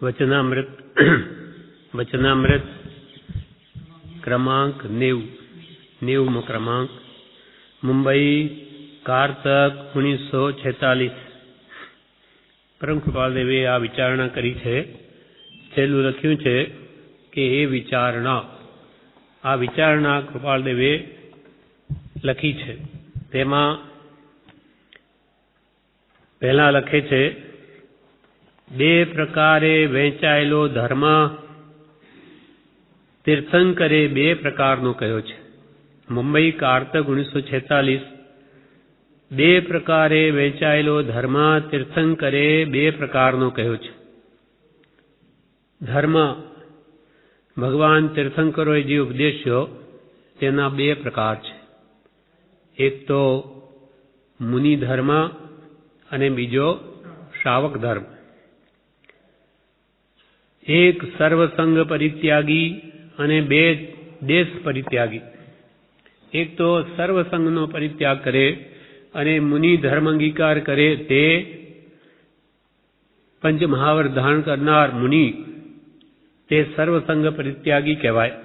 वचनामृत वचनामृत क्रमांक 90 क्रमांक मुंबई કારતક 1946 પરમ કૃપાલદેવે આ વિચારણા કરી છે. છેલ્લું લખ્યું છે કે એ વિચારણા કૃપાલદેવે લખી છે. તેમાં પહેલા લખે છે, બે પ્રકારે વહેંચાયેલો ધર્મ તીર્થંકરે બે પ્રકારનો કહ્યો છે. મુંબઈ કારતક 1946 બે પ્રકારે વહેંચાયેલો ધર્મ તીર્થંકરે બે પ્રકારનો કહ્યો છે. ધર્મ ભગવાન તીર્થંકરોએ જે ઉપદેશ્યો તેના બે પ્રકાર છે. એક તો મુનિ ધર્મ અને બીજો શ્રાવક ધર્મ. એક સર્વસંગ પરિત્યાગી અને બે દેશ પરિત્યાગી. એક તો સર્વસંગનો પરિત્યાગ કરે અને મુનિ ધર્મ અંગીકાર કરે તે પંચમહાવર ધારણ કરનાર મુનિ, તે સર્વસંગ પરિત્યાગી કહેવાય.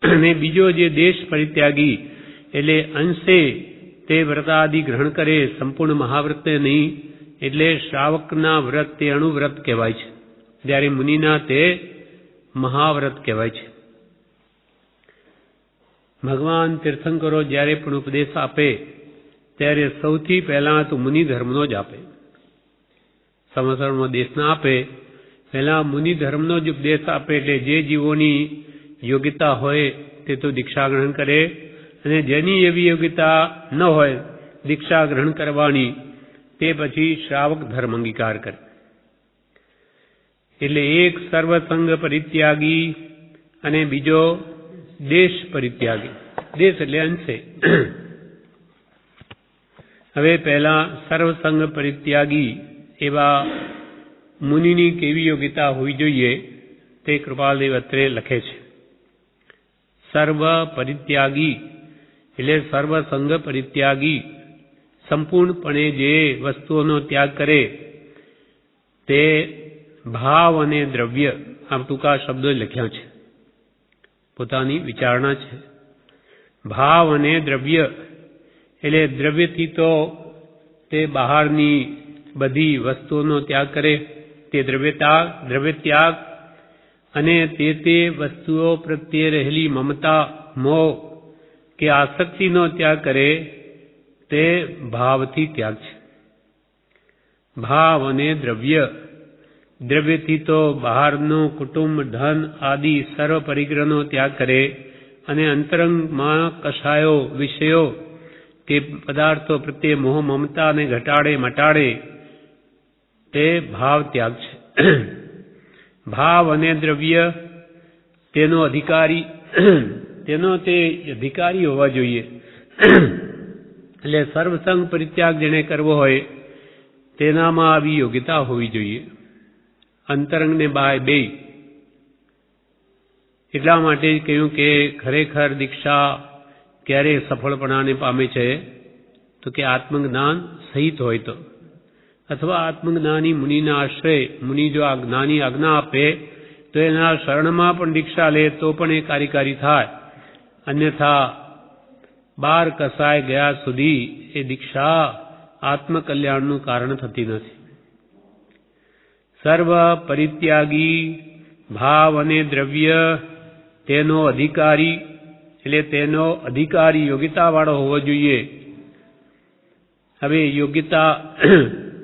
અને બીજો જે દેશ પરિત્યાગી એટલે અંશે તે વ્રતાદિ ગ્રહણ કરે, સંપૂર્ણ મહાવ્રતે નહીં, એટલે શ્રાવકના વ્રત તે અણુવ્રત કહેવાય છે, જ્યારે મુનિના તે મહાવ્રત કહેવાય છે. ભગવાન તીર્થંકરો જ્યારે પણ ઉપદેશ આપે ત્યારે સૌથી પહેલા તો મુનિ ધર્મનો જ આપે. સંવત્સરમાં દેશ ના આપે, પહેલા મુનિ ધર્મનો જ ઉપદેશ આપે. એટલે જે જીવોની યોગ્યતા હોય તે તો દીક્ષા ગ્રહણ કરે, અને જેની એવી યોગ્યતા ન હોય દીક્ષા ગ્રહણ કરવાની, તે પછી શ્રાવક ધર્મ અંગીકાર કરે. એટલે એક સર્વસંગ પરિત્યાગી અને બીજો દેશ પરિત્યાગી. દેશ એટલે અંશે. હવે પહેલા સર્વસંગ પરિત્યાગી એવા મુનિની કેવી યોગ્યતા હોવી જોઈએ તે કૃપાલદેવ અત્રે લખે છે. સર્વ પરિત્યાગી એટલે સર્વસંગ પરિત્યાગી, સંપૂર્ણપણે જે વસ્તુઓનો ત્યાગ કરે તે ભાવ અને દ્રવ્ય, આમ ટૂંકા શબ્દો લખ્યા છે, પોતાની વિચારણા છે. ભાવ અને દ્રવ્ય એટલે દ્રવ્યથી તો તે બહારની બધી વસ્તુઓનો ત્યાગ કરે, તે દ્રવ્ય ત્યાગ, અને તે વસ્તુઓ પ્રત્યે રહેલી મમતા, મોહ કે આસક્તિનો ત્યાગ કરે તે ભાવથી ત્યાગ છે. ભાવ અને દ્રવ્યથી તો બહારનો કુટુંબ, ધન આદિ સર્વ પરિગ્રહનો ત્યાગ કરે, અને અંતરંગમાં કશાયો વિષયો કે પદાર્થો પ્રત્યે મોહ મમતાને ઘટાડે મટાડે તે ભાવ ત્યાગ છે. ભાવ અને દ્રવ્ય તેનો અધિકારી હોવા જોઈએ. એટલે સર્વસંગ પરિત્યાગ જેને કરવો હોય તેનામાં આવી યોગ્યતા હોવી જોઈએ, અંતરંગ ને બાહ્ય બે. એટલા માટે જ કહ્યું કે ખરેખર દીક્ષા ક્યારે સફળપણાને પામે છે તો કે આત્મજ્ઞાન સહિત હોય તો, અથવા આત્મજ્ઞાની મુનિના આશ્રય, મુનિ જો આ જ્ઞાની આજ્ઞા આપે તો એના શરણમાં પણ દીક્ષા લે તો પણ એ કાર્યકારી થાય. અન્યથા 12 કસાય ગયા સુધી એ દીક્ષા આત્મકલ્યાણનું કારણ થતી નથી. સર્વ પરિત્યાગી, ભાવ અને દ્રવ્ય તેનો અધિકારી એટલે તેનો અધિકારી યોગ્યતા વાળો હોવો જોઈએ. હવે યોગ્યતા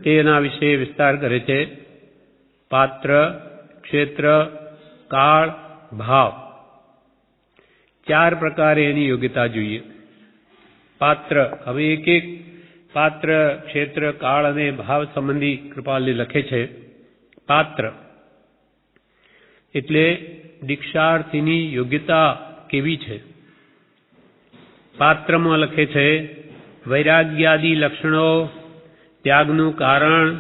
તેના વિશે વિસ્તાર કરે છે. પાત્ર, ક્ષેત્ર, કાળ, ભાવ, 4 પ્રકારે એની યોગ્યતા જોઈએ. પાત્ર, હવે એક પાત્ર, ક્ષેત્ર, કાળ અને ભાવ સંબંધી કૃપાલને લખે છે. પાત્ર એટલે દીક્ષાર્થીની યોગ્યતા કેવી છે. પાત્રમાં લખે છે, વૈરાગ્યાદી લક્ષણો, ત્યાગનું કારણ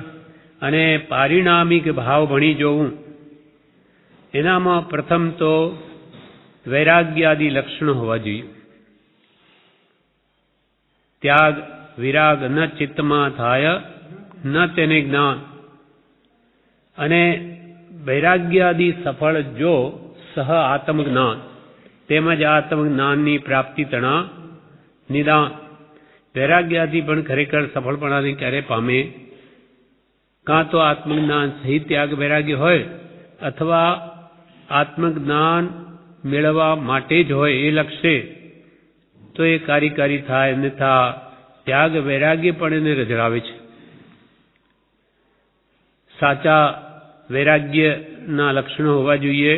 અને પારિણામિક ભાવ ભણી જોવું. એનામાં પ્રથમ તો વૈરાગ્યાદી લક્ષણો હોવા જોઈએ. ત્યાગ વિરાગ ન ચિત્તમાં થાય ન તેને જ્ઞાન. અને વૈરાગ્યાદિ સફળ જો સહ આત્મજ્ઞાન તેમજ આત્મજ્ઞાનની પ્રાપ્તિ તણા નિદાન. વૈરાગ્યાદિ પણ ખરેખર સફળપણાને ક્યારે પામે? કાં તો આત્મજ્ઞાન સહિત ત્યાગ વૈરાગ્ય હોય અથવા આત્મજ્ઞાન મેળવવા માટે જ હોય એ લક્ષ્ય તો એ કાર્યકારી થાય. અન્યથા ત્યાગ વૈરાગ્ય પણ એને રજડાવે છે. સાચા વૈરાગ્યના લક્ષણો હોવા જોઈએ.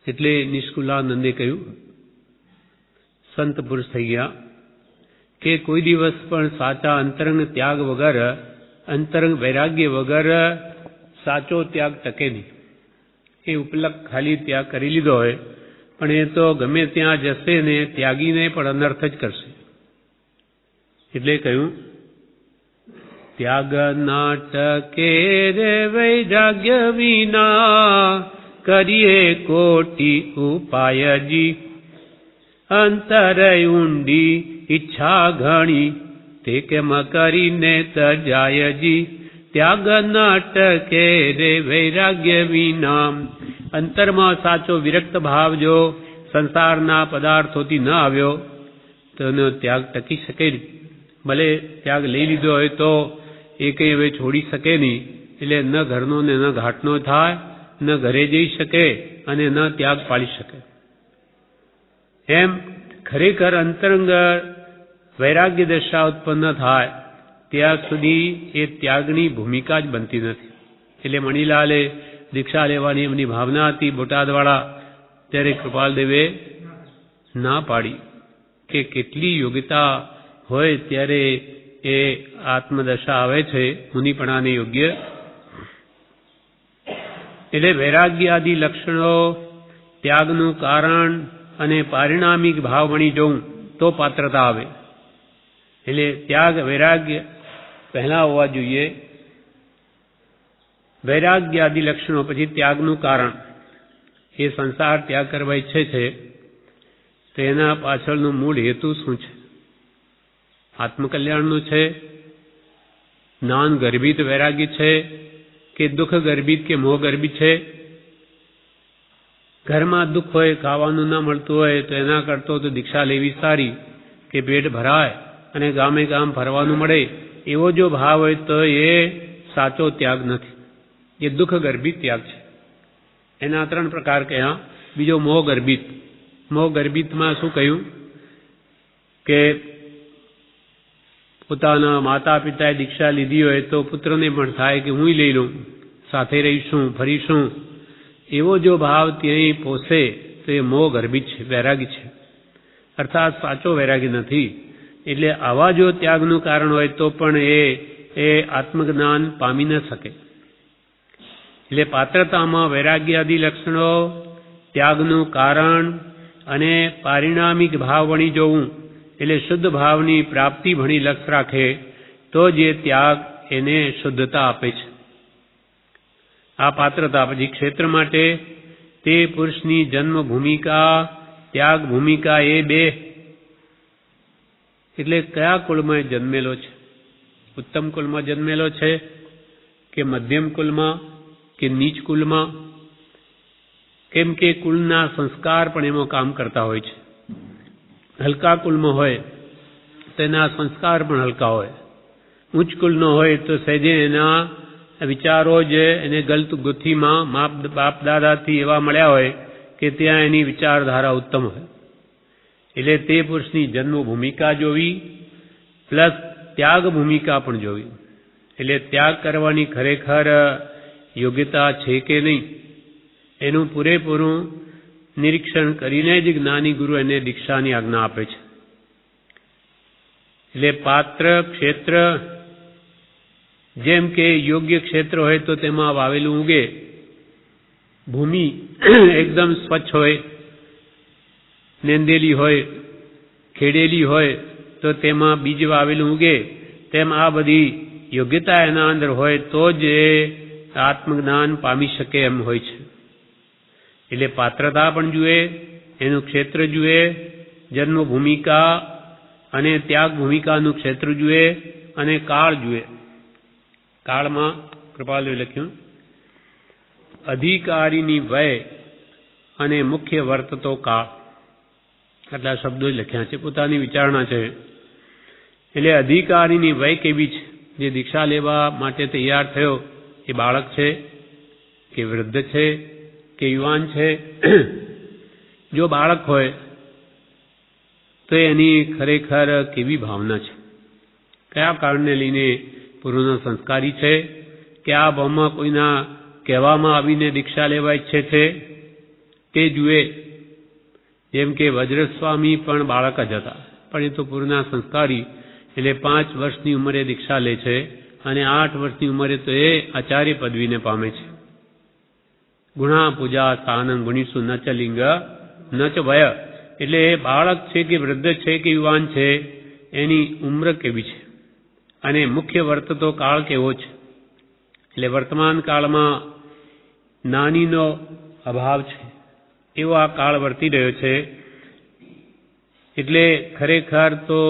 એટલે નિષ્કુલાનંદે કહ્યું, સંત પુરુષ થઈ ગયા કે કોઈ દિવસ પણ સાચા અંતરંગ ત્યાગ વગર, અંતરંગ વૈરાગ્ય વગર સાચો ત્યાગ ટકે નહીં. એ ઉપલક ખાલી ત્યાગ કરી લીધો હોય પણ એ તો ગમે ત્યાં જશે ને ત્યાગીને પણ અનર્થ જ કરશે. એટલે કહ્યું, ત્યાગ ના ટકે રે વૈરાગ્ય વિના, કરીએ કોટી ઉપાયજી, અંતર ઊંડી ઈચ્છા ઘણી, તે કેમ કરીને તજાયજી. ત્યાગ ના ટકે રે વૈરાગ્ય વિના, અંતરમાં સાચો વિરક્ત ભાવ જો સંસારના પદાર્થોથી ન આવ્યો તો એનો ત્યાગ ટકી શકે નહીં. ભલે ત્યાગ લઈ લીધો હોય તો એ કંઈ હવે છોડી શકે નહીં. એટલે ન ઘરનો ને ન ઘાટનો થાય, ન ઘરે જઈ શકે અને ન ત્યાગ પાળી શકે. એમ ખરેખર અંતરંગ વૈરાગ્ય દશા ઉત્પન્ન થાય ત્યાં સુધી એ ત્યાગની ભૂમિકા જ બનતી નથી. એટલે મણિલાલે દીક્ષા લેવાની એમની ભાવના હતી બોટાદવાળા, ત્યારે કૃપાલદેવે ના પાડી કે કેટલી યોગ્યતા હોય ત્યારે એ આત્મદશા આવે છે મુનિપણાને યોગ્ય. એટલે વૈરાગ્ય આદિ લક્ષણો ત્યાગનું કારણ અને પારિણામિક ભાવ બની જવું તો પાત્રતા આવે. એટલે ત્યાગ વૈરાગ્ય પહેલા હોવા જોઈએ. વૈરાગ્ય આદિ લક્ષણો પછી ત્યાગનું કારણ. એ સંસાર ત્યાગ કરવા ઈચ્છે છે તો એના પાછળનું મૂળ હેતુ શું છે? આત્મકલ્યાણનું છે, જ્ઞાન ગર્ભિત વૈરાગ્ય છે કે દુઃખ ગર્ભિત કે મોહ ગર્ભિત છે? ઘરમાં દુઃખ હોય, ખાવાનું ના મળતું હોય તો એના કરતો તો દીક્ષા લેવી સારી કે પેટ ભરાય અને ગામે ગામ ફરવાનું મળે. એવો જો ભાવ હોય તો એ સાચો ત્યાગ નથી, એ દુઃખ ગર્ભિત ત્યાગ છે. એના 3 પ્રકાર કહ્યા. બીજો મોહ ગર્ભિત. મોહ ગર્ભિતમાં શું કહ્યું કે પોતાના માતા પિતાએ દીક્ષા લીધી હોય તો પુત્રને પણ થાય કે હું લઈ લઉં, સાથે રહીશું, ફરીશું. એવો જો ભાવ ત્યાં પોસે તો એ મોહ ગર્ભિત છે, વૈરાગ્ય છે, અર્થાત સાચો વૈરાગ્ય નથી. એટલે આવા જો ત્યાગનું કારણ હોય તો પણ એ આત્મજ્ઞાન પામી ન શકે. એટલે પાત્રતામાં વૈરાગ્ય આદિ લક્ષણો, ત્યાગનું કારણ અને પારિણામિક ભાવ વણી જવું, એટલે શુદ્ધ ભાવની પ્રાપ્તિ ભણી લક્ષ રાખે તો જે ત્યાગ એને શુદ્ધતા આપે છે. આ પાત્રતા. પછી ક્ષેત્ર માટે તે પુરુષની જન્મ ભૂમિકા, ત્યાગ ભૂમિકા એ 2. એટલે કયા કુળમાં જન્મેલો છે? ઉત્તમ કુળમાં જન્મેલો છે કે મધ્યમ કુળમાં કે નીચ કુળમાં? કેમ કે કુળના સંસ્કાર પણ એમાં કામ કરતા હોય છે. હલકા કુળમાં હોય તો એના સંસ્કાર પણ હલકા હોય. ઉચ્ચ કુળનો હોય તો સહેજે એના વિચારો જે એને ગલત ગુથીમાં બાપ દાદાથી એવા મળ્યા હોય કે ત્યાં એની વિચારધારા ઉત્તમ હોય. એટલે તે પુરુષની જન્મ ભૂમિકા જોવી પ્લસ ત્યાગ ભૂમિકા પણ જોવી. એટલે ત્યાગ કરવાની ખરેખર યોગ્યતા છે કે નહીં એનું પૂરેપૂરું નિરીક્ષણ કરીને જ જ્ઞાની ગુરુ એને દીક્ષાની આજ્ઞા આપે છે. એટલે પાત્ર, ક્ષેત્ર, જેમ કે યોગ્ય ક્ષેત્ર હોય તો તેમાં વાવેલું ઉગે. ભૂમિ એકદમ સ્વચ્છ હોય, નેંદેલી હોય, ખેડેલી હોય તો તેમાં બીજ વાવેલું ઉગે. તેમ આ બધી યોગ્યતા એના અંદર હોય તો જ એ આત્મજ્ઞાન પામી શકે એમ હોય છે. એટલે પાત્રતા પણ જુએ, એનું ક્ષેત્ર જુએ, જન્મ ભૂમિકા અને ત્યાગ ભૂમિકાનું ક્ષેત્ર જુએ અને કાળ જુએ. કાળમાં કૃપાલદેવે લખ્યું, અધિકારીની વય અને મુખ્ય વર્તતો કાળ. આટલા શબ્દો જ લખ્યા છે, પોતાની વિચારણા છે. એટલે અધિકારીની વય કેવી છે? જે દીક્ષા લેવા માટે તૈયાર થયો એ બાળક છે કે વૃદ્ધ છે કે યુવાન છે? જો બાળક હોય તો એની ખરેખર કેવી ભાવના છે? કયા કારણને લઈને પૂર્વનો સંસ્કારી છે કે આ ભાવમાં કોઈના કહેવામાં આવીને દીક્ષા લેવા ઈચ્છે છે તે જુએ. જેમ કે વજ્રસ્વામી પણ બાળક જ હતા, પણ એ તો પૂર્વના સંસ્કારી, એટલે 5 વર્ષની ઉંમરે દીક્ષા લે છે અને 8 વર્ષની ઉંમરે તો એ આચાર્ય પદવીને પામે છે. ગુણા પૂજા સ્થાનં ગુણીસુ ન ચ લિંગ ન ચ વય. એટલે એ બાળક છે કે વૃદ્ધ છે કે યુવાન છે, એની ઉંમર કેવી છે અને મુખ્ય વર્તતો કાળ કેવો છે? એટલે વર્તમાન કાળમાં નાનીનો અભાવ છે એવો આ કાળ વર્તી રહ્યો છે. એટલે ખરેખર તો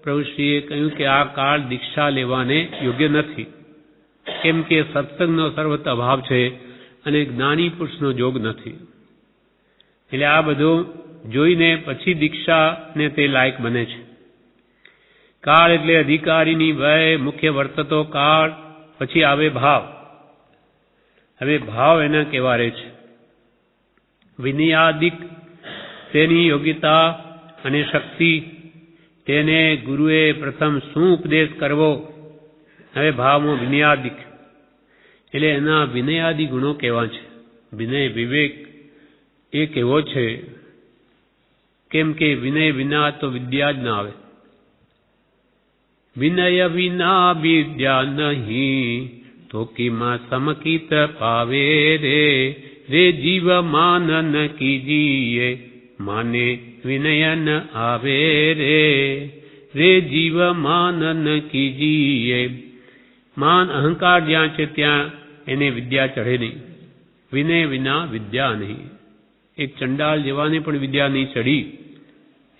પ્રભુશ્રીએ કહ્યું કે આ કાળ દીક્ષા લેવાને યોગ્ય નથી, કેમ કે સત્સંગનો સર્વત્ર અભાવ છે અને જ્ઞાની પુરુષનો જોગ નથી. એટલે આ બધું જોઈને પછી દીક્ષાને તે લાયક બને છે. કાળ એટલે અધિકારીની વય, મુખ્ય વર્તતો કાળ, પછી આવે ભાવ. હવે ભાવ એના કેવા રહે છે? વિનયાદિક તેની યોગ્યતા અને શક્તિ, તેને ગુરુએ પ્રથમ શું ઉપદેશ કરવો? હવે ભાવમાં વિનયાદિક એટલે એના વિનયાદિ ગુણો કેવા છે? વિનય વિવેક એ કેવો છે? કેમ કે વિનય વિના તો વિદ્યા જ ના આવે. વિનય વિના વિદ્યા નહીં તો કીમાં સમકિત પાવે રે. રે જીવ માનન કીજીએ માને વિનય ન આવે રે. રે જીવ માનન કીજીએ. માન અહંકાર જ્યાં છે ત્યાં એને વિદ્યા ચઢે નહીં. વિનય વિના વિદ્યા નહીં. એક ચંડાલ જેવાને પણ વિદ્યા નહીં ચડી.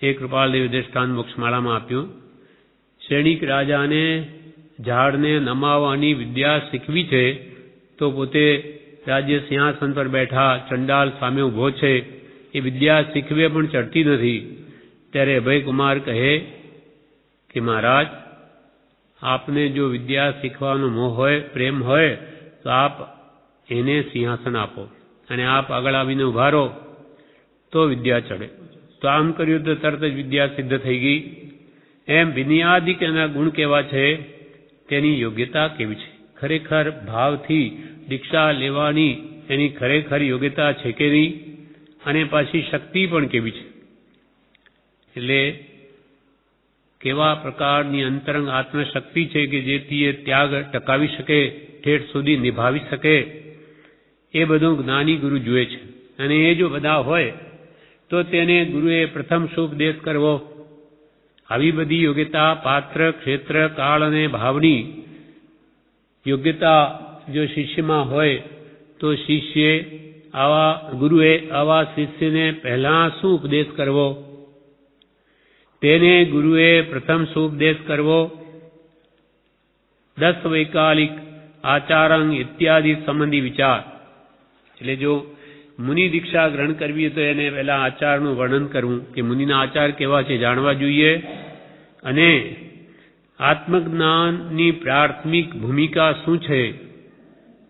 એ કૃપાલદેવ દ્રષ્ટાંત મોક્ષમાળામાં આપ્યું. સૈનિક રાજાને ઝાડને નમાવવાની વિદ્યા શીખવી છે તો પોતે રાજ્ય સિંહાસન પર બેઠા ચંડાલ સામે ઊભો છે, એ વિદ્યા શીખવે પણ ચડતી નથી. ત્યારે અભયકુમાર કહે કે મહારાજ, આપને જો વિદ્યા શીખવાનો મોહ હોય, પ્રેમ હોય તો આપ એને સિંહાસન આપો અને આપ આગળ આવીને ઉભા રહો તો વિદ્યા ચડે. તો આમ કર્યું તો તરત જ વિદ્યા સિદ્ધ થઈ ગઈ. એમ વિનયાદિક એના ગુણ કેવા છે, તેની યોગ્યતા કેવી છે? ખરેખર ભાવથી દીક્ષા લેવાની એની ખરેખર યોગ્યતા છે કે નહીં? અને પાછી શક્તિ પણ કેવી છે? એટલે કેવા પ્રકારની અંતરંગ આત્મશક્તિ છે કે જેથી એ ત્યાગ ટકાવી શકે, ઠેઠ સુધી નિભાવી શકે, એ બધું જ્ઞાની ગુરુ જુએ છે. અને એ જો બધા હોય તો તેને ગુરુએ પ્રથમ શું ઉપદેશ કરવો? આવી બધી યોગ્યતા પાત્ર, ક્ષેત્ર, કાળ અને ભાવની યોગ્યતા જો શિષ્યમાં હોય તો ગુરુએ આવા શિષ્યને પહેલા શું ઉપદેશ કરવો? તેને ગુરુએ પ્રથમ શું ઉપદેશ કરવો? 10 વૈકાલિક આચારંગ ઇત્યાદિ સંબંધી વિચાર. એટલે જો મુનિ દીક્ષા ગ્રહણ કરવી તો એને પહેલા આચારનું વર્ણન કરવું કે મુનિના આચાર કેવા છે જાણવા જોઈએ. અને આત્મજ્ઞાનની પ્રાથમિક ભૂમિકા શું છે,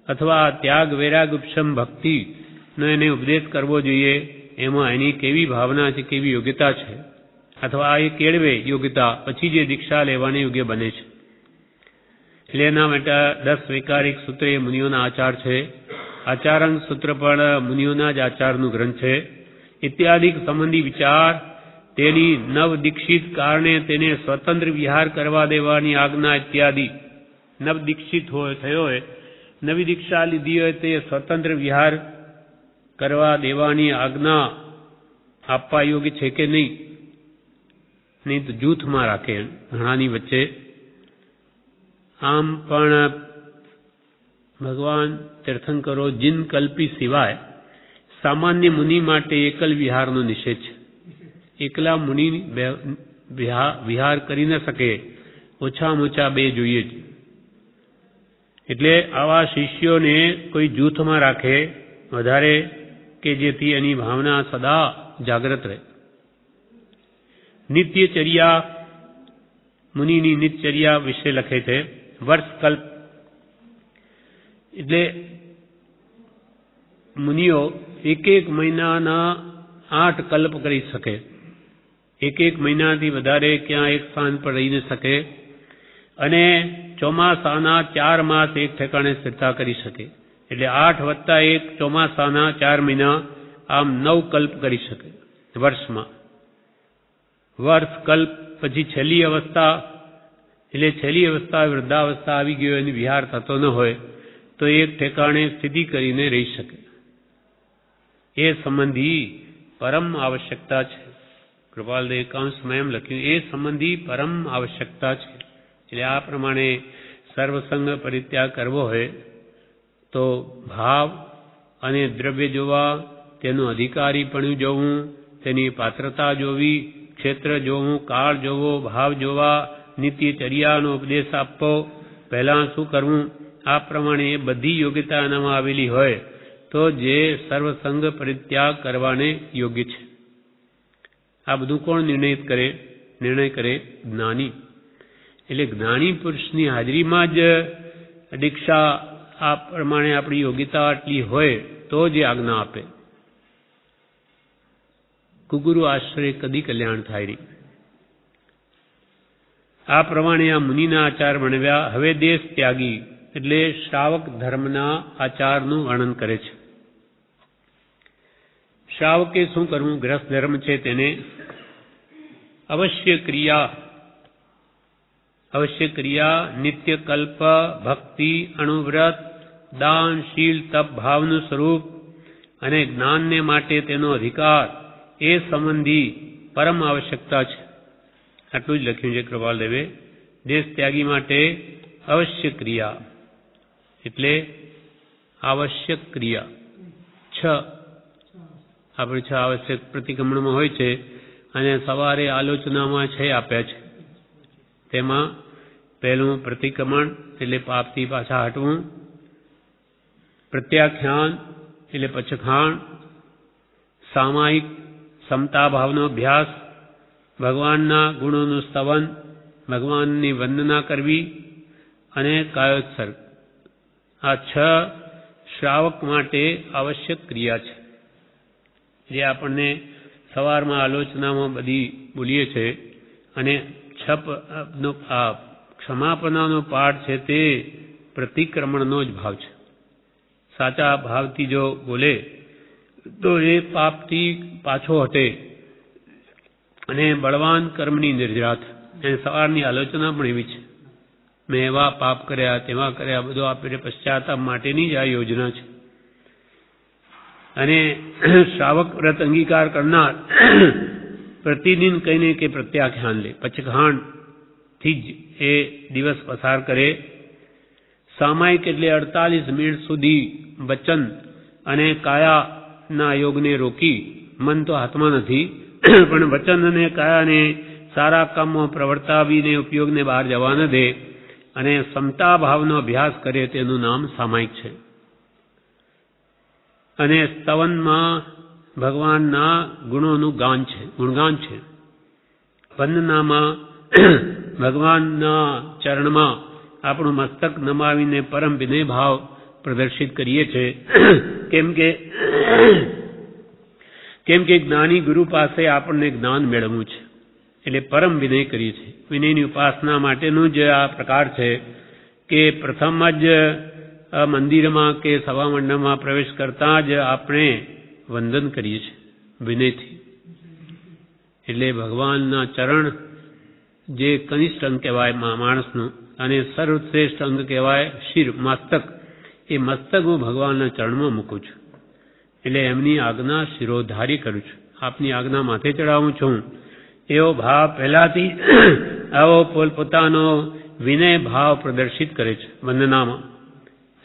અથવા ત્યાગ વૈરાગ ઉપશમ ભક્તિનો એને ઉપદેશ કરવો જોઈએ. એમાં એની કેવી ભાવના છે, કેવી યોગ્યતા છે, અથવા એ કેળવે યોગ્યતા પછી જે દીક્ષા લેવાને યોગ્ય બને છે. એટલે એના માટે 10 વૈકારિક સૂત્ર એ મુનિઓના આચાર છે. આચારંગ સૂત્ર પણ મુનિઓના જ આચારનું ગ્રંથ છે. ઇત્યાદિક સંબંધી વિચાર, તેની નવ દીક્ષિત કારણે તેને સ્વતંત્ર વિહાર કરવા દેવાની આજ્ઞા ઇત્યાદિ. નવ દીક્ષિત થયો હોય, નવી દીક્ષા લીધી હોય તે સ્વતંત્ર વિહાર કરવા દેવાની આજ્ઞા આપવા યોગ્ય છે કે નહીં? નહીં તો જૂથમાં રાખે ઘણાની વચ્ચે. આમ પણ ભગવાન તીર્થંકરો જીન કલ્પી સિવાય સામાન્ય મુનિ માટે એકલ વિહારનો નિષેધ છે. એકલા મુનિ વિહાર કરી ન શકે, ઓછામાં ઓછા 2 જોઈએ જ. એટલે આવા શિષ્યોને કોઈ જૂથમાં રાખે વધારે કે જેથી એની ભાવના સદા જાગ્રત રહે. નિત્યચર્યા, મુનિની નિત્યચર્યા વિશે લખે છે. વર્ષકલ્પ એટલે મુનિઓ એક મહિનાના 8 કલ્પ કરી શકે. એક મહિનાથી વધારે ક્યાં એક સ્થાન પર રહી ન શકે અને ચોમાસાના 4 માસ એક ઠેકાણે સ્થિરતા કરી શકે. એટલે 8 વત્તા 1 ચોમાસાના 4 મહિના, આમ 9 કલ્પ કરી શકે વર્ષમાં. વર્ષ કલ્પ પછી છેલ્લી અવસ્થા, એટલે છેલ્લી અવસ્થા વૃદ્ધાવસ્થા આવી ગયો એની વિહાર થતો ન હોય તો એક ઠેકાણે સ્થિતિ કરીને રહી શકે. એ સંબંધી પરમ આવશ્યકતા છે. કૃપાલદેવ કાંસમાં એમ લખ્યું, એ સંબંધી પરમ આવશ્યકતા છે. એટલે આ પ્રમાણે સર્વસંગ પરિત્યાગ કરવો હોય તો ભાવ અને દ્રવ્ય જોવા, તેનું અધિકારીપણું જોવું, તેની પાત્રતા જોવી, ક્ષેત્ર જોવું, કાળ જોવો, ભાવ જોવા, નિત્યચર્યાનો ઉપદેશ આપવો, પહેલાં શું કરવું, આ પ્રમાણે એ બધી યોગ્યતા એનામાં આવેલી હોય તો જે સર્વસંગ પરિત્યાગ કરવાને યોગ્ય છે. આ બધું કોણ નિર્ણય કરે? જ્ઞાની. એટલે જ્ઞાની પુરુષની હાજરીમાં જ દીક્ષા આ પ્રમાણે આપણી યોગ્યતા આટલી હોય તો જ આજ્ઞા આપે. કુગુરુ આશ્રય કદી કલ્યાણ થાય નહીં. આ પ્રમાણે આ મુનિના આચાર વર્ણવ્યા. હવે દેશ ત્યાગી એટલે શ્રાવક ધર્મના આચારનું વર્ણન કરે છે. શ્રાવકે શું કરવું? ગ્રસ્થ ધર્મ છે તેને અવશ્ય ક્રિયા, નિત્ય કલ્પ, ભક્તિ, અણુવ્રત, દાન, શીલ, તપ, ભાવનું સ્વરૂપ અને જ્ઞાનને માટે તેનો અધિકાર, એ સંબંધી પરમ આવશ્યકતા છે. આટલું જ લખ્યું છે કૃપાલદેવે. દેશ ત્યાગી માટે અવશ્ય ક્રિયા એટલે આવશ્યક ક્રિયા. 6 આવશ્યક પ્રતિક્રમણમાં હોય છે અને સવારે આલોચનામાં 6 આપ્યા છે. તેમાં પહેલું પ્રતિક્રમણ એટલે પાપથી પાછા હટવું, પ્રત્યાખ્યાન એટલે પછખાણ, સામાયિક સમતા ભાવનો અભ્યાસ, ભગવાનના ગુણોનું સ્તવન, ભગવાનની વંદના કરવી અને કાયોત્સર્ગ. આ 6 શ્રાવક માટે આવશ્યક ક્રિયા છે. જે આપણને સવારમાં આલોચનામાં બધી બોલીએ છે અને ક્ષમાપનાનો પાઠ છે તે પ્રતિક્રમણનો જ ભાવ છે. સાચા ભાવથી જો બોલે તો એ પાપથી પાછો હટે અને બળવાન કર્મની નિર્જરાત. અને સવારની આલોચના પણ એવી છે, મેં એવા પાપ કર્યા, તેવા કર્યા, બધું આપણે પશ્ચાતાપ માટેની જ આ યોજના છે. અને શ્રાવક વ્રત અંગીકાર કરનાર પ્રતિદિન કહીને કે પ્રત્યાખ્યાન લે, પચખાંડથી જ એ દિવસ પસાર કરે. સામાયિક એટલે 48 મિનિટ સુધી વચન અને કાયાના યોગને રોકી, મન તો હાથમાં નથી પણ વચન અને કાયાને સારા કામમાં પ્રવર્તાવીને ઉપયોગને બહાર જવા ન દે અને સમતા ભાવનો અભ્યાસ કરે, તેનું નામ સામાયિક છે. અને સ્તવનમાં ભગવાનના ગુણોનું ગુણગાન છે. વંદનામાં ભગવાનના ચરણમાં આપણું મસ્તક નમાવીને પરમ વિનય ભાવ પ્રદર્શિત કરીએ છીએ. કેમ કે જ્ઞાની ગુરુ પાસે આપણને જ્ઞાન મેળવવું છે એટલે પરમ વિનય કરીએ છીએ. વિનયની ઉપાસના માટેનું જ આ પ્રકાર છે કે પ્રથમ જ મંદિરમાં કે સભામંડળમાં પ્રવેશ કરતા જ આપણે વંદન કરીએ છીએ વિનયથી. એટલે ભગવાનના ચરણ જે કનિષ્ઠ અંગ કહેવાય માણસનું અને સર્વશ્રેષ્ઠ અંગ કહેવાય શિર, મસ્તક. એ મસ્તક હું ભગવાનના ચરણમાં મૂકું છું. એટલે એમની આજ્ઞા શિરોધારી કરું છું, આપની આજ્ઞા માથે ચડાવું છું. એવો ભાવ પહેલાથી આવો પોતાનો વિનય ભાવ પ્રદર્શિત કરે છે વંદનામાં.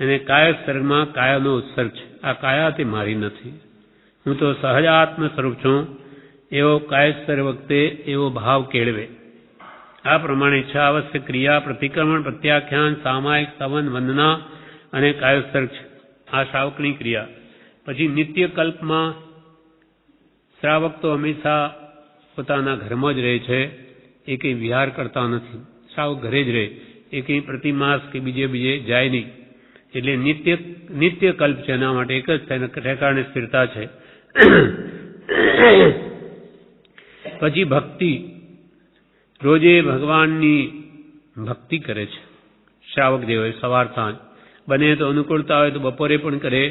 અને કાયોત્સર્ગમાં કાયાનો ઉત્સર્ગ છે. આ કાયા તે મારી નથી, હું તો સહજાત્મ સ્વરૂપ છું. એવો કાયોત્સર્ગ વખતે એવો ભાવ કેળવે. આ પ્રમાણે 6 આવશ્યક ક્રિયા પ્રતિક્રમણ, પ્રત્યાખ્યાન, સામાયિક, સવન, વંદના અને કાયોત્સર્ગ છે. આ શ્રાવકની ક્રિયા. પછી નિત્ય કલ્પમાં શ્રાવક તો હંમેશા પોતાના ઘરમાં જ રહે છે, એ કંઈ વિહાર કરતા નથી. શ્રાવક ઘરે જ રહે, એ કંઈ પ્રતિમાસ કે બીજે જાય નહીં. એટલે નિત્ય કલ્પ છે, એના માટે એક જ ઠેકાણે સ્થિરતા છે. પછી ભક્તિ, રોજે ભગવાનની ભક્તિ કરે છે શ્રાવક જે હોય. સવાર સાંજ બને તો અનુકૂળતા હોય તો બપોરે પણ કરે,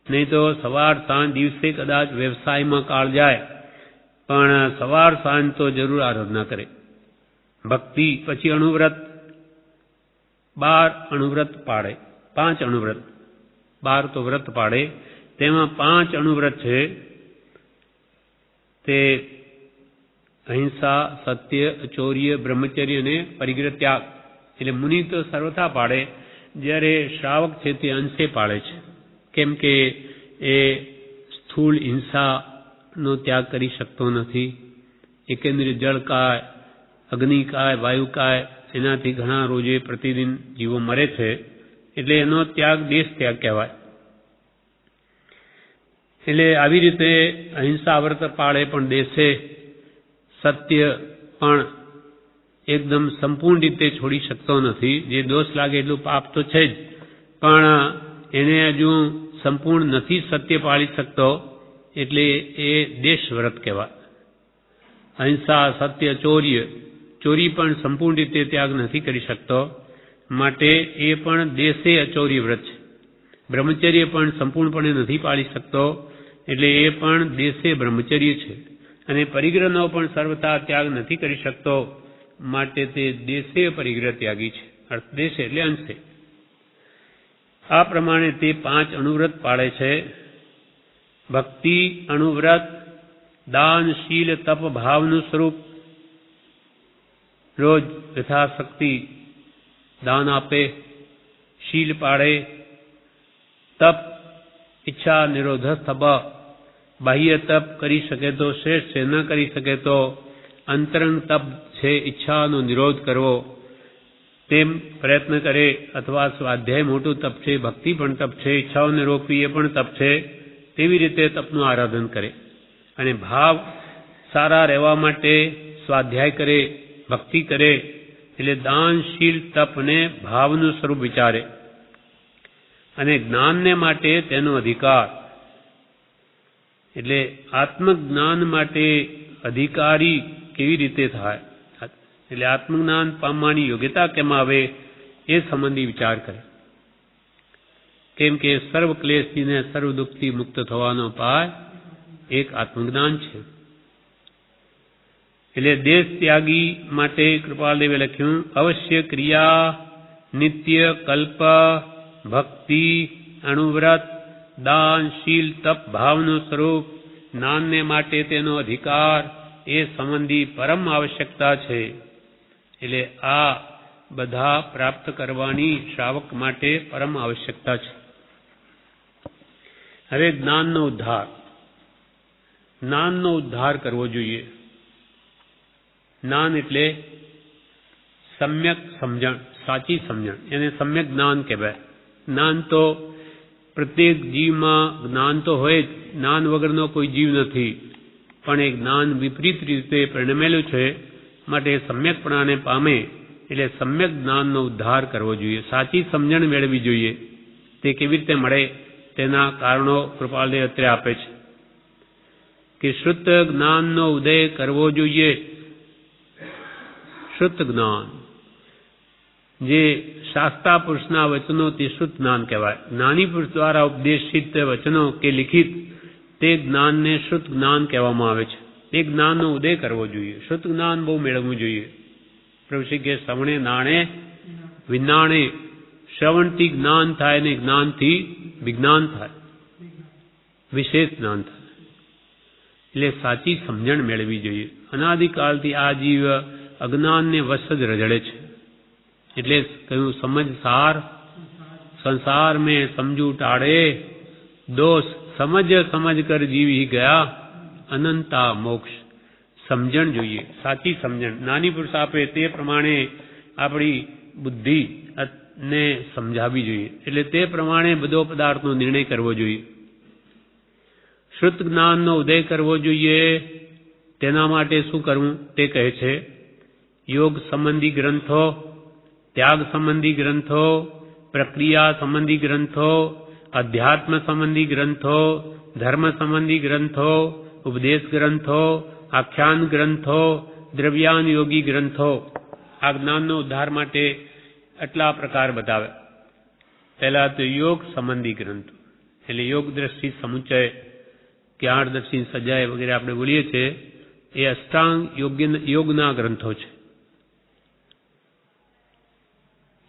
નહીં તો સવાર સાંજ. દિવસે કદાચ વ્યવસાયમાં કાળ જાય, પણ સવાર સાંજ તો જરૂર આરાધના કરે, ભક્તિ. પછી અણુવ્રત, 12 અણુવ્રત પાડે, 5 અણુવ્રત, 12 તો વ્રત પાડે, તેમાં 5 અણુવ્રત છે તે અહિંસા, સત્ય, અચૌર્ય, બ્રહ્મચર્ય અને પરિગ્રહ ત્યાગ. એટલે મુનિ તો સર્વથા પાડે, જ્યારે શ્રાવક છે તે અંશે પાડે છે. કેમ કે એ સ્થૂળ હિંસાનો ત્યાગ કરી શકતો નથી. એકેન્દ્રિય જળકાય, અગ્નિકાય, વાયુકાય, એનાથી ઘણા રોજે પ્રતિદિન જીવો મરે છે. એટલે એનો ત્યાગ દેશ ત્યાગ કહેવાય. એટલે આવી રીતે અહિંસા વ્રત પાળે પણ દેશે, સત્ય પણ એકદમ સંપૂર્ણ રીતે છોડી શકતો નથી. જે દોષ લાગે એટલું પાપ તો છે જ, પણ એને હજુ સંપૂર્ણ નથી સત્ય પાળી શકતો, એટલે એ દેશ વ્રત કહેવાય. અહિંસા, સત્ય, ચોરી પણ સંપૂર્ણ રીતે ત્યાગ નથી કરી શકતો, માટે એ પણ દેશે અચૌર્ય વ્રત છે. બ્રહ્મચર્ય પણ સંપૂર્ણપણે નથી પાળી શકતો, એટલે એ પણ દેશે બ્રહ્મચર્ય છે. અને પરિગ્રહનો પણ સર્વથા ત્યાગ નથી કરી શકતો, માટે તે દેશે પરિગ્રહ ત્યાગી છે. અર્થ દેશે એટલે અંશે. આ પ્રમાણે તે 5 અણુવ્રત પાળે છે. ભક્તિ, અણુવ્રત, દાન, શીલ, તપ, ભાવનું સ્વરૂપ. રોજ યથાશક્તિ દાન આપે, શીલ પાળે, તપ, ઈચ્છા નિરોધ તપ, બાહ્ય તપ કરી શકે તો શ્રેષ્ઠ છે, ન કરી શકે તો અંતરંગ તપ છે, ઈચ્છાનો નિરોધ કરવો, તેમ પ્રયત્ન કરે. અથવા સ્વાધ્યાય મોટું તપ છે, ભક્તિ પણ તપ છે, ઈચ્છાઓને રોકવી એ પણ તપ છે. તેવી રીતે તપનું આરાધન કરે. અને ભાવ સારા રહેવા માટે સ્વાધ્યાય કરે, ભક્તિ કરે. એટલે દાન, શીલ, તપ ને ભાવનું સ્વરૂપ વિચારે. અને જ્ઞાનને માટે તેનો અધિકાર. એટલે આત્મજ્ઞાન માટે અધિકારી કેવી રીતે થાય, એટલે આત્મજ્ઞાન પામવાની યોગ્યતા કેમ આવે, એ સંબંધી વિચાર કરે. કેમ કે સર્વ ક્લેશથી ને સર્વ દુઃખથી મુક્ત થવાનો ઉપાય એક આત્મજ્ઞાન છે. એટલે દેશ ત્યાગી માટે કૃપાલદેવે લખ્યું, અવશ્ય ક્રિયા, નિત્ય કલ્પ, ભક્તિ, અણુવ્રત, દાન, શીલ, તપ, ભાવનું સ્વરૂપ, જ્ઞાનને માટે તેનો અધિકાર એ સંબંધી પરમ આવશ્યકતા છે. એટલે આ બધા પ્રાપ્ત કરવાની શ્રાવક માટે પરમ આવશ્યકતા છે. હવે જ્ઞાનનો ઉદ્ધાર કરવો જોઈએ. જ્ઞાન એટલે સમ્યક સમજણ, સાચી સમજણ, એને સમ્યક જ્ઞાન કહેવાય. જ્ઞાન તો પ્રત્યેક જીવમાં જ્ઞાન તો હોય જ, જ્ઞાન વગરનો કોઈ જીવ નથી, પણ એ જ્ઞાન વિપરીત રીતે પરિણમેલું છે, માટે સમ્યકપણાને પામે. એટલે સમ્યક જ્ઞાનનો ઉદ્ધાર કરવો જોઈએ, સાચી સમજણ મેળવી જોઈએ. તે કેવી રીતે મળે તેના કારણો કૃપાલદેવ અત્યારે આપે છે કે શુદ્ધ જ્ઞાનનો ઉદય કરવો જોઈએ. શુદ્ધ જ્ઞાન જે શાસ્ત્રા પુરુષના વચનો તે શુદ્ધ જ્ઞાન કહેવાય. જ્ઞાની પુરુષ દ્વારા ઉપદેશિત વચનો કે લિખિત તે જ્ઞાનને શુદ્ધ જ્ઞાન કહેવામાં આવે છે. તે જ્ઞાનનો ઉદય કરવો જોઈએ. શુદ્ધ જ્ઞાન બહુ મેળવવું જોઈએ. પ્રભુ શ્રી કે શ્રવણે નાણે વિજ્ઞાણે, શ્રવણથી જ્ઞાન થાય ને જ્ઞાનથી વિજ્ઞાન થાય, વિશેષ જ્ઞાન થાય. એટલે સાચી સમજણ મેળવી જોઈએ. અનાદિકાળથી આ જીવ અજ્ઞાનને વશ જ રજડે છે. એટલે કહ્યું, સમજ સાર સંસાર મેં સમજુ ટાળે, દોષ સમજ કર જીવી ગયા, અનંતા મોક્ષ સમજણ જોઈએ, સાચી સમજણ. જ્ઞાની પુરુષ આપે તે પ્રમાણે આપણી બુદ્ધિ ને સમજાવવી જોઈએ. એટલે તે પ્રમાણે બધો પદાર્થનો નિર્ણય કરવો જોઈએ. શ્રુત જ્ઞાનનો ઉદય કરવો જોઈએ. તેના માટે શું કરવું તે કહે છે. યોગ સંબંધી ગ્રંથો, ત્યાગ સંબંધી ગ્રંથો, પ્રક્રિયા સંબંધી ગ્રંથો, અધ્યાત્મ સંબંધી ગ્રંથો, ધર્મ સંબંધી ગ્રંથો, ઉપદેશ ગ્રંથો, આખ્યાન ગ્રંથો, દ્રવ્યાન યોગી ગ્રંથો. આ જ્ઞાનનો ઉદ્ધાર માટે આટલા પ્રકાર બતાવે. પહેલા તો યોગ સંબંધી ગ્રંથો, એટલે યોગ દ્રષ્ટિ સમુચય કે 8 દ્રષ્ટિ સજાય વગેરે આપણે બોલીએ છીએ, એ અષ્ટાંગ યોગના ગ્રંથો છે.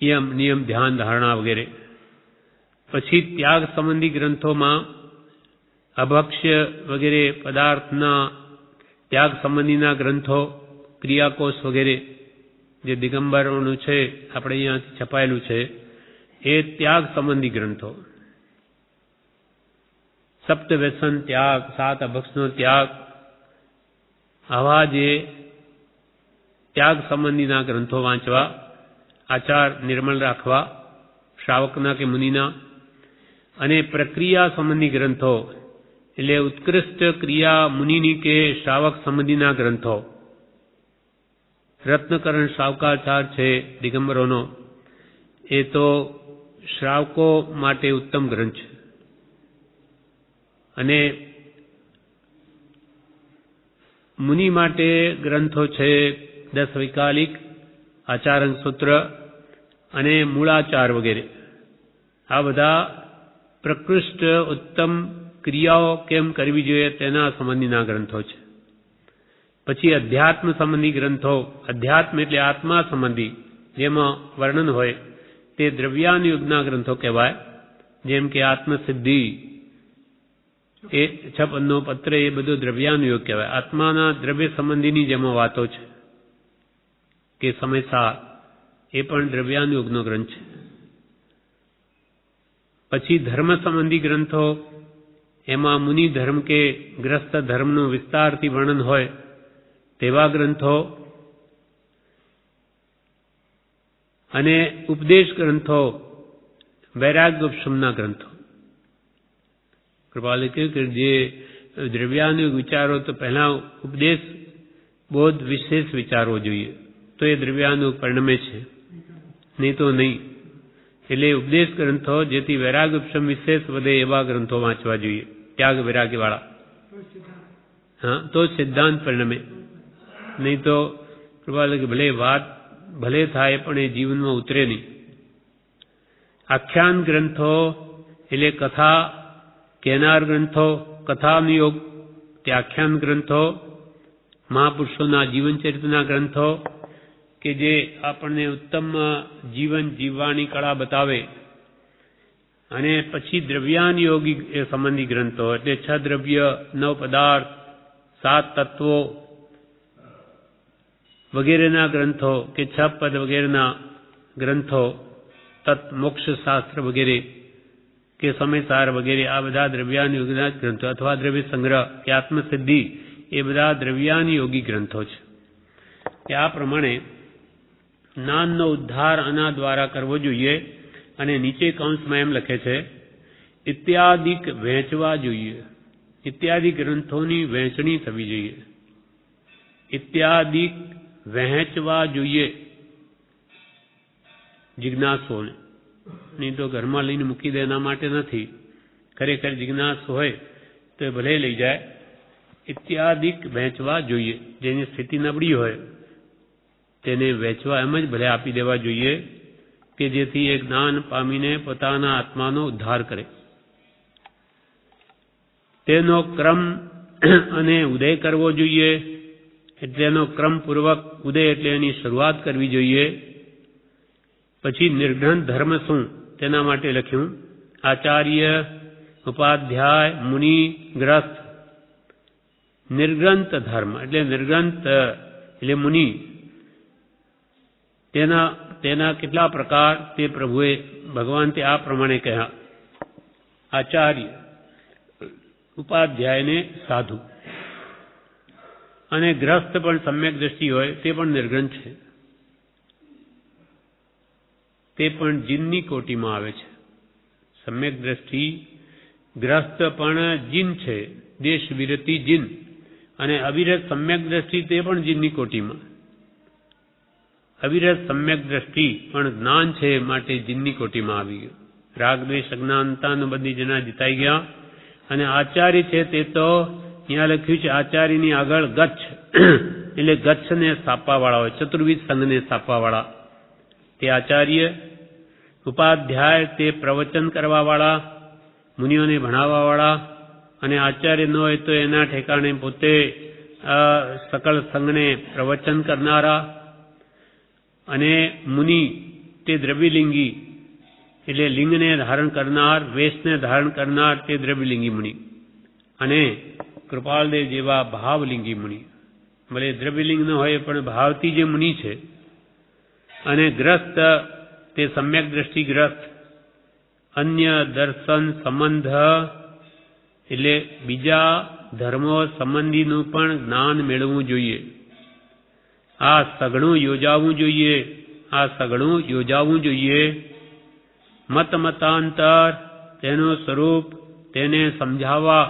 યમ, નિયમ, ધ્યાન, ધારણા વગેરે. પછી ત્યાગ સંબંધી ગ્રંથોમાં અભક્ષ્ય વગેરે પદાર્થના ત્યાગ સંબંધીના ગ્રંથો, ક્રિયાકોશ વગેરે જે દિગંબરોનું છે આપણે અહીંયાથી છપાયેલું છે, એ ત્યાગ સંબંધી ગ્રંથો. સપ્ત વ્યસન ત્યાગ, 7 અભક્ષનો ત્યાગ, આવા જે ત્યાગ સંબંધીના ગ્રંથો વાંચવા, આચાર નિર્મળ રાખવા શ્રાવકના કે મુનિના. અને પ્રક્રિયા સંબંધી ગ્રંથો એટલે ઉત્કૃષ્ટ ક્રિયા મુનિની કે શ્રાવક સંબંધીના ગ્રંથો. રત્નકરણ શ્રાવકાચાર છે દિગંબરોનો, એ તો શ્રાવકો માટે ઉત્તમ ગ્રંથ છે. અને મુનિ માટે ગ્રંથો છે 10 વૈકાલિક, આચારંગ સૂત્ર અને મૂળાચાર વગેરે. આ બધા પ્રકૃષ્ટ ઉત્તમ ક્રિયાઓ કેમ કરવી જોઈએ તેના સંબંધીના ગ્રંથો છે. પછી અધ્યાત્મ સંબંધી ગ્રંથો, અધ્યાત્મ એટલે આત્મા સંબંધી જેમાં વર્ણન હોય તે દ્રવ્યાનુયોગના ગ્રંથો કહેવાય. જેમ કે આત્મસિદ્ધિ, એ 56નો પત્ર, એ બધો દ્રવ્યાનુયોગ કહેવાય. આત્માના દ્રવ્ય સંબંધીની જેમાં વાતો છે કે સમયસાર, એ પણ દ્રવ્યાનુયોગનો ગ્રંથ છે. પછી ધર્મ સંબંધી ગ્રંથો, એમાં મુનિ ધર્મ કે ગ્રસ્ત ધર્મનું વિસ્તારથી વર્ણન હોય તેવા ગ્રંથો. અને ઉપદેશ ગ્રંથો, વૈરાગ્યોપશમના ગ્રંથો. કૃપાલે કહ્યું કે જે દ્રવ્યાનુયોગ વિચારો તો પહેલા ઉપદેશ બોધ વિશેષ વિચારવો જોઈએ, તો એ દ્રવ્યાનુયોગ પરિણમે છે, નહીં તો નહીં. એટલે ઉપદેશ ગ્રંથો, જેથી વૈરાગ્યોપશમ વિશેષ વધે એવા ગ્રંથો વાંચવા જોઈએ, ત્યાગ વૈરાગ્યવાળા. હા, તો સિદ્ધાંત પરિણમે. નહીં તો કૃપાલે કે ભલે વાત ભલે થાય પણ એ જીવનમાં ઉતરે નહીં. આખ્યાન ગ્રંથો એટલે કથા કહેનાર ગ્રંથો, કથાનુયોગ તે આખ્યાન ગ્રંથો. મહાપુરુષોના જીવનચરિત્રના ગ્રંથો કે જે આપણને ઉત્તમ જીવન જીવવાની કળા બતાવે. અને પછી દ્રવ્યાનુયોગી સંબંધી ગ્રંથો એટલે 6 દ્રવ્ય, 9 પદાર્થ, 7 તત્વો વગેરેના ગ્રંથો કે 6 પદ વગેરેના ગ્રંથો, મોક્ષ શાસ્ત્ર વગેરે કે સમયસાર વગેરે, આ બધા દ્રવ્યાનુયોગના ગ્રંથો. અથવા દ્રવ્ય સંગ્રહ કે આત્મસિદ્ધિ, એ બધા દ્રવ્યાનુયોગી ગ્રંથો છે. કે આ પ્રમાણે જ્ઞાનનો ઉદ્ધાર આના દ્વારા કરવો જોઈએ. અને નીચે કૌંસમાં એમ લખે છે, ઇત્યાદિક વહેંચવા જોઈએ. ઇત્યાદિ ગ્રંથોની વહેંચણી થવી જોઈએ. ઇત્યાદિક વહેંચવા જોઈએ જિજ્ઞાસુઓને. નહીં તો ઘરમાં લઈને મૂકી દે, એના માટે નથી. ખરેખર જિજ્ઞાસુ હોય તો એ ભલે લઈ જાય. ઇત્યાદિક વહેંચવા જોઈએ. જેની સ્થિતિ નબળી હોય તેને વહેંચવા એમ જ ભલે આપી દેવા જોઈએ, કે જેથી એ જ્ઞાન પામીને પોતાના આત્માનો ઉદ્ધાર કરે. તેનો ક્રમ અને ઉદય કરવો જોઈએ. એટલે એનો ક્રમપૂર્વક ઉદય એટલે એની શરૂઆત કરવી જોઈએ. પછી નિર્ગ્રંથ ધર્મ શું તેના માટે લખ્યું, આચાર્ય, ઉપાધ્યાય, મુનિ, ગ્રસ્થ. નિર્ગ્રંથ ધર્મ એટલે નિર્ગ્રંથ એટલે મુનિ, તેના કેટલા પ્રકાર તે પ્રભુએ ભગવાન તે આ પ્રમાણે કહ્યા. આચાર્ય, ઉપાધ્યાયને સાધુ. અને ગ્રસ્ત પણ સમ્યક દ્રષ્ટિ હોય તે પણ નિર્ગ્રંથ છે, તે પણ જીનની કોટીમાં આવે છે. સમ્યક દ્રષ્ટિ ગ્રસ્ત પણ જીન છે, દેશ વિરતિ જીન, અને અવિરત સમ્યક દ્રષ્ટિ તે પણ જીનની કોટીમાં. અવિરત સમ્યક દ્રષ્ટિ પણ જ્ઞાન છે માટે જીનની કોટીમાં આવી ગયું. રાગ દ્વેષ અજ્ઞાનતા બધી જેના જીતાઈ ગયા. અને આચાર્ય છે તે તો અહીંયા લખ્યું છે આચાર્યની આગળ ગચ્છ એટલે ગચ્છને સ્થાપવાવાળા હોય, ચતુર્વિધ સંઘને સ્થાપવાવાળા તે આચાર્ય. ઉપાધ્યાય તે પ્રવચન કરવાવાળા, મુનિઓને ભણાવવાવાળા. અને આચાર્ય ન હોય તો એના ઠેકાણે પોતે સકળ સંઘને પ્રવચન કરનારા. અને મુનિ તે દ્રવ્યલિંગી એટલે લિંગને ધારણ કરનાર, વેશને ધારણ કરનાર તે દ્રવ્યલિંગી મુનિ. અને કૃપાલદેવ જેવા ભાવલિંગી મુનિ, ભલે દ્રવ્યલિંગ ન હોય પણ ભાવથી જે મુનિ છે. અને ગ્રસ્ત તે સમ્યક દ્રષ્ટિગ્રસ્ત, અન્ય દર્શન સંબંધ એટલે બીજા ધર્મો સંબંધીનું પણ જ્ઞાન મેળવવું જોઈએ. આ સઘળું યોજાવું જોઈએ, આ સઘળું યોજાવું જોઈએ. મત મતાંતર તેનું સ્વરૂપ તેને સમજાવવા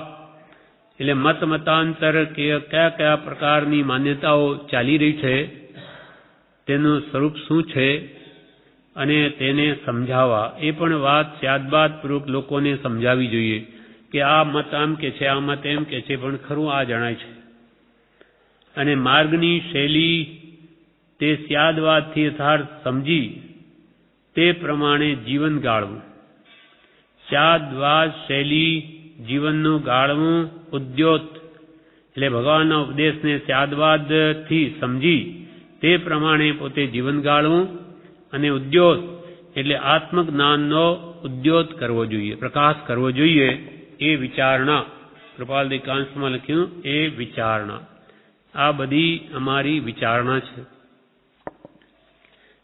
એટલે મત મતાંતર કયા કયા પ્રકારની માન્યતાઓ ચાલી રહી છે, તેનું સ્વરૂપ શું છે, અને તેને સમજાવવા. એ પણ વાત સ્યાદબાદપૂર્વક લોકોને સમજાવવી જોઈએ કે આ મત આમ કે છે, આ મત એમ કે છે, પણ ખરું આ જણાય છે. અને માર્ગની શૈલી તે સ્યાદવાદથી યથાર્થ સમજી તે પ્રમાણે જીવન ગાળવું. સ્યાદવાદ શૈલી જીવનનું ગાળવું. ઉદ્યોત એટલે ભગવાનના ઉપદેશને સ્યાદવાદથી સમજી તે પ્રમાણે પોતે જીવન ગાળવું. અને ઉદ્યોત એટલે આત્મજ્ઞાનનો ઉદ્યોત કરવો જોઈએ, પ્રકાશ કરવો જોઈએ. એ વિચારણા કૃપાલદેવ કાંસમાં લખ્યું, એ વિચારણા. આ બધી અમારી વિચારણા છે.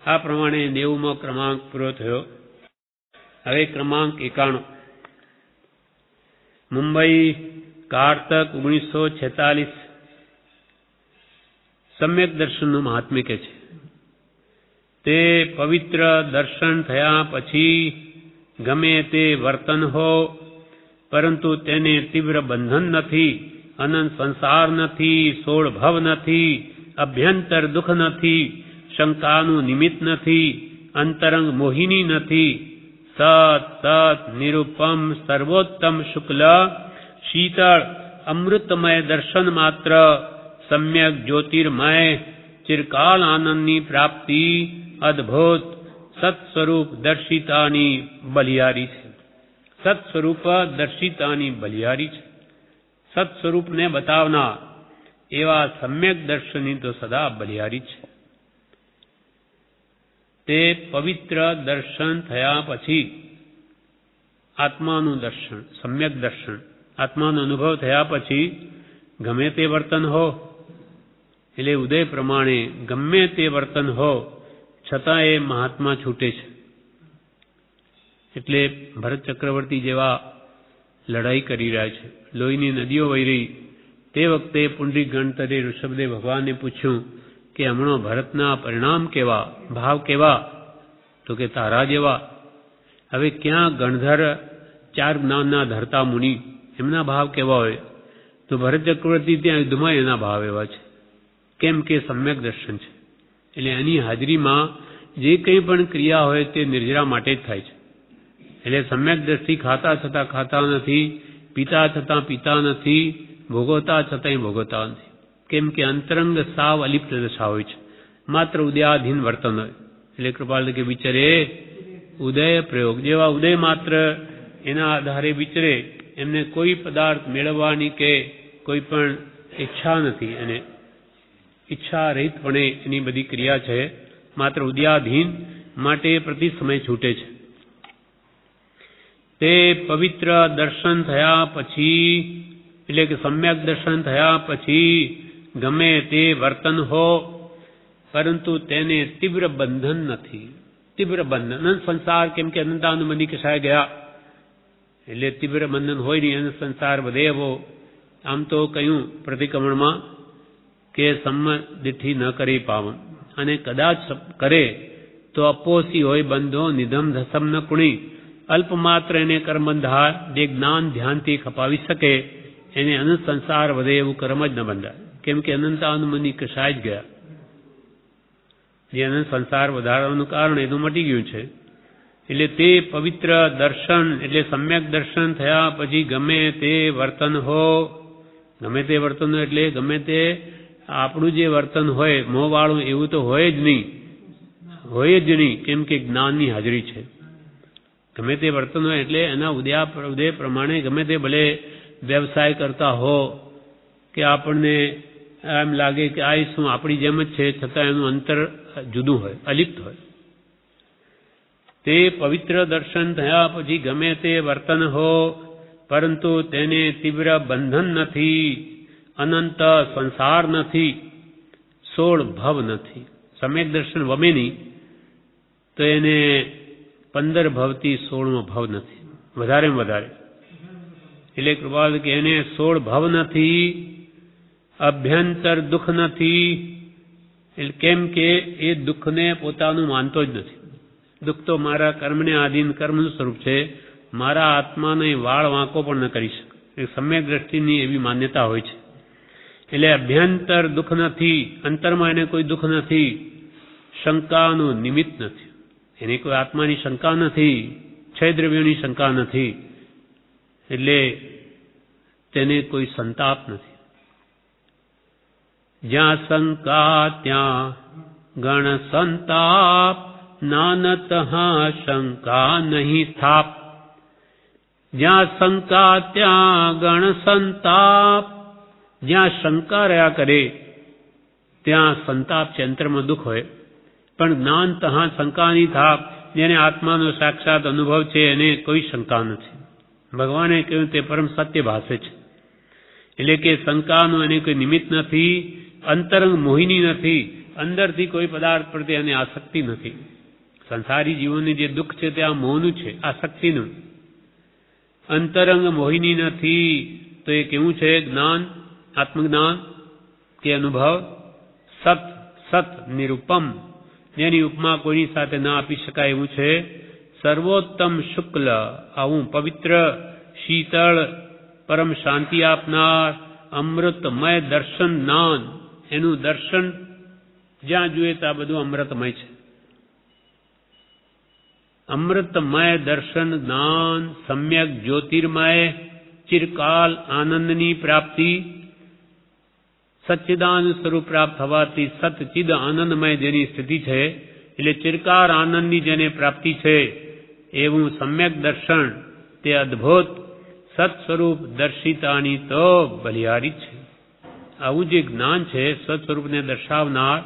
આ પ્રમાણે 90મો ક્રમાંક પૂરો થયો. હવે ક્રમાંક 91 મુંબઈ કારતક 1946 સમ્યક દર્શનનું મહાત્મ્ય કે છે. તે પવિત્ર દર્શન થયા પછી ગમે તે વર્તન હો, પરંતુ તેને તીવ્ર બંધન નથી, અનંત સંસાર નથી, સોળ ભવ નથી, અભ્યંતર દુઃખ નથી, શંકાનું નિમિત્ત નથી, અંતરંગ મોહિની નથી. સત સત નિરૂપમ સર્વોત્તમ શુક્લ શીતળ અમૃતમય દર્શન માત્ર સમ્યક જ્યોતિર્મય ચિરકાલ આનંદની પ્રાપ્તિ અદ્ભુત સત્સ્વરૂપ દર્શિતાની બલિયારી છે. સત્સ્વરૂપ દર્શિતાની બલિયારી છે. સત્સ્વરૂપને બતાવનાર એવા સમ્યક દર્શનની તો સદા બલિયારી છે. તે પવિત્ર દર્શન થયા પછી આત્માનું દર્શન, સમ્યક દર્શન, આત્માનો અનુભવ થયા પછી ગમે તે વર્તન હો એટલે ઉદય પ્રમાણે ગમે તે વર્તન હો છતાં એ મહાત્મા છૂટે છે. એટલે ભરત ચક્રવર્તી જેવા લડાઈ કરી રહ્યા છે, લોહીની નદીઓ વહી રહી. તે વખતે પુંડરીક ગણતરે ઋષભદેવ ભગવાનને પૂછ્યું કે હમણાં ભરતના પરિણામ કેવા, ભાવ કેવા? તો કે તારા જેવા. હવે ક્યાં ગણધર 4 જ્ઞાનના ધરતા મુનિ, એમના ભાવ કેવા હોય? તો ભરત ચક્રવર્તી ત્યાં યુદ્ધમાં એના ભાવ એવા છે. કેમ કે સમ્યક દર્શન છે. એટલે એની હાજરીમાં જે કંઈ પણ ક્રિયા હોય તે નિર્જરા માટે જ થાય છે. એટલે સમ્યક દ્રષ્ટિ ખાતા છતાં ખાતા નથી, પીતા છતાં પીતા નથી, ભોગવતા છતાંય ભોગવતા નથી. કેમ કે અંતરંગ સાવ અલિપ્ત દશા હોય છે, માત્ર ઉદયાધીન વર્તન હોય. એટલે કૃપાલ કે વિચરે ઉદય પ્રયોગ, જેવા ઉદય માત્ર એના આધારે વિચરે, એમને કોઈ પદાર્થ મેળવવાની કે કોઈ પણ ઈચ્છા નથી. અને ઈચ્છા રહિતપણે એની બધી ક્રિયા છે, માત્ર ઉદયાધીન માટે પ્રતિ સમય છૂટે છે. તે પવિત્ર દર્શન થયા પછી એટલે કે સમ્યક દર્શન થયા પછી ગમે તે વર્તન હો, પરંતુ તેને તીવ્ર બંધન નથી. તીવ્ર બંધન અનંત સંસાર, કેમ કે અનંતાનુબંધી કસાય ગયા એટલે તીવ્ર બંધન હોય નહીં. અનંત સંસાર વધે એવો આમ તો કહ્યું પ્રતિક્રમણમાં કે સંમદિઠ્ઠિ ન કરી પાવન, અને કદાચ કરે તો અપોસી હોય બંધો નિધમ ધસમ ન કુણી, અલ્પમાત્ર એને કર્મબંધા, જે જ્ઞાન ધ્યાનથી ખપાવી શકે એને અનંત સંસાર વધે એવું કર્મ જ ન બંધાય. કેમ કે અનંતાનુમની કશાય જ ગયા. જે અનંત સંસાર વધારવાનું કારણ એ તો મટી ગયું છે. એટલે તે પવિત્ર દર્શન એટલે સમ્યક દર્શન થયા પછી ગમે તે વર્તન એટલે ગમે તે આપણું જે વર્તન હોય મોહવાળું એવું તો હોય જ નહીં. કેમ કે જ્ઞાનની હાજરી છે. ગમે તે વર્તન હોય એટલે એના ઉદય પ્રમાણે ગમે તે ભલે વ્યવસાય કરતા હો કે આપણને એમ લાગે કે આ શું આપણી જેમ જ છે, છતાં એનું અંતર જુદું હોય, અલિપ્ત હોય. તે પવિત્ર દર્શન થયા પછી ગમે તે વર્તન હો, પરંતુ તેને તીવ્ર બંધન નથી, અનંત સંસાર નથી, 16 ભવ નથી. સમ્યક દર્શન વમે નહીં તો એને 15 ભવથી 16મો ભવ નથી, વધારેમાં વધારે. એટલે કૃપાલ કે એને 16 ભવ નથી, અભ્યંતર દુઃખ નથી. એટલે કેમ કે એ દુઃખને પોતાનું માનતો જ નથી. દુઃખ તો મારા કર્મને આધીન કર્મનું સ્વરૂપ છે, મારા આત્માને વાળ વાંકો પણ ન કરી શકે. એ સમ્યક દ્રષ્ટિની એવી માન્યતા હોય છે. એટલે અભ્યંતર દુઃખ નથી, અંતરમાં એને કોઈ દુઃખ નથી, શંકાનું નિમિત્ત નથી, એની કોઈ આત્માની શંકા નથી, ક્ષય દ્રવ્યોની શંકા નથી, એટલે તેને કોઈ સંતાપ નથી. જ્યાં શંકા ત્યાં ગણ સંતાપ, નાનત શંકા નહીં સ્થાપ. જ્યાં શંકા ત્યાં ગણ સંતાપ, જ્યાં શંકા રહ્યા કરે ત્યાં સંતાપ છે, અંતરમાં દુઃખ હોય. પણ જ્ઞાન તહા શંકાની થાપ, જેને આત્માનો સાક્ષાત અનુભવ છે એને કોઈ શંકા નથી. ભગવાને કહ્યું તે પરમ સત્ય ભાષે છે. એટલે કે શંકાનું એને કોઈ નિમિત્ત નથી, અંતરંગ મોહિની નથી, અંદરથી કોઈ પદાર્થ પ્રત્યે એને આસક્તિ નથી. સંસારી જીવનની જે દુઃખ છે તે આ મોહનું છે, આસક્તિનું. અંતરંગ મોહિની નથી તો એ કેવું છે? જ્ઞાન, આત્મજ્ઞાન કે અનુભવ, સત નિરૂપમ, જેની ઉપમા કોઈની સાથે ના આપી શકાય એવું છે. સર્વોત્તમ શુક્લ, આવું પવિત્ર શીતળ પરમ શાંતિ આપનાર અમૃતમય દર્શન જ્ઞાન, એનું દર્શન જ્યાં જોઈએ ત્યાં બધું અમૃતમય છે. અમૃતમય દર્શન જ્ઞાન, સમ્યક જ્યોતિર્મય, ચિરકાલ આનંદની પ્રાપ્તિ, સચ્ચિદાનંદ સ્વરૂપ પ્રાપ્ત થવાથી સતચિદ આનંદમય જેની સ્થિતિ છે, એટલે ચિરકાર આનંદની જેને પ્રાપ્તિ છે એવું સમ્યક દર્શન, તે અદ્ભુત સત સ્વરૂપ દર્શિતાની તો બલિહારી છે. આવું જે જ્ઞાન છે સત સ્વરૂપને દર્શાવનાર,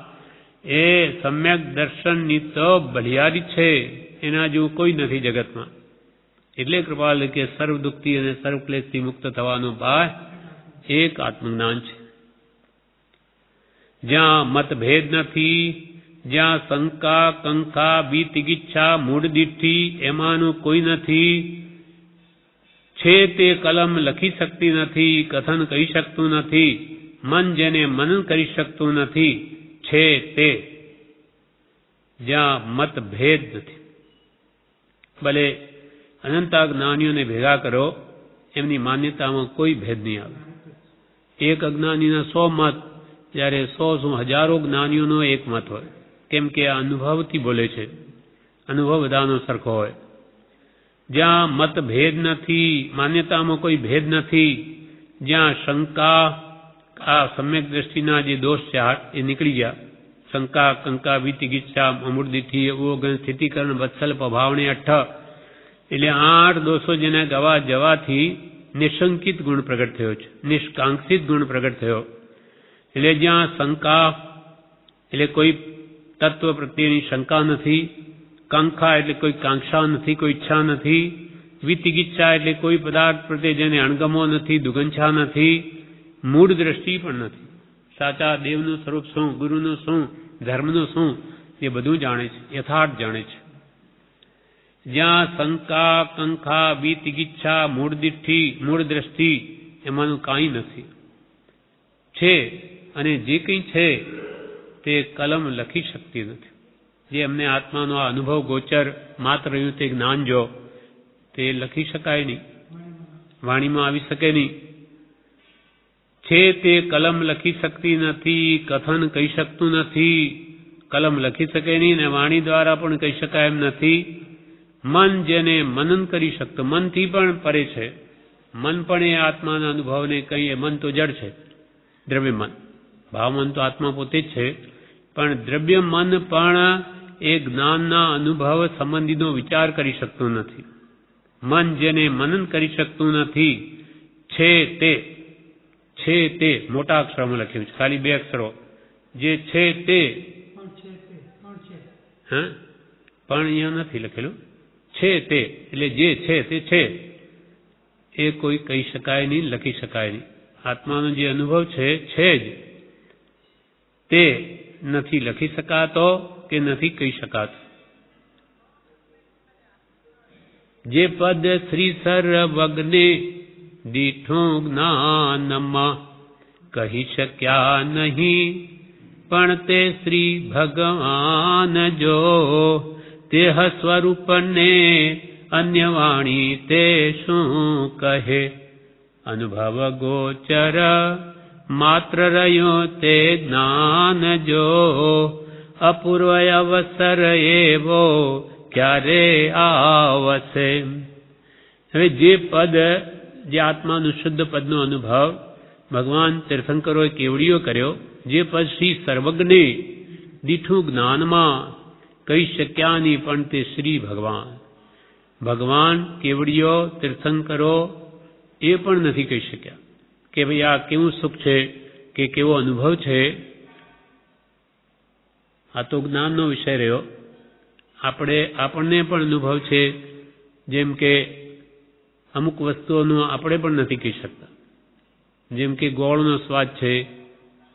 એ સમ્યક દર્શનની તો બલિહારી છે. એના જેવું કોઈ નથી જગતમાં. એટલે કૃપાલ કે સર્વ દુઃખથી અને સર્વ ક્લેશથી મુક્ત થવાનો ઉપાય એક આત્મજ્ઞાન છે. જ્યાં મતભેદ નથી, જ્યાં શંકા કંકા વિતિગિચ્છા મૂળ દિઠ્ઠી એમાંનું કોઈ નથી. છે તે કલમ લખી શકતી નથી, કથન કહી શકતું નથી, મન જેને મનન કરી શકતું નથી. છે તે જ્યાં મતભેદ નથી. ભલે અનંતા જ્ઞાનીઓને ભેગા કરો, એમની માન્યતામાં કોઈ ભેદ નહીં આવે. એક અજ્ઞાનીના 100 મત, જ્યારે 100 હજારો જ્ઞાનીઓનો એક મત હોય. કેમ કે આ અનુભવથી બોલે છે, અનુભવ બધાનો સરખો હોય. જ્યાં મતભેદ નથી, માન્યતામાં કોઈ ભેદ નથી, જ્યાં શંકા, આ સમ્યક દ્રષ્ટિના જે દોષ છે એ નીકળી ગયા. શંકા કંકા વિતિગિચ્છા અમૃદિઠી અવગણ સ્થિતિકરણ વત્સલ પ્રભાવણી 8, એટલે 8 દોષો જેના ગવા જવાથી નિશંકિત ગુણ પ્રગટ થયો છે, નિષ્કાંક્ષિત ગુણ પ્રગટ થયો. એટલે જ્યાં શંકા એટલે કોઈ તત્વ પ્રત્યેની શંકા નથી, કાંક્ષા એટલે કોઈ કાંક્ષા નથી, કોઈ ઈચ્છા નથી, વિતિગિચ્છા એટલે કોઈ પદાર્થ પ્રત્યે જેને અણગમો નથી, દુગંછા નથી, મૂળ દ્રષ્ટિ પણ નથી. સાચા દેવનું સ્વરૂપ શું, ગુરુનું શું, ધર્મનું શું, એ બધું જાણે છે, યથાર્થ જાણે છે. જ્યાં શંકા કંખા વિતિગિચ્છા મૂળ દિઠ્ઠી મૂળ દ્રષ્ટિ એમાંનું કાંઈ નથી. છે અને જે કંઈ છે તે કલમ લખી શકતી નથી. જે અમને આત્માનો આ અનુભવ ગોચર માત્ર રહ્યું તે જ્ઞાન જો તે લખી શકાય નહીં, વાણીમાં આવી શકે નહીં. છે તે કલમ લખી શકતી નથી, કથન કહી શકતું નથી. કલમ લખી શકે નહીં ને વાણી દ્વારા પણ કહી શકાય એમ નથી. મન જેને મનન કરી શકતું, મનથી પણ પરે છે. મન પણ એ આત્માના અનુભવને કહીએ. મન તો જડ છે, દ્રવ્ય મન. ભાવમન તો આત્મા પોતે જ છે, પણ દ્રવ્ય મન પણ એ જ્ઞાનના અનુભવ સંબંધીનો વિચાર કરી શકતું નથી. મન જેને મનન કરી શકતું નથી, છે તે મોટા અક્ષરોમાં લખ્યું છે, ખાલી 2 અક્ષરો. જે છે તે પણ અહીંયા નથી લખેલું. છે તે એટલે જે છે તે છે, એ કોઈ કહી શકાય નહીં, લખી શકાય નહીં. આત્માનો જે અનુભવ છે જ તે નથી લખી શકાતો કે નથી કહી શકાતો. જે પદ શ્રી સર્વજ્ઞે દીઠું જ્ઞાનમાં કહી શક્યા નહીં, પણ તે શ્રી ભગવાન જો તેહ સ્વરૂપને અન્ય વાણી તે શું કહે. અનુભવ ગોચર માત્ર રહ્યો તે જ્ઞાન જો, અપૂર્વ અવસર એવો ક્યારે આવશે. હવે જે પદ, જે આત્માનું શુદ્ધ પદનો અનુભવ ભગવાન તીર્થંકરોએ કેવડીઓ કર્યો, જે પદ શ્રી સર્વજ્ઞે દીઠું જ્ઞાનમાં કહી શક્યા નહીં, પણ તે શ્રી ભગવાન કેવડીઓ તીર્થંકરો એ પણ નથી કહી શક્યા કે ભાઈ આ કેવું સુખ છે કે કેવો અનુભવ છે. આ તો જ્ઞાનનો વિષય રહ્યો. આપણને પણ અનુભવ છે, જેમ કે અમુક વસ્તુઓનો આપણે પણ નથી કહી શકતા. જેમ કે ગોળનો સ્વાદ છે,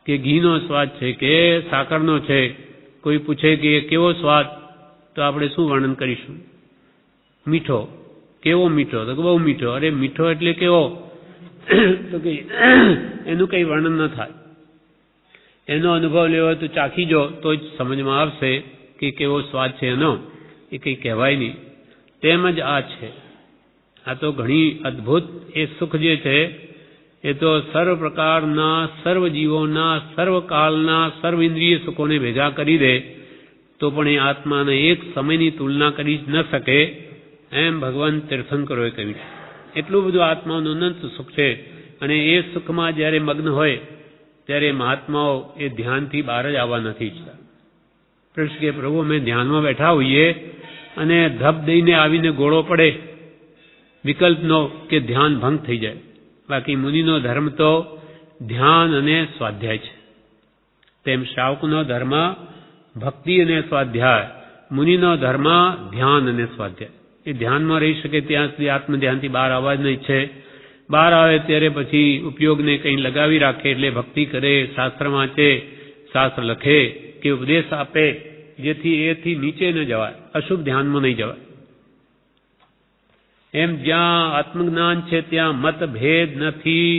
કે ઘીનો સ્વાદ છે, કે સાકરનો છે. કોઈ પૂછે કે કેવો સ્વાદ, તો આપણે શું વર્ણન કરીશું? મીઠો. કેવો મીઠો? તો બહુ મીઠો. અરે મીઠો એટલે કેવો? તો કે એનું કંઈ વર્ણન ન થાય. એનો અનુભવ લેવો તો ચાખી જો તો જ સમજમાં આવશે કે કેવો સ્વાદ છે એનો. એ કંઈ કહેવાય નહીં. તેમજ આ છે. આ તો ઘણી અદ્ભુત એ સુખ જે છે એ તો સર્વ પ્રકારના, સર્વ જીવોના, સર્વકાળના, સર્વ ઇન્દ્રિય સુખોને ભેગા કરી દે તો પણ એ આત્માને એક સમયની તુલના કરી જ ન શકે એમ ભગવાન તીર્થંકરોએ કહ્યું છે. એટલું બધું આત્માનું અનંત સુખ છે. અને એ સુખમાં જ્યારે મગ્ન હોય ત્યારે મહાત્માઓ એ ધ્યાનથી બહાર જ આવવા નથી ઈચ્છતા. પ્રશ્ન કે પ્રભુ અમે ધ્યાનમાં બેઠા હોઈએ અને ધબ દઈને આવીને ગોળો પડે વિકલ્પનો કે ધ્યાન ભંગ થઈ જાય. બાકી મુનિનો ધર્મ તો ધ્યાન અને સ્વાધ્યાય છે. તેમ શ્રાવકનો ધર્મ ભક્તિ અને સ્વાધ્યાય, મુનિનો ધર્મ ધ્યાન અને સ્વાધ્યાય. એ ધ્યાનમાં રહી શકે ત્યાં સુધી આત્મધ્યાનથી બહાર આવવા જ નહીં છે. બહાર આવે ત્યારે પછી ઉપયોગને કંઈ લગાવી રાખે એટલે ભક્તિ કરે, શાસ્ત્ર વાંચે, શાસ્ત્ર લખે કે ઉપદેશ આપે, જેથી એથી નીચે ન જવાય, અશુભ ધ્યાનમાં નહીં જવાય. એમ જ્યાં આત્મજ્ઞાન છે ત્યાં મતભેદ નથી.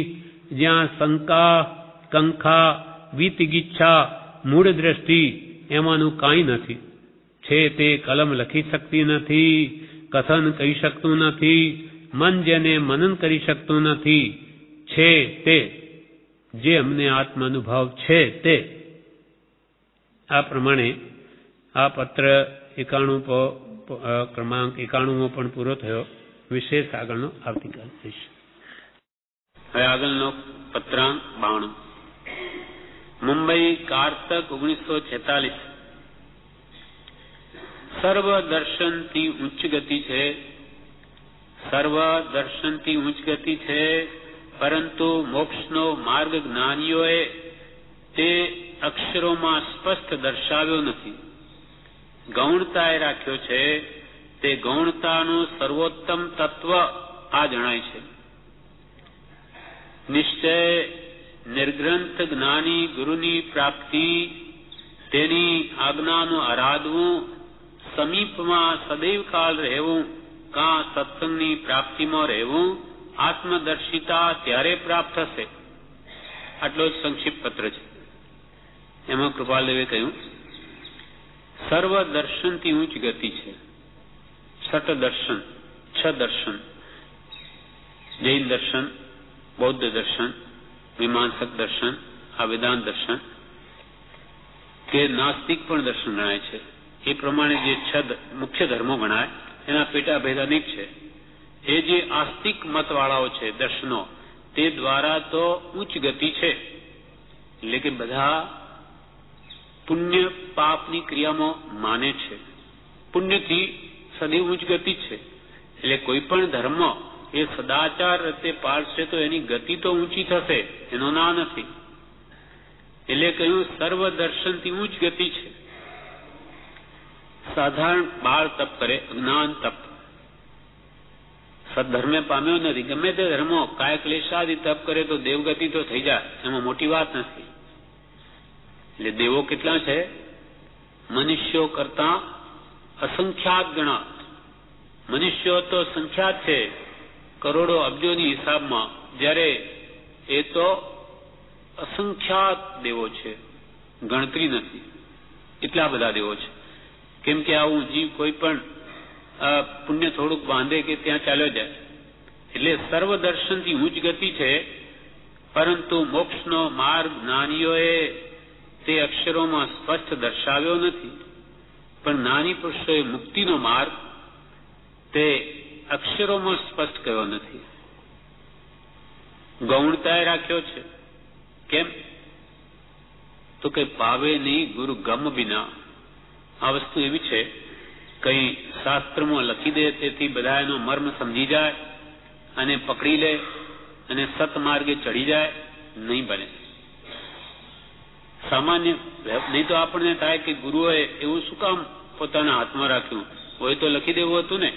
જ્યાં શંકા, કંખા, વિતગીચ્છા, મૂળ દ્રષ્ટિ એમાંનું કાંઈ નથી. છે તે કલમ લખી શકતી નથી, કથન કહી શકતું નથી, મન જેને મનન કરી શકતું નથી. છે તે જે અમને આત્માનુભવ છે તે. આ પ્રમાણે આ પત્ર 91 ક્રમાંક 91 પણ પૂરો થયો. વિશેષ આગળનો આવતીકાલ થઈશ. હવે આગળનો પત્રાંક 92. મુંબઈ, કારતક 1946. સર્વ દર્શનથી ઉચ્ચ ગતિ છે, સર્વ દર્શનથી ઉચ્ચ ગતિ છે, પરંતુ મોક્ષનો માર્ગ જ્ઞાનીઓએ તે અક્ષરોમાં સ્પષ્ટ દર્શાવ્યો નથી. ગૌણતાએ રાખ્યો છે. તે ગૌણતાનું સર્વોત્તમ તત્વ આ જણાય છે. નિશ્ચય, નિર્ગ્રંથ જ્ઞાની ગુરુની પ્રાપ્તિ, તેની આજ્ઞાનું આરાધવું, સમીપમાં સદૈવ કાળ રહેવું, કાં સત્સંગની પ્રાપ્તિમાં રહેવું, આત્મદર્શિતા ત્યારે પ્રાપ્ત થશે. આટલો જ સંક્ષિપ્ત પત્ર છે. એમાં કૃપાલદેવે કહ્યું, સર્વ દર્શનથી ઊંચ ગતિ છે. સટ દર્શન, છ દર્શન, જૈન દર્શન, બૌદ્ધ દર્શન, મીમાંસક દર્શન, આ વેદાંત દર્શન, કે નાસ્તિક પણ દર્શન ગણાય છે. એ પ્રમાણે જે છ મુખ્ય ધર્મો ગણાય એના પેટાભેદ અનેક છે. એ જે આસ્તિક મતવાળાઓ છે દર્શનો, તે દ્વારા તો ઉચ્ચ ગતિ છે, એટલે કે બધા પુણ્ય પાપની ક્રિયામાં માને છે. પુણ્યથી સદૈવ ઉચ્ચ ગતિ છે. એટલે કોઈ પણ ધર્મ એ સદાચાર રીતે પાળશે તો એની ગતિ તો ઊંચી થશે, એનો ના નથી. એટલે કહ્યું સર્વ દર્શનથી ઉચ્ચ ગતિ છે. સાધારણ બાળ તપ કરે, જ્ઞાન તપ, સદધર્મે પામ્યો નથી. ગમે તે ધર્મો કાય ક્લેશાદી તપ કરે તો દેવગતિ તો થઈ જાય, એમાં મોટી વાત નથી. એટલે દેવો કેટલા છે? મનુષ્યો કરતા અસંખ્યાત ગણા. મનુષ્યો તો સંખ્યાત છે કરોડો અબજોની હિસાબમાં, જ્યારે એ તો અસંખ્યાત દેવો છે, ગણતરી નથી. એટલા બધા દેવો છે. કેમ કે આવું જીવ કોઈ પણ પુણ્ય થોડુંક બાંધે કે ત્યાં ચાલ્યો જાય. એટલે સર્વ દર્શનથી ઉચ્ચ ગતિ છે. પરંતુ મોક્ષનો માર્ગ જ્ઞાનીઓએ તે અક્ષરોમાં સ્પષ્ટ દર્શાવ્યો નથી. પણ જ્ઞાની પુરુષોએ મુક્તિનો માર્ગ તે અક્ષરોમાં સ્પષ્ટ કર્યો નથી, ગૌણતાએ રાખ્યો છે. કેમ? તો કે પાવે નહીં ગુરુ ગમ બિના. આ વસ્તુ એવી છે, કઈ શાસ્ત્રમાં લખી દે તેથી બધા એનો મર્મ સમજી જાય અને પકડી લે અને સતમાર્ગે ચડી જાય, નહીં બને. સામાન્ય નહીં તો આપણને થાય કે ગુરુઓએ એવું શું કામ પોતાના હાથમાં રાખ્યું હોય, તો લખી દેવું હતું ને.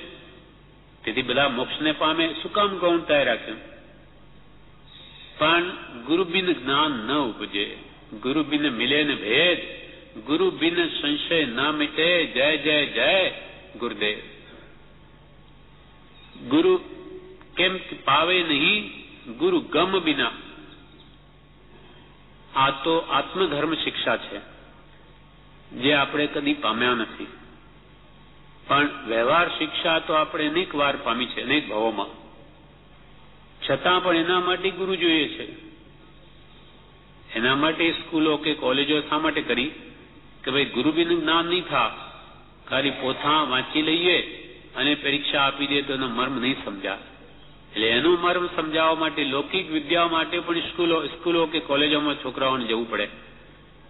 તેથી બધા મોક્ષને પામે, શું કામ ગૌણતાએ રાખ્યું? પણ ગુરુ બિન જ્ઞાન ન ઉપજે, ગુરુ બિન મિલે ને ભેદ, ગુરુ બિન સંશય ના મિટે. જય જય જય ગુરુદેવ. ગુરુ કેમ પાવે નહીં? ગુરુ ગમ બિના. આ તો આત્મધર્મ શિક્ષા છે, જે આપણે કદી પામ્યા નથી. પણ વ્યવહાર શિક્ષા તો આપણે અનેક વાર પામી છે, અનેક ભાવોમાં. છતાં પણ એના માટે ગુરુ જોઈએ છે. એના માટે સ્કૂલો કે કોલેજો શા માટે કરી? કે ભાઈ ગુરુ બિન જ્ઞાન નહીં થા. ખાલી પોથા વાંચી લઈએ અને પરીક્ષા આપી દે તો એનો મર્મ નહીં સમજાય. એટલે એનું મર્મ સમજાવવા માટે લૌકિક વિદ્યાઓ માટે પણ સ્કૂલો કે કોલેજોમાં છોકરાઓને જવું પડે,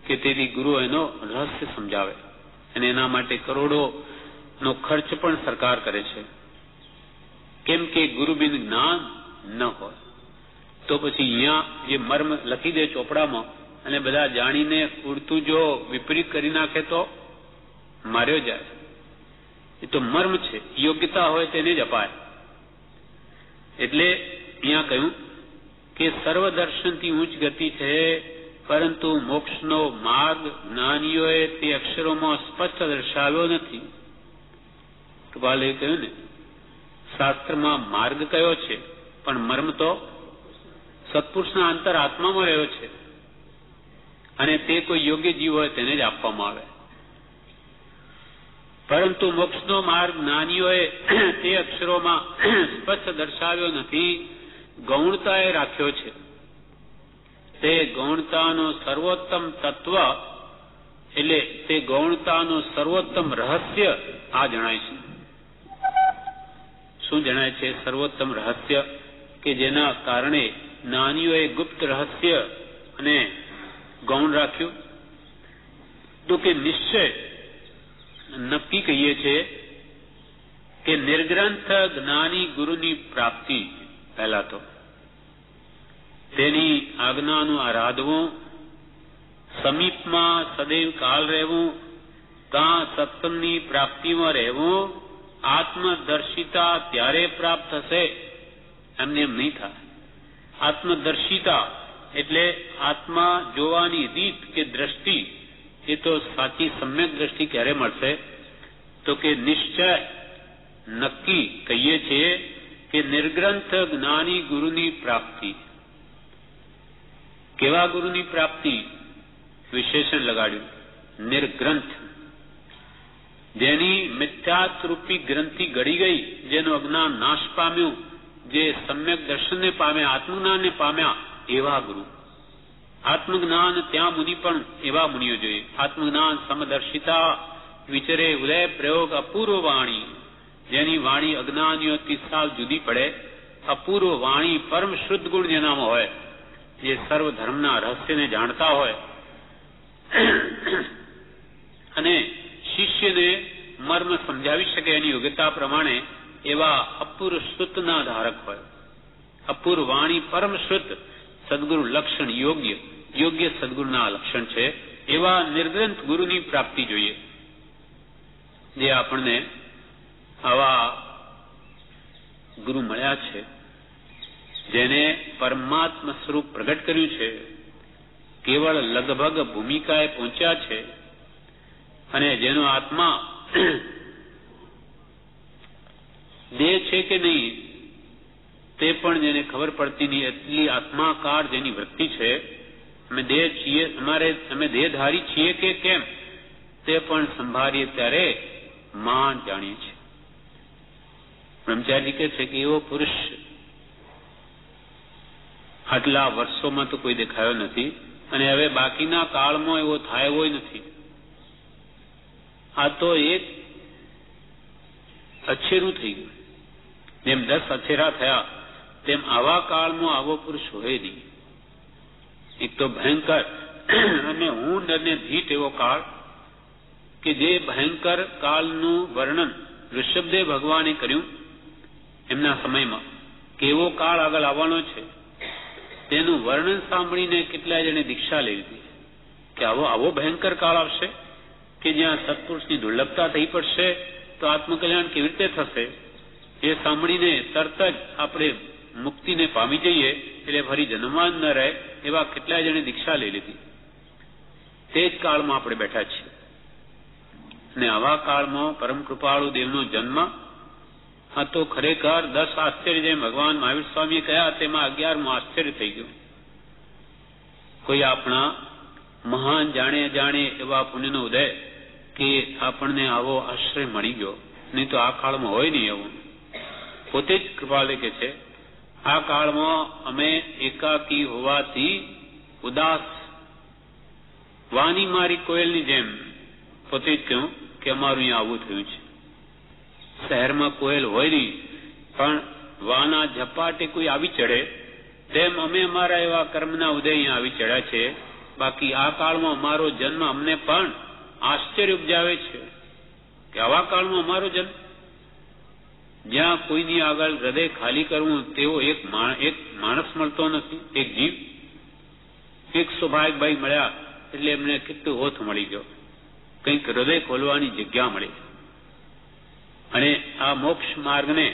કે તેથી ગુરુ એનો રહસ્ય સમજાવે. અને એના માટે કરોડોનો ખર્ચ પણ સરકાર કરે છે. કેમ કે ગુરુ બિન જ્ઞાન ન હોય. તો પછી અહીંયા જે મર્મ લખી દે ચોપડામાં અને બધા જાણીને ઉડતું જો વિપરીત કરી નાખે તો માર્યો જાય. એ તો મર્મ છે, યોગ્યતા હોય તેને જ અપાય. એટલે અહીંયા કહ્યું કે સર્વદર્શનથી ઉચ્ચ ગતિ છે, પરંતુ મોક્ષનો માર્ગ જ્ઞાનીઓએ તે અક્ષરોમાં સ્પષ્ટ દર્શાવ્યો નથી. કૃપાલે કહ્યું ને, શાસ્ત્રમાં માર્ગ કયો છે, પણ મર્મ તો સત્પુરુષના અંતર આત્મામાં રહ્યો છે, અને તે કોઈ યોગ્ય જીવ હોય તેને જ આપવામાં આવે. પરંતુ મોક્ષનો માર્ગ જ્ઞાનીઓએ તે અક્ષરોમાં સ્પષ્ટ દર્શાવ્યો નથી, ગૌણતાએ રાખ્યો છે. તે ગૌણતાનું સર્વોત્તમ તત્વ, એટલે તે ગૌણતાનું સર્વોત્તમ રહસ્ય આ જણાય છે. શું જણાય છે? સર્વોત્તમ રહસ્ય, કે જેના કારણે જ્ઞાનીઓએ ગુપ્ત રહસ્ય અને ગૌણ રાખ્યું. તો કે નિશ્ચય નક્કી કહીએ છીએ કે નિર્ગ્રંથ જ્ઞાની ગુરુની પ્રાપ્તિ, પહેલા તો તેની આજ્ઞાનું આરાધવું, સમીપમાં સદૈવ કાલ રહેવું, ત્યાં સત્સંગની પ્રાપ્તિમાં રહેવું. આત્મદર્શિતા ત્યારે પ્રાપ્ત થશે, એમને એમ નહીં થાય. આત્મદર્શિતા એટલે આત્મા જોવાની રીત કે દ્રષ્ટિ, એ તો સાચી સમ્યક દ્રષ્ટિ ક્યારે મળશે? તો કે નિશ્ચય નક્કી કહીએ છીએ કે નિર્ગ્રંથ જ્ઞાની ગુરુની પ્રાપ્તિ. કેવા ગુરુની પ્રાપ્તિ? વિશેષણ લગાડ્યું, નિર્ગ્રંથ. જેની મિથ્યાત્વરૂપી ગ્રંથિ ગળી ગઈ, જેનું અજ્ઞાન નાશ પામ્યું, જે સમ્યક દર્શનને પામ્યા, આત્મજ્ઞાનને પામ્યા, એવા ગુરુ. આત્મજ્ઞાન ત્યાં મુનિ પણ એવા મુનિઓ જોઈએ. આત્મજ્ઞાન સમદર્શિતા વિચરે ઉદય પ્રયોગ અપૂર્વ વાણી. જેની વાણી અજ્ઞાનીઓથી સાવ જુદી પડે, અપૂર્વ વાણી, પરમ શુદ્ધ ગુણ જેનામાં હોય, જે સર્વ ધર્મના રહસ્યને જાણતા હોય અને શિષ્યને મર્મ સમજાવી શકે એની યોગ્યતા પ્રમાણે એવા અપૂર્વ શુદ્ધના ધારક હોય. અપૂર્વ વાણી, પરમ શુદ્ધ સદગુરુ લક્ષણ, યોગ્ય સદગુરુના લક્ષણ છે. એવા નિર્ગ્રંથ ગુરુની પ્રાપ્તિ જોઈએ, જે આપણને આવા ગુરુ મળ્યા છે, જેને પરમાત્મા સ્વરૂપ પ્રગટ કર્યું છે, કેવળ લગભગ ભૂમિકાએ પહોંચ્યા છે, અને જેનો આત્મા દેહ છે કે નહીં તે પણ જેને ખબર પડતી નહીં, એટલી આત્માકાર જેની વૃત્તિ છે. અમે દેહ છીએ, અમે દેહધારી છીએ કે કેમ તે પણ સંભાળીએ ત્યારે માં જાણીએ છીએ. બ્રહ્મચારી કહે છે કે એવો પુરુષ આટલા વર્ષોમાં તો કોઈ દેખાયો નથી, અને હવે બાકીના કાળમાં એવો થાય એવો નથી. આ તો એક અછેરું થઈ ગયું. જેમ 10 અછેરા થયા તેમ આવા કાળમાં આવો પુરુષ હોય નહીં. એક તો ભયંકર અને ઊંડ અને ધીટ એવો કાળ, કે જે ભયંકર કાળનું વર્ણન ઋષભદેવ ભગવાને કર્યું એમના સમયમાં, કે એવો કાળ આગળ આવવાનો છે. તેનું વર્ણન સાંભળીને કેટલાય જણે દીક્ષા લઈ લીધી કે આવો ભયંકર કાળ આવશે કે જ્યાં સત્પુરુષની દુર્લભતા થઈ પડશે, તો આત્મકલ્યાણ કેવી રીતે થશે? એ સાંભળીને તરત જ આપણે મુક્તિને પામી જઈએ, એટલે ફરી જન્મવા ન રહે, એવા કેટલાય જણે દીક્ષા લઈ લીધી. તે જ કાળમાં આપણે બેઠા છીએ. અને આવા કાળમાં પરમ કૃપાળુ દેવનો જન્મ, આ તો ખરેખર 10 આશ્ચર્ય જેમ ભગવાન મહાવીર સ્વામીએ કહ્યા, તેમાં 11મું આશ્ચર્ય થઈ ગયું. કોઈ આપણા મહાન જાણે એવા પુણ્યનો ઉદય, કે આપણને આવો આશ્રય મળી ગયો, નહીં તો આ કાળમાં હોય નહીં એવું. પોતે જ કૃપાલે કે છે, આ કાળમાં અમે એકાકી હોવાથી ઉદાસ, વાની મારી કોયલની જેમ પોતે જ કહ્યું કે અમારું અહીંયા આવું થયું છે. શહેરમાં કોયલ હોય નહીં, પણ વાના ઝપાટે કોઈ આવી ચડે, તેમ અમે અમારા એવા કર્મના ઉદય અહીંયા આવી ચડ્યા છે. બાકી આ કાળમાં અમારો જન્મ અમને પણ આશ્ચર્ય ઉપજાવે છે, કે આવા કાળમાં અમારો જન્મ, જ્યાં કોઈની આગળ હૃદય ખાલી કરવું તેવો એક માણસ મળતો નથી, એક જીવ. એક સૌભાગ્યભાઈ મળ્યા એટલે એમને કેટલું ઓથ મળી ગયો, કંઈક હૃદય ખોલવાની જગ્યા મળી. અને આ મોક્ષ માર્ગને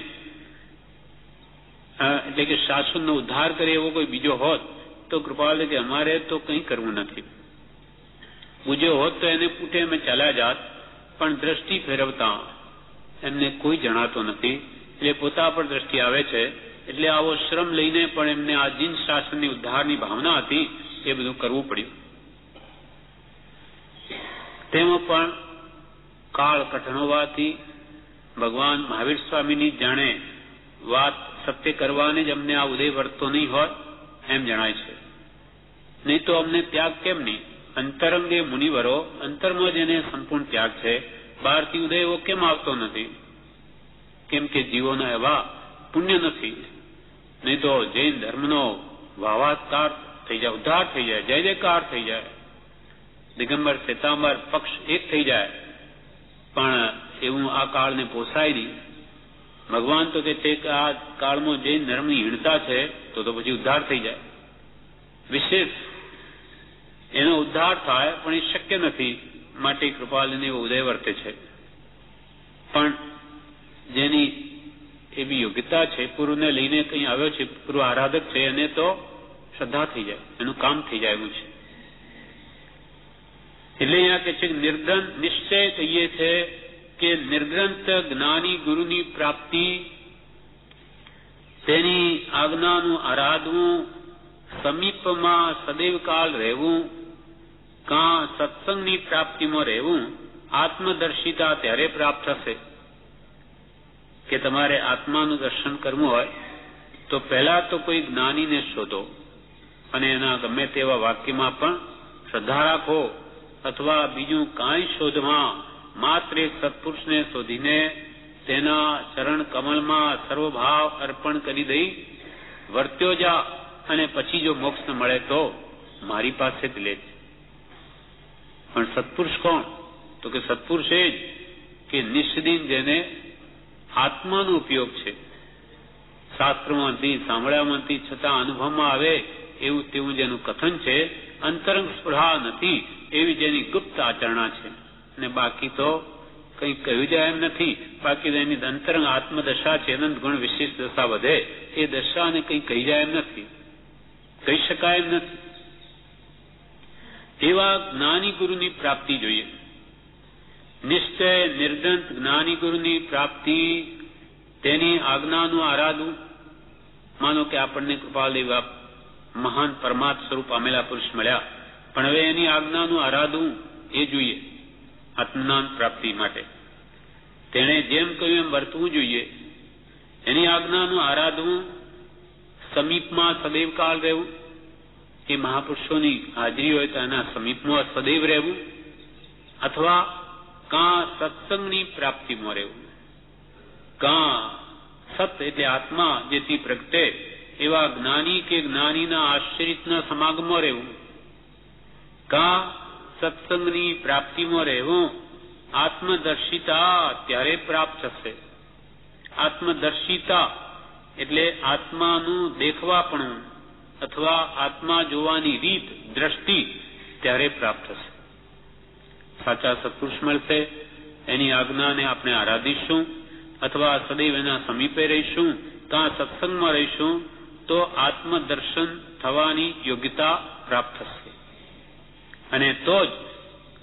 એટલે કે શાસનનો ઉદ્ધાર કરે એવો કોઈ બીજો હોત તો કૃપાલ કે અમારે તો કંઈ કરવું નથી. બીજો હોત તો એને પૂઠે અમે ચાલ્યા જાત, પણ દ્રષ્ટિ ફેરવતા એમને કોઈ જણાતો નથી, એટલે પોતા પર દ્રષ્ટિ આવે છે. એટલે આવો શ્રમ લઈને પણ એમને આ જીન શાસનની ઉદ્ધારની ભાવના હતી, એ બધું કરવું પડ્યું. તેમાં પણ કાળ કઠણ હોવાથી ભગવાન મહાવીર સ્વામીની જાણે વાત સત્ય કરવાની જ અમને આ ઉદય વર્તો નહીં હોય એમ જણાય છે. નહીં તો અમને ત્યાગ કેમ નહીં? અંતરંગે મુનિવરો, અંતરમાં જેને સંપૂર્ણ ત્યાગ છે, બહારથી ઉદય એવો કેમ આવતો નથી? કેમ કે જીવોના એવા પુણ્ય નથી. નહીં તો જૈન ધર્મનો વાવાકાર થઈ જાય, ઉદ્ધાર થઈ જાય, જય જયકાર થઈ જાય, દિગંબર શ્વેતાંબર પક્ષ એક થઈ જાય. પણ એવું આ કાળને પોસાય નહીં. ભગવાન તો કે છે કે આ કાળમાં જૈન ધર્મની હીણતા છે, તો પછી ઉદ્ધાર થઈ જાય. વિશેષ એનો ઉદ્ધાર થાય, પણ એ શક્ય નથી. માટે કૃપાલને એવો ઉદય વર્તે છે. પણ જેની એવી યોગ્યતા છે, પૂર્વને લઈને કંઈ આવ્યો છે, પૂર્વ આરાધક છે, એને તો શ્રદ્ધા થઈ જાય, એનું કામ થઈ જાય એવું છે. એટલે અહીંયા કે છે નિર્ગ્રંથ નિશ્ચય કહીએ છે કે નિર્ગ્રંથ જ્ઞાની ગુરુની પ્રાપ્તિ, તેની આજ્ઞાનું આરાધવું, સમીપમાં સદૈવ કાળ રહેવું, કાં સત્સંગની પ્રાપ્તિમાં રહેવું આત્મદર્શિતા ત્યારે પ્રાપ્ત થશે કે તમારે આત્માનું દર્શન કરવું હોય તો પહેલા તો કોઈ જ્ઞાનીને શોધો અને એના ગમે તેવા વાક્યમાં પણ શ્રદ્ધા રાખો, અથવા બીજું કાંઈ શોધમાં માત્ર એક સત્પુરુષને શોધીને તેના ચરણ કમલમાં સર્વભાવ અર્પણ કરી દઈ વર્ત્યો જા, અને પછી જો મોક્ષ મળે તો મારી પાસે જ લે. પણ સત્પુરુષ કોણ? તો કે સત્પુરુષ એ જ કે નિષ્દિન જેને આત્માનો ઉપયોગ છે, શાસ્ત્રમાંથી સાંભળ્યામાંથી છતાં અનુભવમાં આવે એવું તેવું જેનું કથન છે, અંતરંગ સ્પૃહા નથી એવી જેની ગુપ્ત આચરણા છે, અને બાકી તો કંઈ કહ્યું જાય એમ નથી. બાકી તો એની અંતરંગ આત્મદશા છે, અનંત ગુણ વિશિષ્ટ દશા વધે, એ દશાને કંઈ કહી જાય એમ નથી, કહી શકાય એમ નથી. એવા જ્ઞાની ગુરુની પ્રાપ્તિ જોઈએ. નિશ્ચય નિર્ગ્રંથ જ્ઞાની ગુરુની પ્રાપ્તિ, તેની આજ્ઞાનું આરાધવું. માનો કે આપણને કૃપાલ એવા મહાન પરમાત્મ સ્વરૂપ પામેલા પુરુષ મળ્યા, પણ હવે એની આજ્ઞાનું આરાધવું એ જોઈએ આત્મજ્ઞાન પ્રાપ્તિ માટે. તેણે જેમ કહ્યું એમ વર્તવું જોઈએ. એની આજ્ઞાનું આરાધવું, સમીપમાં સદૈવ કાળ રહેવું, એ મહાપુરુષોની હાજરી હોય તો એના સમીપમાં સદૈવ રહેવું, અથવા કાં સત્સંગની પ્રાપ્તિમાં રહેવું, કાં સત એટલે આત્મા જેથી પ્રગટે એવા જ્ઞાની કે જ્ઞાનીના આશ્રિતના સમાગમમાં રહેવું, કાં સત્સંગની પ્રાપ્તિમાં રહેવું. આત્મદર્શિતા ત્યારે પ્રાપ્ત થશે. આત્મદર્શિતા એટલે આત્માનું દેખવાપણું અથવા આત્મા જોવાની રીત, દ્રષ્ટિ ત્યારે પ્રાપ્ત થશે. સાચા સત્પુરુષ મળશે, એની આજ્ઞાને આપણે આરાધીશું, અથવા સદૈવ એના સમીપે રહીશું, કાં સત્સંગમાં રહીશું, તો આત્મદર્શન થવાની યોગ્યતા પ્રાપ્ત થશે. અને તો જ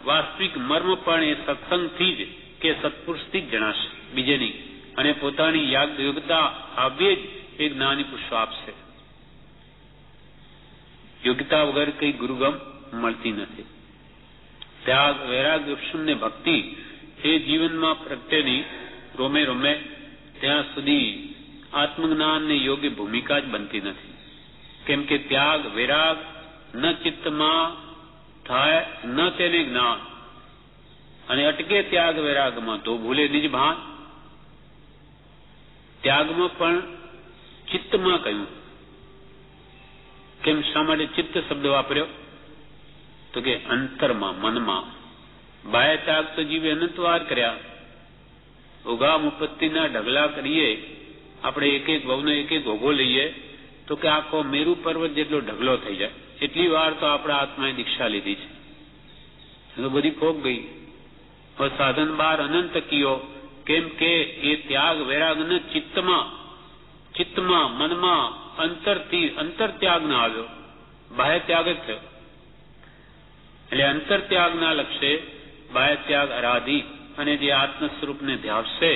વાસ્તવિક મર્મ પણ એ સત્સંગથી જ કે સત્પુરુષથી જ જણાશે, બીજે નહીં. અને પોતાની યોગ્યતા આવે જ એ જ્ઞાની પુરુષો આપશે. યોગ્યતા વગર કઈ ગુરુગમ મળતી નથી. ત્યાગ, વૈરાગ, શૂન્ય ભક્તિ એ જીવનમાં પ્રત્યેની રોમે રોમે ત્યાં સુધી આત્મજ્ઞાનને યોગ્ય ભૂમિકા જ બનતી નથી. કેમ કે ત્યાગ વૈરાગ ન ચિત્તમાં થાય, ન તેને જ્ઞાન, અને અટકે ત્યાગ વૈરાગમાં તો ભૂલે નિજ ભાન. ત્યાગમાં પણ ચિત્તમાં કહ્યું. કેમ, શા માટે ચિત્ત શબ્દ વાપર્યો? તો કે અંતરમાં, મનમાં. બાહ્ય ત્યાગ તો જીવે અનંતવાર કર્યા. ઉગામ ઉપત્તિના ઢગલા કરીએ આપણે, એક એક વહુનો એક એક ભોગો લઈએ તો કે આખો મેરુ પર્વત જેટલો ઢગલો થઈ જાય. એટલી વાર તો આપણા આત્માએ દીક્ષા લીધી છે, તો બધી ખોક ગઈ. હવે સાધન બાર અનંત કીયો. કેમ કે એ ત્યાગ વૈરાગને ચિત્તમાં મનમાં અંતરથી અંતર ત્યાગ ના આવ્યો, બાહ્ય ત્યાગ જ થયો. એટલે અંતર ત્યાગના લક્ષ્ય બાહ્ય ત્યાગ આરાધી અને જે આત્મ સ્વરૂપને ધ્યાવશે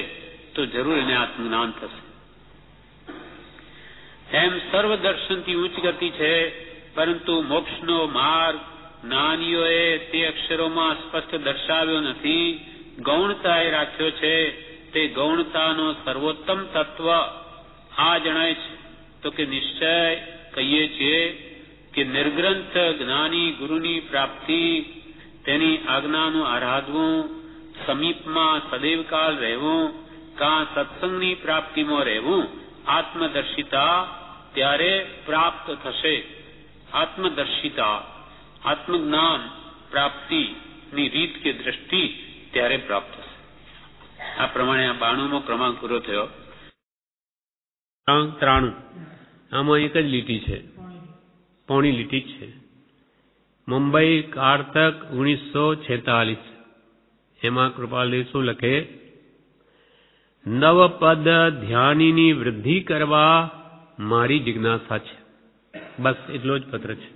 તો જરૂર એને આત્મજ્ઞાન થશે. એમ સર્વ દર્શનથી ઉચ્ચ ગતિ છે, પરંતુ મોક્ષનો માર્ગ જ્ઞાનીઓએ તે અક્ષરોમાં સ્પષ્ટ દર્શાવ્યો નથી, ગૌણતાએ રાખ્યો છે. તે ગૌણતાનો સર્વોત્તમ તત્વ આ જણાય છે. તો કે નિશ્ચય કહીએ છીએ કે નિર્ગ્રંથ જ્ઞાની ગુરુની પ્રાપ્તિ, તેની આજ્ઞાનું આરાધવું, સમીપમાં સદૈવ કાળ રહેવું, કાં સત્સંગની પ્રાપ્તિમાં રહેવું, આત્મદર્શિતા ત્યારે પ્રાપ્ત થશે. આત્મદર્શિતા, આત્મજ્ઞાન પ્રાપ્તિની રીત કે દ્રષ્ટિ ત્યારે પ્રાપ્ત થશે. આ પ્રમાણે આ 92મો ક્રમાંક પૂરો થયો. 93 આમાં એક જ લીટી છે, પોણી લીટી જ છે. મુંબઈ કારતક 1946. એમાં કૃપાલદેવ શું લખે? નવપદ ધ્યાનીની વૃદ્ધિ કરવા મારી જિજ્ઞાસા છે. બસ એટલો જ પત્ર છે.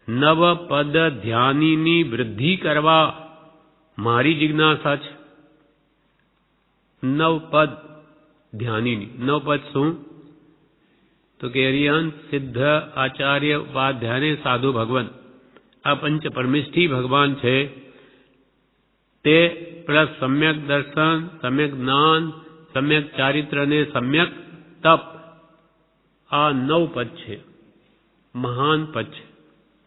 નવપદ ધ્યાનીની વૃદ્ધિ કરવા મારી જિજ્ઞાસા છે. નવપદ ધ્યાનીની. નવપદ શું? તો કે અરિહંત, સિદ્ધ, આચાર્ય, ઉપાધ્યાય, સાધુ, ભગવાન આ પંચ પરમેષ્ઠી ભગવાન છે તે પ્લસ સમ્યક દર્શન, સમ્યક જ્ઞાન, સમ્યક ચારિત્ર અને સમ્યક તપ, આ 9 પદ છે, મહાન પદ છે.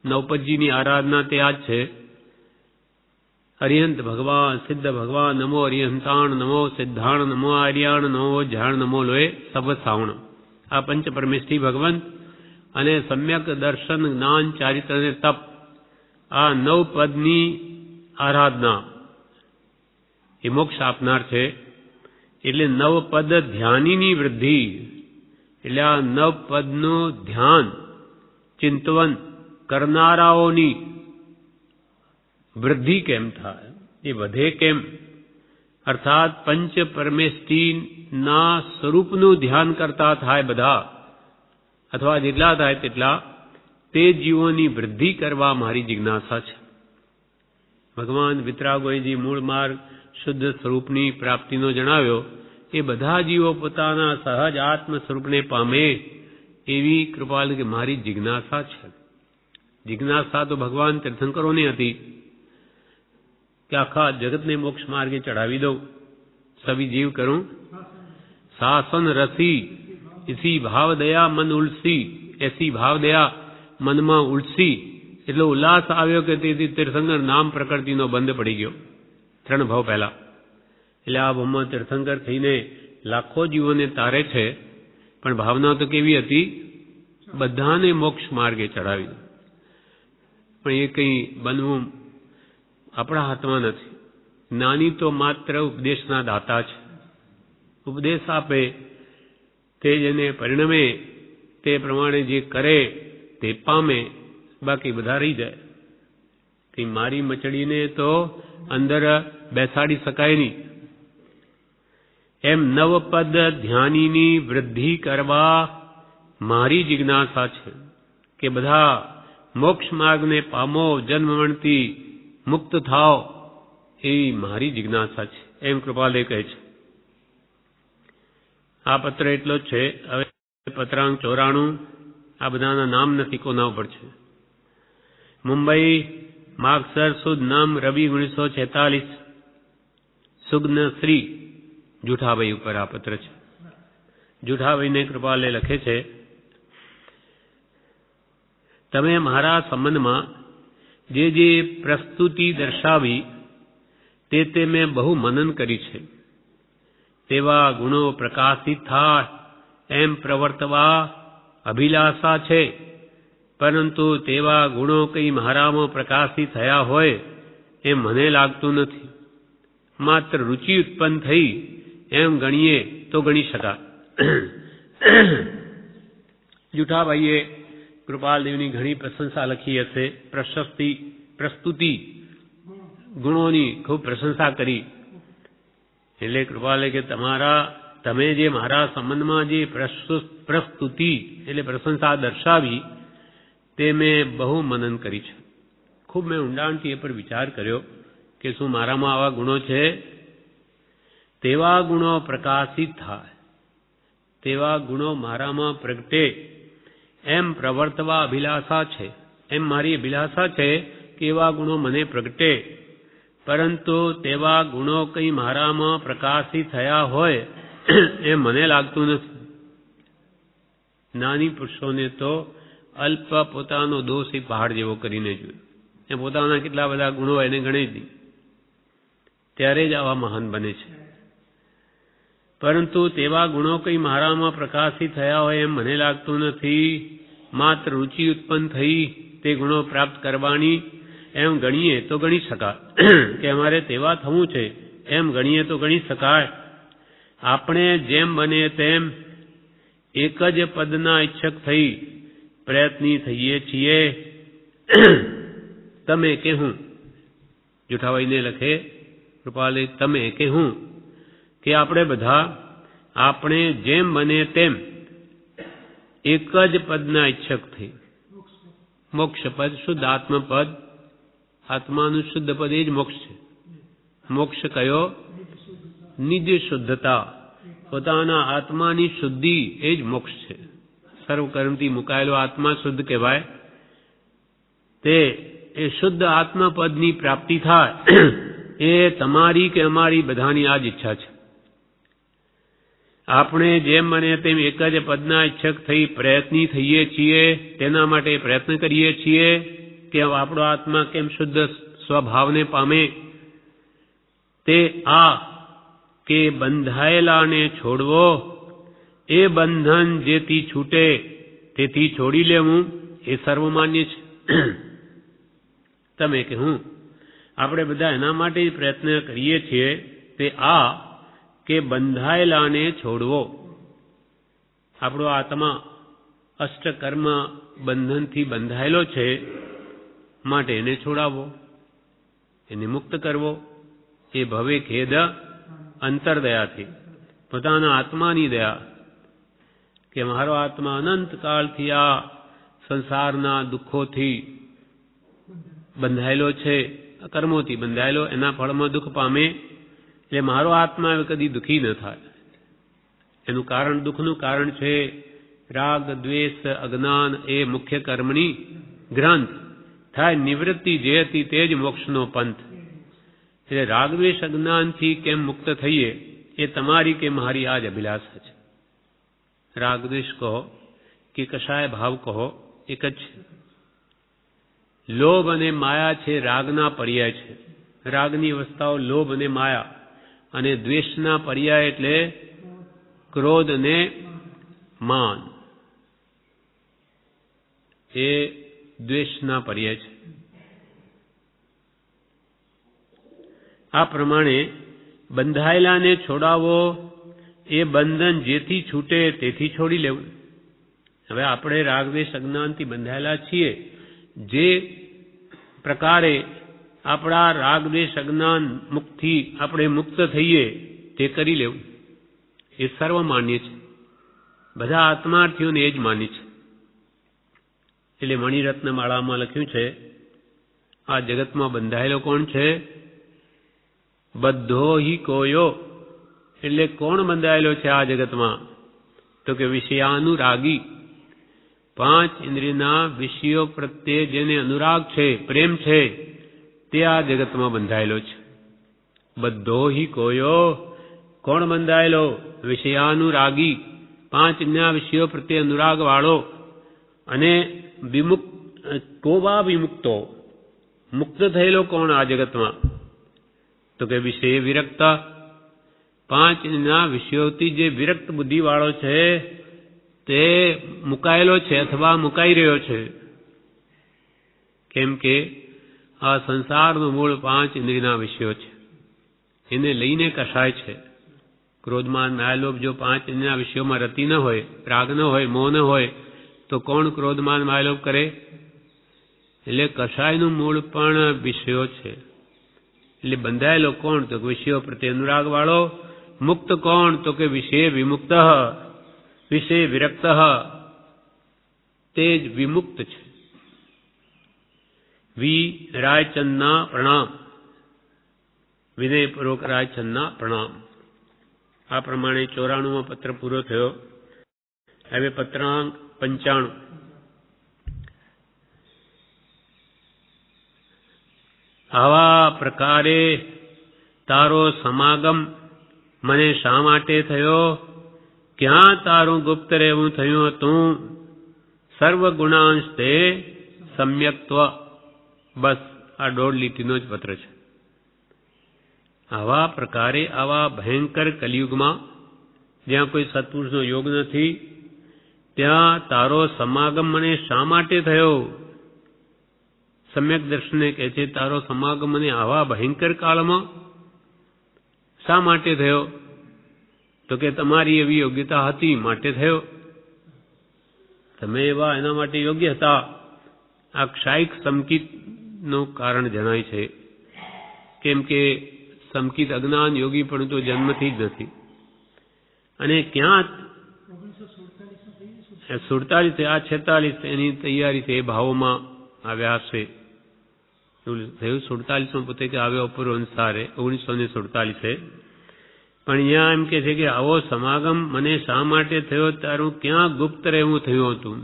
9 પદજીની આરાધના તે આ જ છે. અરિહંત ભગવાન, સિદ્ધ ભગવાન, નમો અરિહંતાણ, નમો સિદ્ધાણ, નમો આર્યાણ, નમો જાણ, નમો લોય સબ સાવણ. આ પંચ પરમેષ્ઠી ભગવાન અને સમ્યક દર્શન, જ્ઞાન, ચારિત્ર અને તપ, આ 9 પદની આરાધના એ મોક્ષ આપનાર છે. એટલે 9 પદ ધ્યાનીની વૃદ્ધિ, એટલે આ 9 પદનું ધ્યાન ચિંતવન કરનારાઓની વૃદ્ધિ કેમ થાય, એ વધે કેમ, અર્થાત પંચ પરમેષ્ઠીના સ્વરૂપનું ધ્યાન કરતા થાય બધા, અથવા જેટલા થાય તેટલા, તે જીવોની વૃદ્ધિ કરવા મારી જિજ્ઞાસા છે. ભગવાન વિતરાગોએ જે મૂળ માર્ગ શુદ્ધ સ્વરૂપની પ્રાપ્તિનો જણાવ્યો, એ બધા જીવો પોતાના સહજ આત્મ સ્વરૂપને પામે એવી કૃપા કે મારી જિજ્ઞાસા છે. જિજ્ઞાસા તો ભગવાન તીર્થંકરોની હતી કે આખા જગતને મોક્ષ માર્ગે ચડાવી દઉં, સભી જીવ કરું શાસન રસી, ઇસી ભાવ દયા મન ઉલસી, એસી ભાવ દયા મનમાં ઉલસી. એટલો ઉલ્લાસ આવ્યો કે તેથી તીર્થંકર નામ પ્રકૃતિનો બંધ પડી ગયો 3 ભાવ પહેલા. એટલે આ ભૂમમાં તીર્થંકર થઈને લાખો જીવોને તારે છે, પણ ભાવના તો કેવી હતી, બધાને મોક્ષ માર્ગે ચડાવી દો. પણ એ કંઈ બનવું આપણા હાથમાં નથી. જ્ઞાની તો માત્ર ઉપદેશના દાતા છે. ઉપદેશ આપે તે જેને પરિણમે, તે પ્રમાણે જે કરે તે પામે, બાકી બધા રહી જાય. કે મારી મચડીને તો અંદર બેસાડી શકાય નહીં. એમ 9 પદ ધ્યાનીની વૃદ્ધિ કરવા મારી જિજ્ઞાસા છે કે બધા મોક્ષ માર્ગને પામો, જન્મ મરણથી મુક્ત થાઓ, એવી મારી જિજ્ઞાસા છે, એમ કૃપાલય કહે છે. આ પત્ર એટલો જ છે. હવે પત્રાંક 94, આ બધાના નામ નથી, કોના ઉપર છે. મુંબઈ, માગસર સુદ નમ રવિ 1946, સુગ્ન શ્રી જુઠાભાઈ ઉપર આ પત્ર છે. જુઠાભાઈને કૃપાલય લખે છે, તમે મારા સંબંધમાં જે જે પ્રસ્તુતિ દર્શાવી તે મેં બહુ મનન કરી છે. તેવા ગુણો પ્રકાશિત થાય એમ પ્રવર્તવા અભિલાષા છે, પરંતુ તેવા ગુણો કંઈ મારામાં પ્રકાશિત થયા હોય એમ મને લાગતું નથી. માત્ર રુચિ ઉત્પન્ન થઈ એમ ગણીએ તો ગણી શકાય. જુઠાભાઈએ કૃપાલદેવની ઘણી પ્રશંસા લખી હશે. પ્રસ્તુતિ ગુણોની ખૂબ પ્રશંસા કરી. એટલે કૃપાલય કે તમે જે મારા સંબંધમાં જે પ્રસ્તુતિ એટલે પ્રશંસા દર્શાવી તે મેં બહુ મનન કરી છે. ખૂબ મેં ઊંડાણથી એ પર વિચાર કર્યો કે શું મારામાં આવા ગુણો છે. તેવા ગુણો પ્રકાશિત થાય, તેવા ગુણો મારામાં પ્રગટે એમ પ્રવર્તવા અભિલાષા છે. એમ મારી અભિલાષા છે કે એવા ગુણો મને પ્રગટે, પરંતુ તેવા ગુણો કંઈ મારામાં પ્રકાશિત થયા હોય એમ મને લાગતું નથી. જ્ઞાની પુરુષોને તો અલ્પ પોતાનો દોષ એ પહાડ જેવો કરીને જોયો. એ પોતાના કેટલા બધા ગુણો એને ગણી જ, ત્યારે જ આવા મહાન બને છે. પરંતુ તેવા ગુણો કંઈ મારામાં પ્રકાશિત થયા હોય એમ મને લાગતું નથી. માત્ર રુચિ ઉત્પન્ન થઈ તે ગુણો પ્રાપ્ત કરવાની એમ ગણીએ તો ગણી શકાય. કે અમારે તેવા થવું છે એમ ગણીએ તો ગણી શકાય. આપણે જેમ બને તેમ એક જ પદના ઈચ્છક થઈ પ્રયત્ની થઈએ છીએ. તમે કહેવું, જુઠાભાઈને લખે કૃપાલે, તમે કહેવું કે આપણે બધા આપણે જેમ બને તેમ એક જ પદના ઈચ્છક થઈ. મોક્ષ પદ, શુદ્ધ આત્મપદ, આત્માનું શુદ્ધ પદ એ જ મોક્ષ છે. મોક્ષ કયો? નિજ શુદ્ધતા, પોતાના આત્માની શુદ્ધિ એ જ મોક્ષ છે. સર્વ કર્મથી મુકાયેલો આત્મા શુદ્ધ કહેવાય. તે એ શુદ્ધ આત્મપદની પ્રાપ્તિ થાય એ તમારી કે અમારી બધાની આ જ ઈચ્છા છે. આપણે જેમ બને તેમ એક જ પદના ઈચ્છક થઈ પ્રયત્ની થઈએ છીએ, તેના માટે પ્રયત્ન કરીએ છીએ કે આપણો આત્મા કેમ શુદ્ધ સ્વભાવને પામે. તે આ કે બંધાયેલાને છોડવો, એ બંધન જેથી છૂટે તેથી છોડી લેવું, એ સર્વમાન્ય છે. તમે કે હું, આપણે બધા એના માટે જ પ્રયત્ન કરીએ છીએ. તે આ કે બંધાયેલાને છોડવો. આપણો આત્મા અષ્ટકર્મ બંધનથી બંધાયેલો છે, માટે એને છોડાવવો, એને મુક્ત કરવો. એ ભવે ખેદ અંતરદયાથી, પોતાના આત્માની દયા કે મારો આત્મા અનંત કાળથી આ સંસારના દુઃખોથી બંધાયેલો છે, કર્મોથી બંધાયેલો, એના ફળમાં દુઃખ પામે. એટલે મારો આત્મા હવે કદી દુઃખી ન થાય. એનું કારણ, દુઃખનું કારણ છે રાગ, દ્વેષ, અજ્ઞાન. એ મુખ્ય કર્મની ગ્રંથ થાય નિવૃત્તિ, જે હતી તે જ મોક્ષનો પંથ. એટલે રાગ, દ્વેષ, અજ્ઞાનથી કેમ મુક્ત થઈએ, એ તમારી કે મારી આ જ અભિલાષા છે. રાગ દ્વેષ કહો કે કશાય ભાવ કહો, એક જ છે. લોભ અને માયા છે રાગના પર્યાય છે. રાગની અવસ્થાઓ લોભ અને માયા, અને દ્વેષના પર્યાય એટલે ક્રોધ અને માન, એ દ્વેષના પર્યાય છે. આ પ્રમાણે બંધાયેલાને છોડાવો, એ બંધન જેથી છૂટે તેથી છોડી લેવું. હવે આપણે રાગદ્વેષ અજ્ઞાનથી બંધાયેલા છીએ, જે પ્રકારે આપણા રાગદ્વેષ અજ્ઞાન મુક્તથી આપણે મુક્ત થઈએ તે કરી લેવું, એ સર્વ માન્ય છે. બધા આત્માર્થીઓને એ જ માન્ય છે. એટલે મણિરત્ન માળામાં લખ્યું છે, આ જગતમાં બંધાયેલો કોણ છે? બધો હિ કોયો. એટલે કોણ બંધાયેલો છે આ જગતમાં? તો કે વિષયાનુરાગી. પાંચ ઇન્દ્રિયના વિષયો પ્રત્યે જેને અનુરાગ છે, પ્રેમ છે, તે આ જગતમાં બંધાયેલો છે. બધો હિ કોયો. કોણ બંધાયેલો? વિષયાનુરાગી, પાંચ ઇન્દ્રિયના વિષયો પ્રત્યે અનુરાગ વાળો. અને વિમુક્ત, કોવા વિમુક્તો, મુક્ત થયેલો કોણ આ જગતમાં? તો કે વિષય વિરક્ત. પાંચ ઇન્દ્રિયના વિષયોથી જે વિરક્ત બુદ્ધિ વાળો છે, તે મુકાયેલો છે અથવા મુકાઈ રહ્યો છે. કેમ કે આ સંસારનું મૂળ પાંચ ઇન્દ્રિયના વિષયો છે. એને લઈને કશાય છે. ક્રોધમાન માયાલોભ જો પાંચ ઇન્દ્રિયના વિષયોમાં રતિ ન હોય, રાગ ન હોય, મોહ ન હોય, તો કોણ ક્રોધમાન માયાલોભ કરે? એટલે કશાયનું મૂળ પણ વિષયો છે. એટલે બંધાયેલો કોણ? તો વિષયો પ્રત્યે અનુરાગ વાળો. મુક્ત કોણ? તો કે વિષય વિમુક્ત, વિષય વિરક્ત, તે જ વિમુક્ત છે. રાયચંદના પ્રણામ. વિનયપૂર્વક રાયચંદના પ્રણામ. આ પ્રમાણે 94મો પત્ર પૂરો થયો. હવે પત્રાંક 95. આવા પ્રકારે તારો સમાગમ મને શા માટે થયો? ક્યાં તારું ગુપ્ત રહેવું થયું હતું? સર્વ ગુણાંશ તે સમ્યક્ત્વ. બસ આ 1.5 લીટીનો જ પત્ર છે. આવા પ્રકારે, આવા ભયંકર કલિયુગમાં, જ્યાં કોઈ સત્પુરુષનો યોગ નથી, ત્યાં તારો સમાગમ મને શા માટે થયો? સમ્યક દર્શને કહે છે, તારો સમાગમ મને આવા ભયંકર કાળમાં શા માટે થયો? તો કે તમારી એવી યોગ્યતા હતી માટે થયો. તમે એવા એના માટે યોગ્ય હતા. આ ક્ષાયિક સંકિતનું કારણ જણાય છે. કેમ કે સંકિત અજ્ઞાન યોગી પણ તો જન્મથી જ નથી. અને ક્યાં 47 આ 46 એની તૈયારી છે, એ ભાવોમાં આવ્યા હશે. એવું થયું 47માં પોતે કે આવ્યો અપૂર્વ અનુસારે 1947. પણ અહીંયા એમ કે છે કે આવો સમાગમ મને શા માટે થયો? તારું ક્યાં ગુપ્ત રહેવું થયું હતું?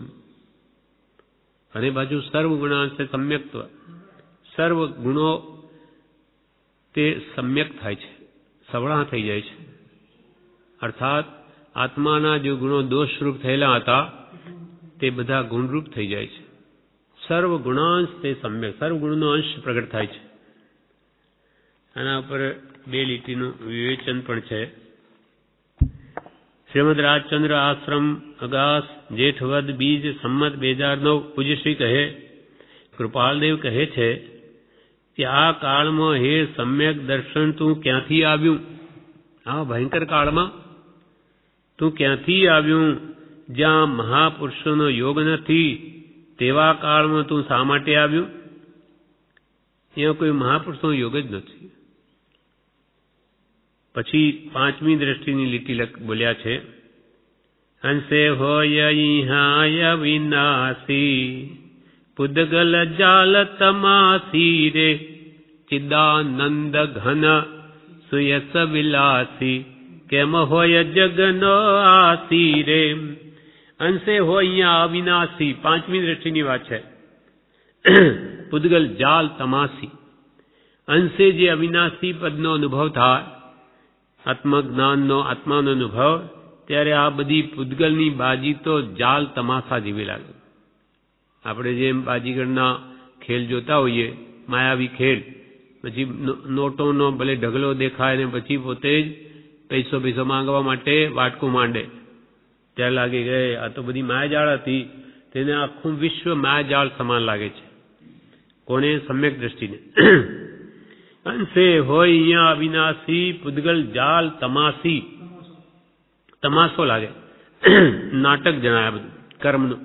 અને બાજુ સર્વ ગુણાંશ સમ્યક્ત્વ, સર્વ ગુણો તે સમ્યક થાય છે, સવળા થઈ જાય છે. અર્થાત આત્માના જે ગુણો દોષરૂપ થયેલા હતા તે બધા ગુણરૂપ થઈ જાય છે. સર્વ ગુણાંશ તે સમ્યક, સર્વ ગુણનો અંશ પ્રગટ થાય છે. આના ઉપર 2 લીટીનું વિવેચન પણ છે. શ્રીમદ રાજચંદ્ર આશ્રમ અગાસ જેઠવદ બીજ સંમત 2009 પૂજ્યશ્રી કહે, કૃપાલદેવ કહે છે કે આ કાળમાં હે સમ્યક દર્શન તું ક્યાંથી આવ્યું? આ ભયંકર કાળમાં તું ક્યાંથી આવ્યું? જ્યાં મહાપુરુષોનો યોગ નથી તેવા કાળમાં તું શા માટે આવ્યું? અહીંયા કોઈ મહાપુરુષનો યોગ જ નથી. પછી 5મી દ્રષ્ટિની લીટી બોલ્યા છે, અંશે હોય ઇહાય વિનાશી પુદ્ગલ જાલ તમાસી રે ચિદાનંદ ઘન સુયસ વિલાસી કેમ હોય જગનો આસી રે. અંશે હોય અહીંયા અવિનાશી, 5મી દ્રષ્ટિની વાત છે. પુદ્ગલ જાલ તમાસી, અંશે જે અવિનાશી પદનો અનુભવ થાય, આત્મજ્ઞાનનો, આત્માનો અનુભવ, ત્યારે આ બધી પૂતગલની બાજી તો જાલ તમાશા જેવી લાગે. આપણે જેમ બાજીગરના ખેલ જોતા હોઈએ, માયાવી ખેલ, પછી નોટોનો ભલે ઢગલો દેખાય ને પછી પોતે જ પૈસો માંગવા માટે વાટકું માંડે, ત્યારે લાગે કે આ તો બધી માયાજાળ હતી. તેને આખું વિશ્વ માયાજાળ સમાન લાગે છે. કોને? સમ્યક દ્રષ્ટિને. અંશે હોય અહીંયા અવિનાશી પુદ્ગલ જાલ તમાસી, તમાશો લાગે, નાટક જણાયા બધું કર્મનું.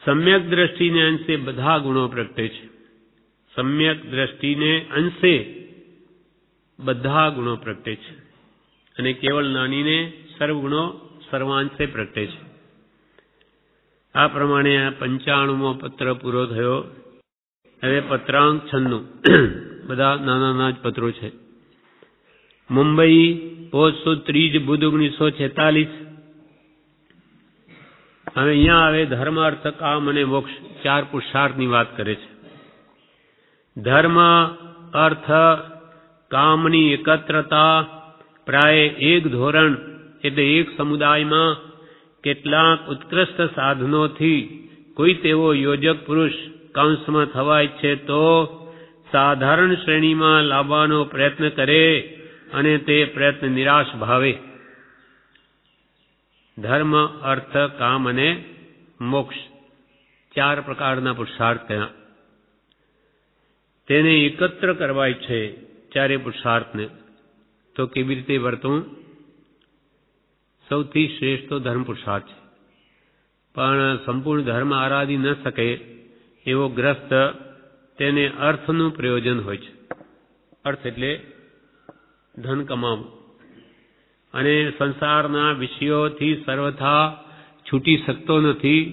સમ્યક દ્રષ્ટિને અંશે બધા ગુણો પ્રગટે છે. સમ્યક દ્રષ્ટિને અંશે બધા ગુણો પ્રગટે છે અને કેવળ નાનીને સર્વગુણો સર્વાંશે પ્રગટે છે. આ પ્રમાણે આ 95મો પત્ર પૂરો થયો. હવે પત્રાંક 96, બધા નાના જ પત્રો છે. મુંબઈ પોસ્ટ 3 બુધ 1946. હવે અહીંયા આવે ધર્મ, અર્થ, કામ અને મોક્ષ, 4 પુરુષાર્થની વાત કરે છે. ધર્મ, અર્થ, કામની એકત્રતા પ્રાય એક ધોરણ એટલે એક સમુદાયમાં કેટલાક ઉત્કૃષ્ટ સાધનોથી કોઈ તેવો યોજક પુરુષ કાંસમાં થવા ઈચ્છે તો સાધારણ શ્રેણીમાં લાવવાનો પ્રયત્ન કરે અને તે પ્રયત્ન નિરાશ ભાવે. ધર્મ, અર્થ, કામ અને મોક્ષ, 4 પ્રકારના પુરુષાર્થ થયા. તેને એકત્ર કરવા ઈચ્છે ચારે પુરુષાર્થને તો કેવી રીતે વર્તવું? સૌથી શ્રેષ્ઠ તો ધર્મ પુરુષાર્થ છે. પણ સંપૂર્ણ ધર્મ આરાધી ન શકે એવો ગ્રસ્ત, તેને અર્થનું પ્રયોજન હોય છે. અર્થ એટલે ધન કમાવું, અને સંસારના વિષયોથી સર્વથા છૂટી શકતો નથી,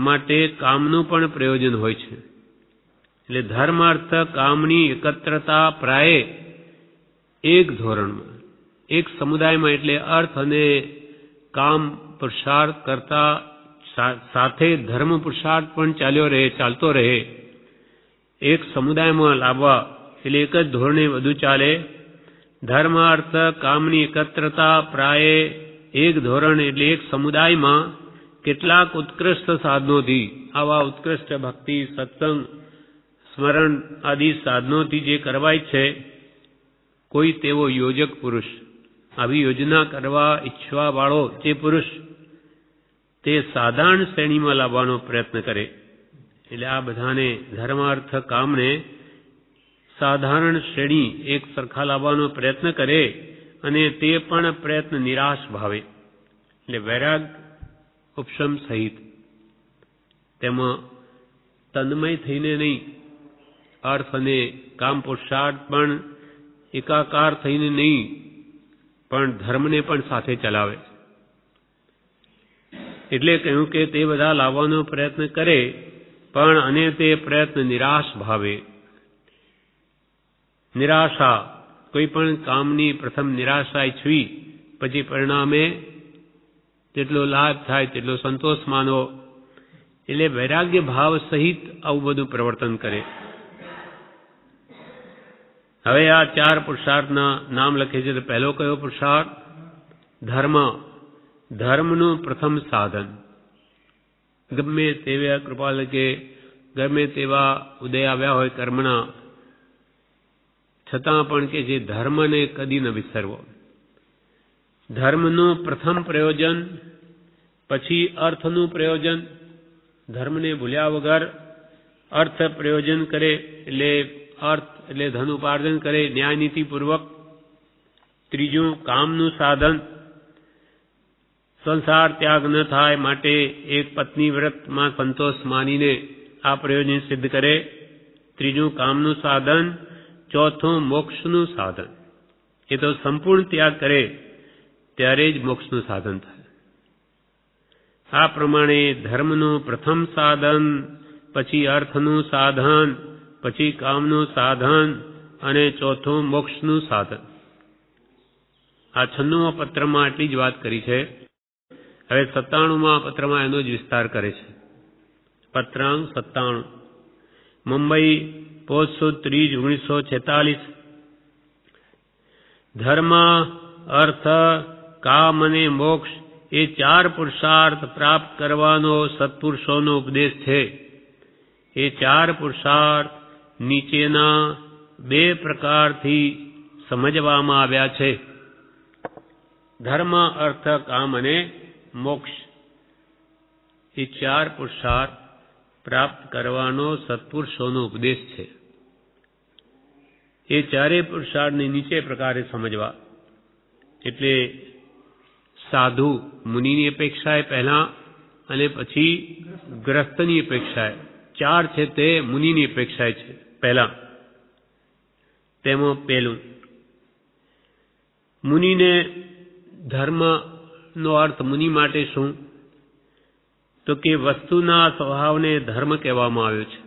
માટે કામનું પણ પ્રયોજન હોય છે. એટલે ધર્મ, અર્થ, કામની એકત્રતા પ્રાય એક ધોરણમાં, એક સમુદાયમાં, એટલે અર્થ અને કામ પુરુષાર્થ કરતા સાથે ધર્મ પુરુષાર્થ પણ ચાલતો રહે, એક સમુદાયમાં લાવવા, એટલે એક જ ધોરણે બધું ચાલે. ધર્મ, અર્થ, કામની એકત્રતા પ્રાય એક ધોરણ એટલે એક સમુદાયમાં કેટલાક ઉત્કૃષ્ટ સાધનોથી, આવા ઉત્કૃષ્ટ ભક્તિ, સત્સંગ, સ્મરણ આદિ સાધનોથી જે કરવાય છે, કોઈ તેવો યોજક પુરુષ, આવી યોજના કરવા ઈચ્છવા વાળો જે પુરુષ, તે સાધારણ શ્રેણીમાં લાવવાનો પ્રયત્ન કરે. એટલે આ બધાને ધર્મ, અર્થ, કામને સાધારણ શ્રેણી એક સરખા લાવવાનો પ્રયત્ન કરે અને તે પણ પ્રયત્ન નિરાશ ભાવે, એટલે વૈરાગ ઉપશમ સહિત. તેમાં તન્મય થઈને નહીં, અર્થ અને કામ પુરુષાર્થ પણ એકાકાર થઈને નહીં, પણ ધર્મને પણ સાથે ચલાવે. એટલે કહ્યું કે તે બધા લાવવાનો પ્રયત્ન કરે, પણ અને તે પ્રયત્ન નિરાશ ભાવે. નિરાશા, કોઈ પણ કામની પ્રથમ નિરાશા ઈચ્છવી, પછી પરિણામે જેટલો લાભ થાય તેટલો સંતોષ માનવો, એટલે વૈરાગ્ય ભાવ સહિત આવું બધું પ્રવર્તન કરે. હવે આ 4 પુરુષાર્થના નામ લખે છે. તો પહેલો કયો પુરુષાર્થ? ધર્મ. ધર્મનું પ્રથમ સાધન. ગમે તેવા કૃપાલ કે ગમે તેવા ઉદય આવ્યા હોય કર્મના, છતાં પણ કે જે ધર્મને કદી ન વિસરવો. ધર્મનું પ્રથમ પ્રયોજન, પછી અર્થનું પ્રયોજન. ધર્મને ભૂલ્યા વગર અર્થ પ્રયોજન કરે, એટલે અર્થ એટલે ધન ઉપાર્જન કરે ન્યાયનીતિપૂર્વક. ત્રીજું કામનું સાધન. સંસાર ત્યાગ ન થાય માટે એક પત્ની વ્રતમાં સંતોષ માનીને આ પ્રયોજન સિદ્ધ કરે. ત્રીજું કામનું સાધન. ચોથું મોક્ષનું સાધન. એ તો સંપૂર્ણ ત્યાગ કરે ત્યારે જ મોક્ષનું સાધન થાય. આ પ્રમાણે ધર્મનું પ્રથમ સાધન, પછી અર્થનું સાધન, પછી કામનું સાધન અને ચોથું મોક્ષનું સાધન. આ 96મા પત્રમાં આટલી જ વાત કરી છે. હવે 97મા પત્રમાં એનો જ વિસ્તાર કરે છે. પત્રાંક 97. મુંબઈ પોસ્ટ સુદ 30/1946. ધર્મ, અર્થ, કામ અને મોક્ષ એ 4 પુરુષાર્થ પ્રાપ્ત કરવાનો સત્પુરુષોનો ઉપદેશ છે. એ 4 પુરુષાર્થ નીચેના 2 પ્રકારથી સમજવામાં આવ્યા છે. ધર્મ, અર્થ, કામ અને મોક્ષ એ 4 પુરુષાર્થ પ્રાપ્ત કરવાનો સત્પુરુષોનો ઉપદેશ છે. એ 4 પુરુષાર્થને નીચે પ્રકારે સમજવા. એટલે સાધુ મુનિની અપેક્ષાએ પહેલા અને પછી ગ્રસ્તની અપેક્ષાએ. 4 છે તે મુનિની અપેક્ષાએ છે પહેલા. તેમાં પહેલું, મુનિને ધર્મનો અર્થ મુનિ માટે શું? તો કે વસ્તુના સ્વભાવને ધર્મ કહેવામાં આવ્યો છે.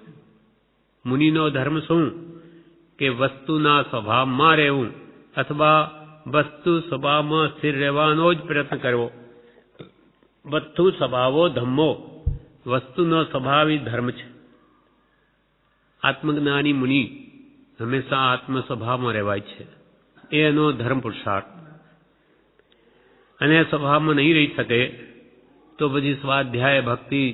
મુનિનો ધર્મ શું? કે વસ્તુના સ્વભાવમાં રહેવું અથવા વસ્તુ સ્વભાવમાં સ્થિર રહેવાનો જ પ્રયત્ન કરવો. વસ્તુ સ્વભાવો ધમ્મો. વસ્તુનો સ્વભાવ એ ધર્મ છે. આત્મજ્ઞાની મુનિ હંમેશા આત્મ સ્વભાવમાં રહેવાય છે. એ એનો ધર્મ પુરુષાર્થ. અને સ્વભાવમાં નહીં રહી શકે તો પછી સ્વાધ્યાય, ભક્તિ,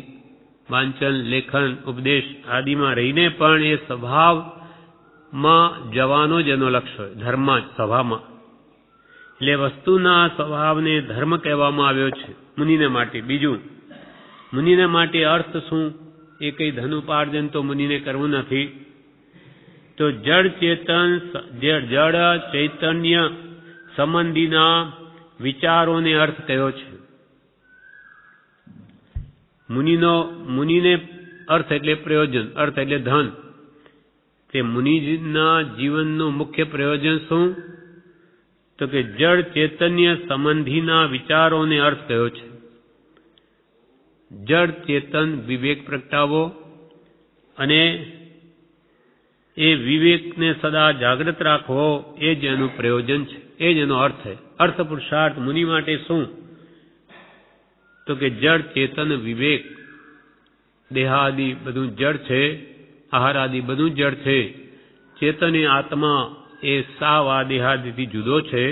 વાંચન, લેખન, ઉપદેશ આદિમાં રહીને પણ એ સ્વભાવમાં જવાનો જ એનો લક્ષ્ય હોય. ધર્મમાં જ, સ્વભાવમાં. એટલે વસ્તુના સ્વભાવને ધર્મ કહેવામાં આવ્યો છે મુનિને માટે. બીજું, મુનિને માટે અર્થ શું? એ કઈ ધન ઉપાર્જન તો મુનિને કરવું નથી. તો જડ ચૈતન્ય સંબંધીના વિચારોને અર્થ કયો છે. મુનિને અર્થ એટલે પ્રયોજન, અર્થ એટલે ધન. તે મુનિના જીવનનું મુખ્ય પ્રયોજન શું? તો કે જડ ચૈતન્ય સંબંધીના વિચારોને અર્થ કયો છે. જડ ચેતન વિવેક પ્રગટાવો અને એ વિવેકને સદા જાગૃત રાખવો, એ જ એનું પ્રયોજન છે, એ જ એનો અર્થ છે. અર્થ પુરુષાર્થ મુનિ માટે શું? તો કે જડ ચેતન વિવેક. દેહાદિ બધું જડ છે, આહાર આદિ બધું જડ છે. ચેતન એ આત્મા એ સાવ આ દેહાદિથી જુદો છે.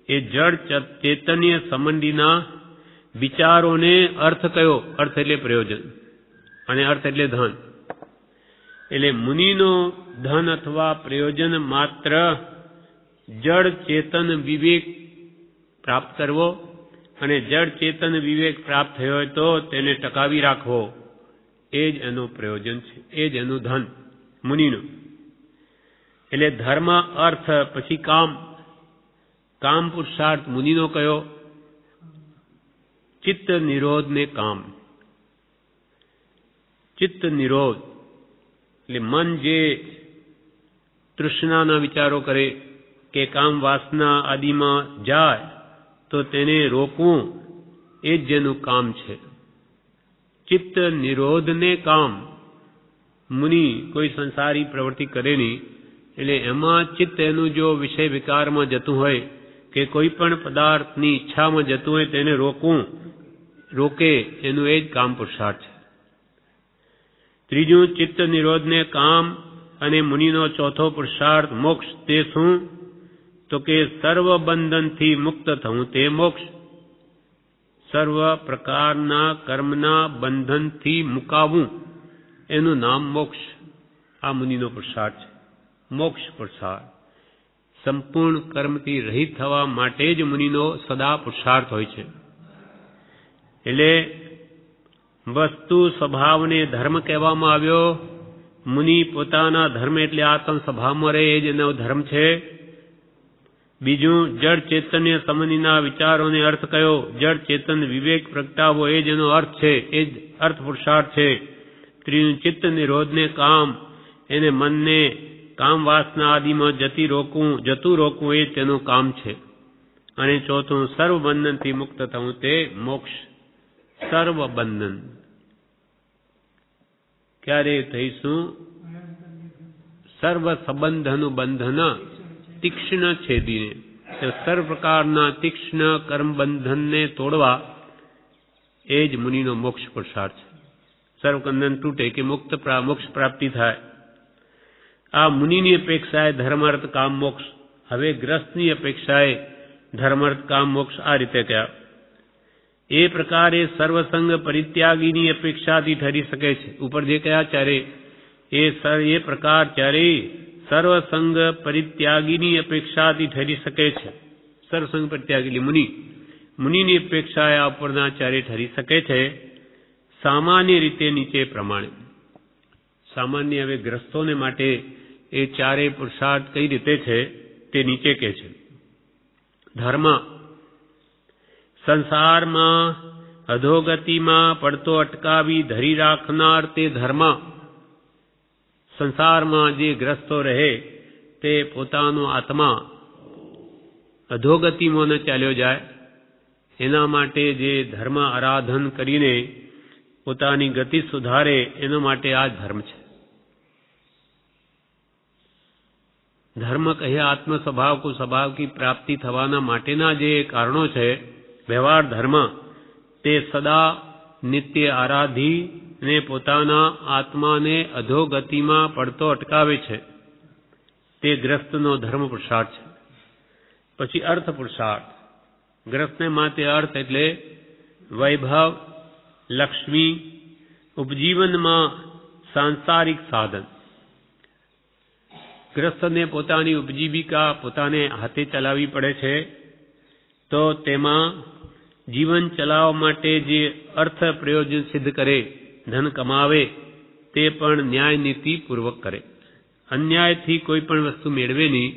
એ જડ ચૈતન્ય સંબંધીના વિચારોને અર્થ કયો? અર્થ એટલે પ્રયોજન અને અર્થ એટલે ધન. એટલે મુનિનો ધન અથવા પ્રયોજન માત્ર જડ ચેતન વિવેક પ્રાપ્ત કરવો, અને જડ ચેતન વિવેક પ્રાપ્ત થયો હોય તો તેને ટકાવી રાખવો. એ જ એનું પ્રયોજન છે, એ જ એનું ધન મુનિનું. એટલે ધર્મ, અર્થ, પછી કામ. કામ પુરુષાર્થ મુનિનો કયો? ચિત્ત નિરોધ ને કામ. ચિત્ત નિરોધ એટલે મન જે તૃષ્ણાના વિચારો કરે કે કામ વાસના આદિમાં જાય તો તેને રોકવું, એ જ જેનું કામ છે. ચિત્ત નિરોધ ને કામ. મુનિ કોઈ સંસારી પ્રવૃત્તિ કરે નહીં, એટલે એમાં ચિત્ત એનું જો વિષય વિકારમાં જતું હોય કે કોઈ પણ પદાર્થની ઈચ્છામાં જતું હોય તેને રોકે, એનું એ જ કામ પુરુષાર્થ છે. ત્રીજું, ચિત્ત નિરોધને કામ અને મુનિનો ચોથો પુરુષાર્થ મોક્ષ તે શું? તો કે સર્વ બંધનથી મુક્ત થવું તે મોક્ષ. સર્વ પ્રકારના કર્મના બંધનથી મુકાવવું એનું નામ મોક્ષ. આ મુનિનો પુરુષાર્થ છે, મોક્ષ પુરુષાર્થ. સંપૂર્ણ કર્મથી રહિત થવા માટે જ મુનિનો સદા પુરુષાર્થ હોય છે. એટલે વસ્તુ સ્વભાવને ધર્મ કહેવામાં આવ્યો. મુનિ પોતાના ધર્મ એટલે આત્મ સ્વભાવમાં રહે એ જ એનો ધર્મ છે. બીજું જળ ચેતન્ય સમનિના વિચારોને અર્થ કયો. જળ ચેતન વિવેક પ્રગટાવો એ જ એનો અર્થ છે, એ જ અર્થ પુરુષાર્થ છે. ત્રીજું ચિત્ત નિરોધને કામ, એને મનને કામ વાસના આદિમાં જતું રોકવું એ તેનું કામ છે. અને ચોથું સર્વ બંધનથી મુક્ત થવું તે મોક્ષ. સર્વ બંધન ક્યારે થઈશું? સર્વ સંબંધનું બંધન તીક્ષ્ણ છેદીને. સર્વ પ્રકારના તીક્ષ્ણ કર્મ બંધનને તોડવા એ જ મુનિનો મોક્ષ પુરુષાર્થ છે. સર્વ બંધન તૂટે કે મોક્ષ પ્રાપ્તિ થાય. આ મુનિની અપેક્ષાએ ધર્માર્થ કામ મોક્ષ. હવે ગ્રસ્તની અપેક્ષાએ ધર્માર્થ કામ મોક્ષ આ રીતે કહ્યા. એ પ્રકારે સર્વસંગ પરિત્યાગીની અપેક્ષાથી ઠરી શકે છે. ઉપર જે કહ્યા ચારે એ પ્રકાર ચારે સર્વસંગ પરિત્યાગીની અપેક્ષાથી ઠરી શકે છે. સર્વસંગ પરિત્યાગી મુનિની અપેક્ષાએ આ ઉપરના ચારે ઠરી શકે છે. સામાન્ય રીતે નીચે પ્રમાણે. સામાન્ય હવે ગ્રસ્તોને માટે એ ચારે પુરુષાર્થ કઈ રીતે છે તે નીચે કહે છે. ધર્મ, સંસારમાં અધોગતિમાં પડતો અટકાવી ધરી રાખનાર તે ધર્મ. સંસારમાં જે ગ્રસ્તો રહે તે પોતાનો આત્મા અધોગતિમાં ન ચાલ્યો જાય એના માટે જે ધર્મ આરાધન કરીને પોતાની ગતિ સુધારે એના માટે આ જ ધર્મ છે. ધર્મ કહ્યા આત્મ સ્વભાવ કો સ્વભાવ કી પ્રાપ્તિ થવાના માટેના જે કારણો છે, વ્યવહાર ધર્મ, તે સદા નિત્ય આરાધી ને પોતાના આત્માને અધોગતિમાં પડતો અટકાવે છે. તે ગ્રસ્તનો ધર્મ પુરુષાર્થ છે. પછી અર્થ પુરુષાર્થ. ગ્રસ્તને માટે અર્થ એટલે વૈભવ, લક્ષ્મી, ઉપજીવનમાં સાંસારિક સાધન. ગ્રસ્તને પોતાની ઉપજીવિકા પોતાને હાથે ચલાવવી પડે છે, તો તેમાં જીવન ચલાવવા માટે જે અર્થ પ્રયોજન સિદ્ધ કરે, ધન કમાવે, તે પણ ન્યાય નીતિ પૂર્વક કરે. અન્યાયથી કોઈ પણ વસ્તુ મેળવે નહીં,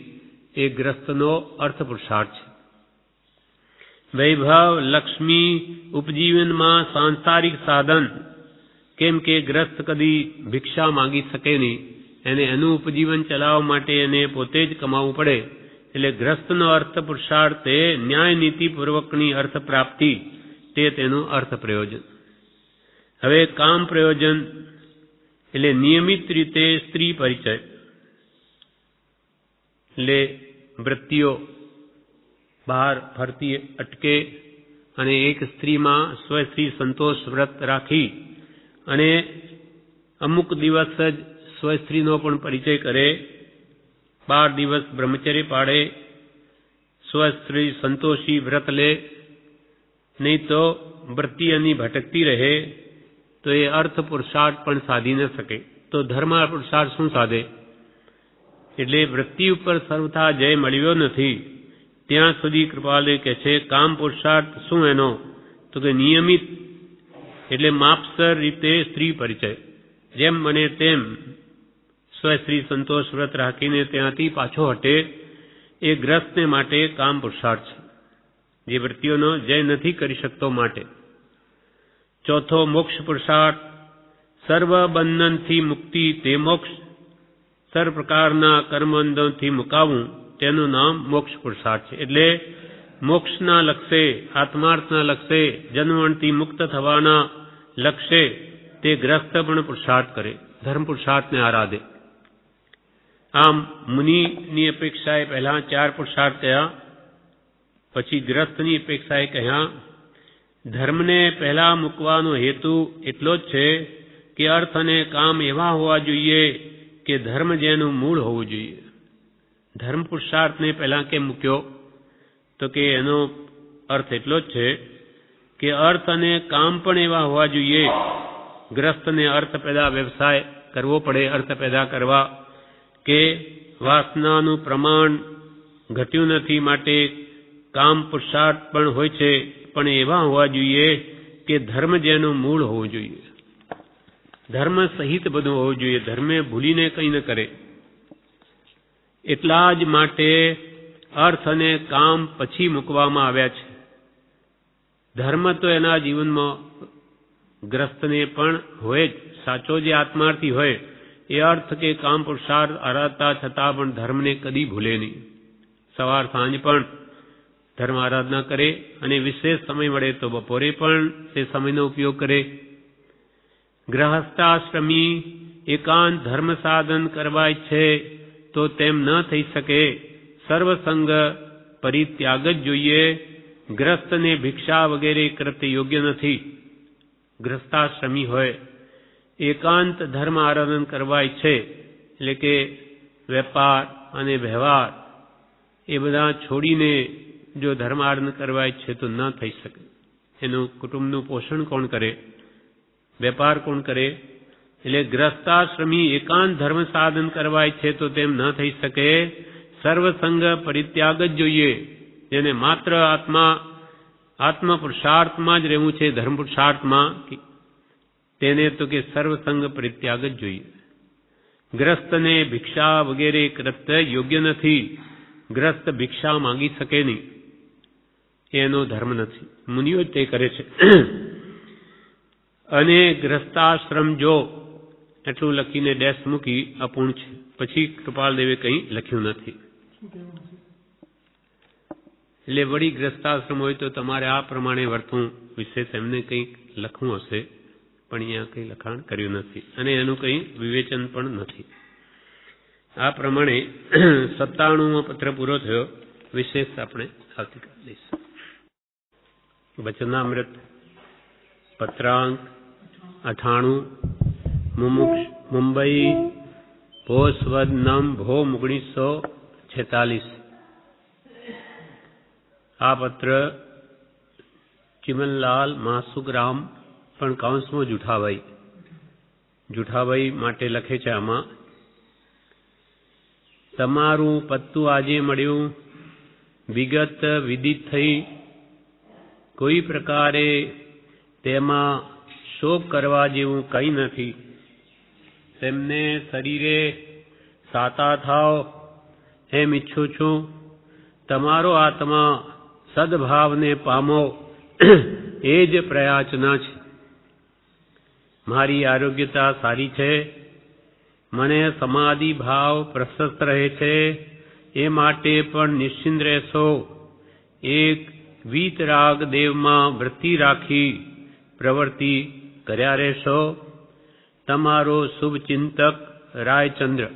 એ ગ્રસ્તનો અર્થ પુરુષાર્થ છે. વૈભવ, લક્ષ્મી, ઉપજીવનમાં સાંસારિક સાધન. કેમ કે ગ્રસ્ત કદી ભિક્ષા માંગી શકે નહીં, એને એનું ઉપજીવન ચલાવવા માટે એને પોતે જ કમાવવું પડે. એટલે ગ્રસ્તનો અર્થ પુરુષાર્થ તે ન્યાય નીતિ પૂર્વકની અર્થ પ્રાપ્તિ, તે તેનું અર્થ પ્રયોજન. હવે કામ પ્રયોજન એટલે નિયમિત રીતે સ્ત્રી પરિચય. એટલે વૃત્તિઓ બહાર ફરતી અટકે અને એક સ્ત્રીમાં સ્વસ્ત્રી સંતોષ વ્રત રાખી અને અમુક દિવસ જ સ્વસ્ત્રીનો પણ પરિચય કરે, 12 દિવસ બ્રહ્મચર્ય પાડે, સ્વસ્ત્રી સંતોષી વ્રત લે, નહીં તો વૃત્તિ એની ભટકતી રહે, તો એ અર્થ પુરુષાર્થ પણ સાધી ન શકે. તો ધર્મ પુરુષાર્થ શું સાધે? એટલે વૃત્તિ ઉપર સર્વથા જય મળ્યો નથી ત્યાં સુધી કૃપાલુ કહે છે કામ પુરુષાર્થ શું એનો? તો કે નિયમિત એટલે માપસર રીતે સ્ત્રી પરિચય. જેમ બને તેમ સ્વસ્ત્રી સંતોષ વ્રત રાખીને ત્યાંથી પાછો હટે, એ ગ્રસ્તને માટે કામ પુરુષાર્થ છે, જે વૃત્તિઓનો જય નથી કરી શકતો માટે. ચોથો મોક્ષ પુરુષાર્થ. સર્વ બંધનથી મુક્તિ તે મોક્ષ. સર્વ પ્રકારના કર્મબંધોથી મુકાવવું તેનું નામ મોક્ષ પુરુષાર્થ છે. એટલે મોક્ષના લક્ષ્ય, આત્માર્થના લક્ષ્ય, જન્મથી મુક્ત થવાના લક્ષ્ય તે ગ્રસ્ત પણ પુરુષાર્થ કરે, ધર્મ પુરુષાર્થને આરાધે. આમ મુનિની અપેક્ષાએ પહેલા 4 પુરુષાર્થ કહ્યા, પછી ગ્રસ્તની અપેક્ષાએ કહ્યા. ધર્મને પહેલા મૂકવાનો હેતુ એટલો જ છે કે અર્થ અને કામ એવા હોવા જોઈએ કે ધર્મ જેનું મૂળ હોવું જોઈએ. ધર્મ પુરુષાર્થને પહેલા કેમ મૂક્યો? તો કે એનો અર્થ એટલો જ છે કે અર્થ અને કામ પણ એવા હોવા જોઈએ. ગ્રસ્તને અર્થ પેદા વ્યવસાય કરવો પડે, અર્થ પેદા કરવા, કે વાસનાનું પ્રમાણ ઘટ્યું નથી માટે કામ પુરુષાર્થ પણ હોય છે, પણ એવા હોવા જોઈએ કે ધર્મ જેનું મૂળ હોવું જોઈએ. ધર્મ સહિત બધું હોવું જોઈએ, ધર્મે ભૂલીને કંઈ ન કરે. એટલા જ માટે અર્થ અને કામ પછી મૂકવામાં આવ્યા છે. ધર્મ તો એના જીવનમાં ગ્રસ્તને પણ હોય જ. સાચો જે આત્માર્થી હોય એ અર્થ કે કામ પુરુષાર્થ આરાધતા છતાં પણ ધર્મને કદી ભૂલે નહીં. સવાર સાંજ પણ ધર્મ આરાધના કરે, અને વિશેષ સમય મળે તો બપોરે પણ તે સમયનો ઉપયોગ કરે. ગ્રહસ્થાશ્રમી એકાંત ધર્મ સાધન કરવા ઈચ્છે તો તેમ ન થઈ શકે. સર્વસંગ પરિત્યાગ જ જોઈએ. ગ્રસ્તને ભિક્ષા વગેરે કૃત્ય યોગ્ય નથી. ગ્રસ્તાશ્રમી હોય, એકાંત ધર્મ આરાધન કરવા ઈચ્છે, એટલે કે વેપાર અને વ્યવહાર એ બધા છોડીને જો ધર્મ આરાધન કરવા ઈચ્છે તો ન થઈ શકે. એનું કુટુંબનું પોષણ કોણ કરે? વેપાર કોણ કરે? એટલે ગ્રસ્તાશ્રમી એકાંત ધર્મ સાધન કરવા ઈચ્છે તો તેમ ન થઈ શકે. સર્વસંગ પરિત્યાગ જ જોઈએ. જેને માત્ર આત્મ પુરુષાર્થમાં જ રહેવું છે, ધર્મ પુરુષાર્થમાં, તેને તો કે સર્વસંગ પરિત્યાગ જ જોઈએ. ગ્રસ્તને ભિક્ષા વગેરે કૃત્ય યોગ્ય નથી. ગ્રસ્ત ભિક્ષા માંગી શકે નહીં, એનો ધર્મ નથી. મુનિઓ જ તે કરે છે. અને ગ્રસ્તાશ્રમ જો એટલું લખીને ડેશ મૂકી અપૂર્ણ છે. પછી કૃપાલદેવે કંઈ લખ્યું નથી. એટલે વળી ગ્રસ્તાશ્રમ હોય તો તમારે આ પ્રમાણે વર્તવું, વિશેષ એમને કંઈક લખવું હશે, પણ અહીંયા કંઈ લખાણ કર્યું નથી, અને એનું કંઈ વિવેચન પણ નથી. આ પ્રમાણે 97મો પત્ર પૂરો થયો. વિશેષ આપણે આવતીકાલ લઈશું. વચનામૃત પત્રાંક 98 મુંબઈ ભોસ્વદ નમ ભો 1946. આ પત્ર ચિમનલાલ માસુગ્રામ પણ કૌંસમાં જુઠાભાઈ માટે લખે છે. આમાં તમારું પત્તું આજે મળ્યું, વિગત વિદિત થઈ, કોઈ પ્રકારે તેમાં શોક કરવા જેવું કંઈ નથી. તેમને શરીરે સાતા થાવ એમ ઈચ્છું છું. તમારો આત્મા સદભાવને પામો એ જ પ્રયાચના છે. મારી આરોગ્યતા સારી છે, મને સમાધિ ભાવ પ્રશસ્ત રહે છે, એ માટે પણ નિશ્ચિંત રહેશો. એક વીતરાગ દેવમાં વૃત્તિ રાખી પ્રવૃત્તિ કર્યા રહેશો. તમારો શુભચિંતક રાયચંદ્ર.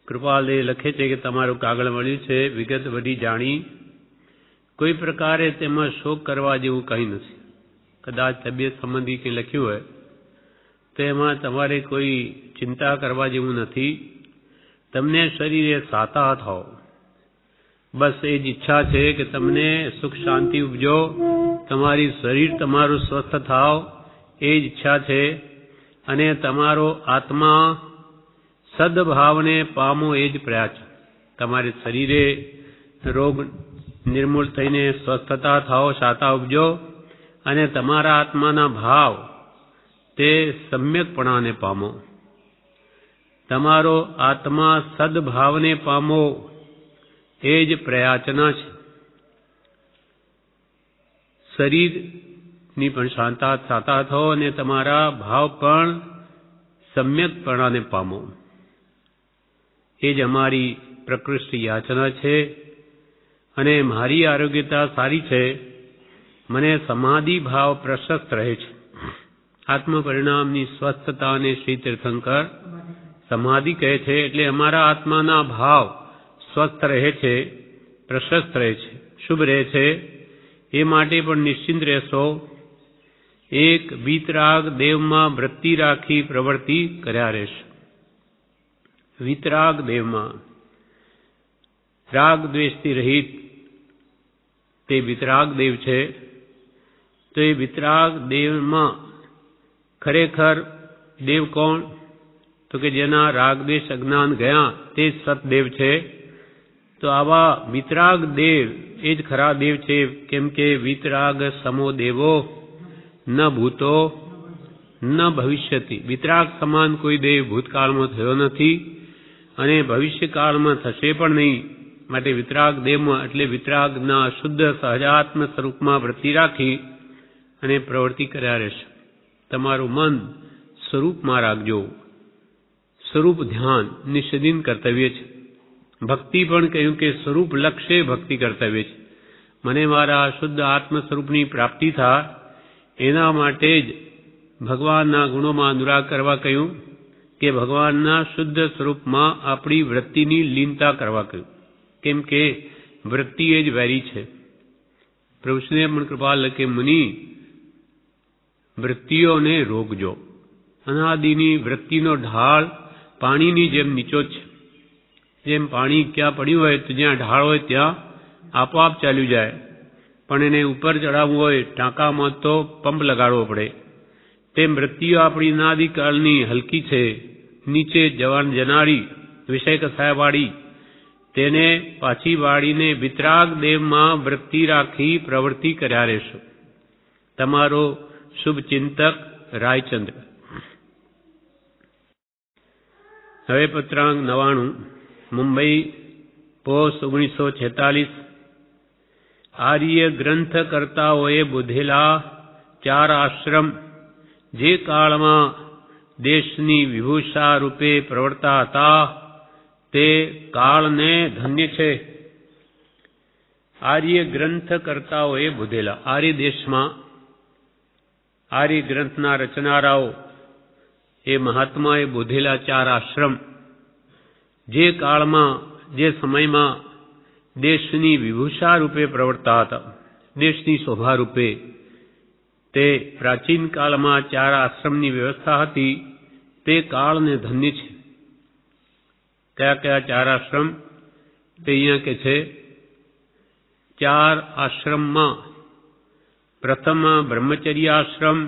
કૃપાલદેવ લખે છે કે તમારું કાગળ મળ્યું છે, વિગત બધી જાણી, કોઈ પ્રકારે તેમાં શોક કરવા જેવું કંઈ નથી. કદાચ તબિયત સંબંધી કંઈ લખ્યું હોય તો એમાં તમારે કોઈ ચિંતા કરવા જેવું નથી. તમને શરીરે સાતા થાવ, બસ એ જ ઈચ્છા છે કે તમને સુખ શાંતિ ઉપજો, તમારી શરીર તમારું સ્વસ્થ થાવ, એ જ ઈચ્છા છે. અને તમારો આત્મા સદભાવને પામો એ જ પ્રયાસ. તમારે શરીરે રોગ નિર્મૂળ થઈને સ્વસ્થતા થાઓ, શાતા ઉપજો, અને તમારા આત્માના ભાવ તે સમ્યકપણાને પામો. તમારો આત્મા સદભાવને પામો એ જ પ્રયાચના છે. શરીરની પણ સાતા થો અને તમારા ભાવ પણ સમ્યકપણાને પામો. એ જ અમારી પ્રકૃષ્ટ યાચના છે. અને મારી આરોગ્યતા સારી છે, મને સમાધિ ભાવ પ્રશસ્ત રહે છે. આત્મ પરિણામની સ્વસ્થતા અને શ્રી તીર્થંકર સમાધિ કહે છે. એટલે અમારા આત્માના ભાવ સ્વસ્થ રહે છે, પ્રશસ્ત રહે છે, શુભ રહે છે. એ માટે પણ નિશ્ચિંત રહેશો. એક વિતરાગ દેવમાં વૃત્તિ રાખી પ્રવૃત્તિ કર્યા રહેશે. વિતરાગ દેવમાં રાગ દ્વેષથી રહિત તે વિતરાગ દેવ છે. તો એ વિતરાગ દેવમાં ખરેખર દેવ કોણ? તો કે જેના રાગ દ્વેષ અજ્ઞાન ગયા તે જ સતદેવ છે. તો આવા વિતરાગ દેવ એ જ ખરા દેવ છે. કેમ કે વિતરાગ સમો દેવો ન ભૂતો ન ભવિષ્યતિ. વિતરાગ સમાન કોઈ દેવ ભૂતકાળમાં થયો નથી અને ભવિષ્યકાળમાં થશે પણ નહીં. માટે વિતરાગ દેવમાં એટલે વિતરાગના શુદ્ધ સહજાત્મ સ્વરૂપમાં વૃત્તિ રાખી અને પ્રવૃત્તિ કર્યા રહેશે. તમારું મન સ્વરૂપમાં રાખજો. સ્વરૂપ ધ્યાન નિષેધિન કર્તવ્ય છે. ભક્તિ પણ કહ્યું કે સ્વરૂપ લક્ષ્ય ભક્તિ કર્તવ્ય છે. મને મારા શુદ્ધ આત્મ સ્વરૂપની પ્રાપ્તિ થાય એના માટે જ ભગવાનના ગુણોમાં અનુરાગ કરવા કહ્યું કે ભગવાનના શુદ્ધ સ્વરૂપમાં આપણી વૃત્તિની લીનતા કરવા કહ્યું. કેમ કે વૃત્તિ એ જ વેરી છે. પ્રભુ શ્રીએ પણ કૃપા લખે મુનિ વૃત્તિઓને રોકજો. અનાદિની વૃત્તિનો ઢાળ પાણીની જેમ નીચો છે. જેમ પાણી ક્યાં પડ્યું હોય તો જ્યાં ઢાળ હોય ત્યાં આપોઆપ ચાલ્યું જાય, પણ એને ઉપર ચડાવવું હોય ટાંકામાં તો પંપ લગાડવો પડે. તેમ વૃત્તિઓ આપણી અનાદિકાળની હલકી છે, નીચે જનારી વિષય કસાયવાળી, તેને પાછી વાળીને વિતરાગ દેવમાં વૃત્તિ રાખી પ્રવૃત્તિ કર્યા રહેશો. તમારો શુભ ચિંતક રાયચંદ્ર. હવે પત્રાંક 99 મુંબઈ પોષ 1946. આર્ય ગ્રંથ કરતાઓએ બોધેલા 4 આશ્રમ જે કાળમાં દેશની વિભૂષા રૂપે પ્રવર્તા હતા તે કાળને ધન્ય છે. આર્ય ગ્રંથ કરતાઓએ બોધેલા, આર્ય દેશમાં આર્ય ગ્રંથના રચનારાઓ એ મહાત્માએ બોધેલા 4 આશ્રમ જે કાળમાં જે સમયમાં દેશની વિભૂષા રૂપે પ્રવર્તા હતા, દેશની શોભા રૂપે, તે પ્રાચીન કાળમાં 4 આશ્રમની વ્યવસ્થા હતી તે કાળને ધન્ય છે. કયા કયા 4 આશ્રમ તે અહીંયા કે છે. 4 આશ્રમમાં પ્રથમ બ્રહ્મચર્યાશ્રમ,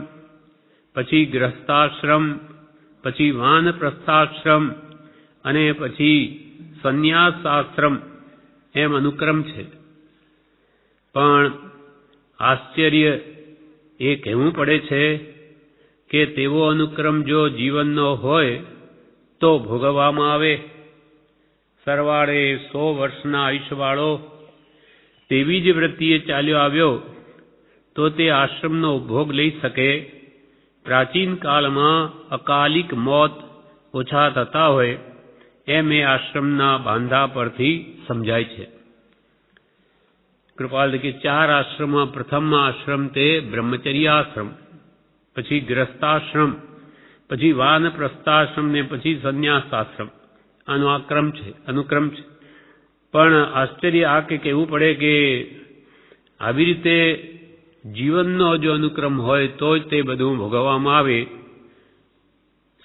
પછી ગ્રહસ્થાશ્રમ, પછી વાનપ્રસ્થાશ્રમ અને પછી સંન્યાસાશ્રમ એમ અનુક્રમ છે. પણ આશ્ચર્ય એ કહેવું પડે છે કે તેવો અનુક્રમ જો જીવનનો હોય તો ભોગવવામાં આવે. સરવાળે 100 વર્ષના આયુષ્યવાળો તેવી જ વૃત્તિએ ચાલ્યો આવ્યો તો તે આશ્રમનો ભોગ લઈ શકે. પ્રાચીન કાળમાં અકાલિક મોત ઓછા થતા હોય એમ એ આશ્રમના બાંધા પરથી સમજાય છે. કૃપાલ કે 4 આશ્રમમાં પ્રથમ આશ્રમ તે બ્રહ્મચર્યાશ્રમ, પછી ગ્રસ્તાશ્રમ, પછી વાનપ્રસ્થાશ્રમ ને પછી સંન્યાસાશ્રમ. આનો આ ક્રમ છે, અનુક્રમ છે. પણ આશ્ચર્ય આ કે કહેવું પડે કે આવી રીતે જીવનનો જો અનુક્રમ હોય તો જ તે બધું ભોગવવામાં આવે.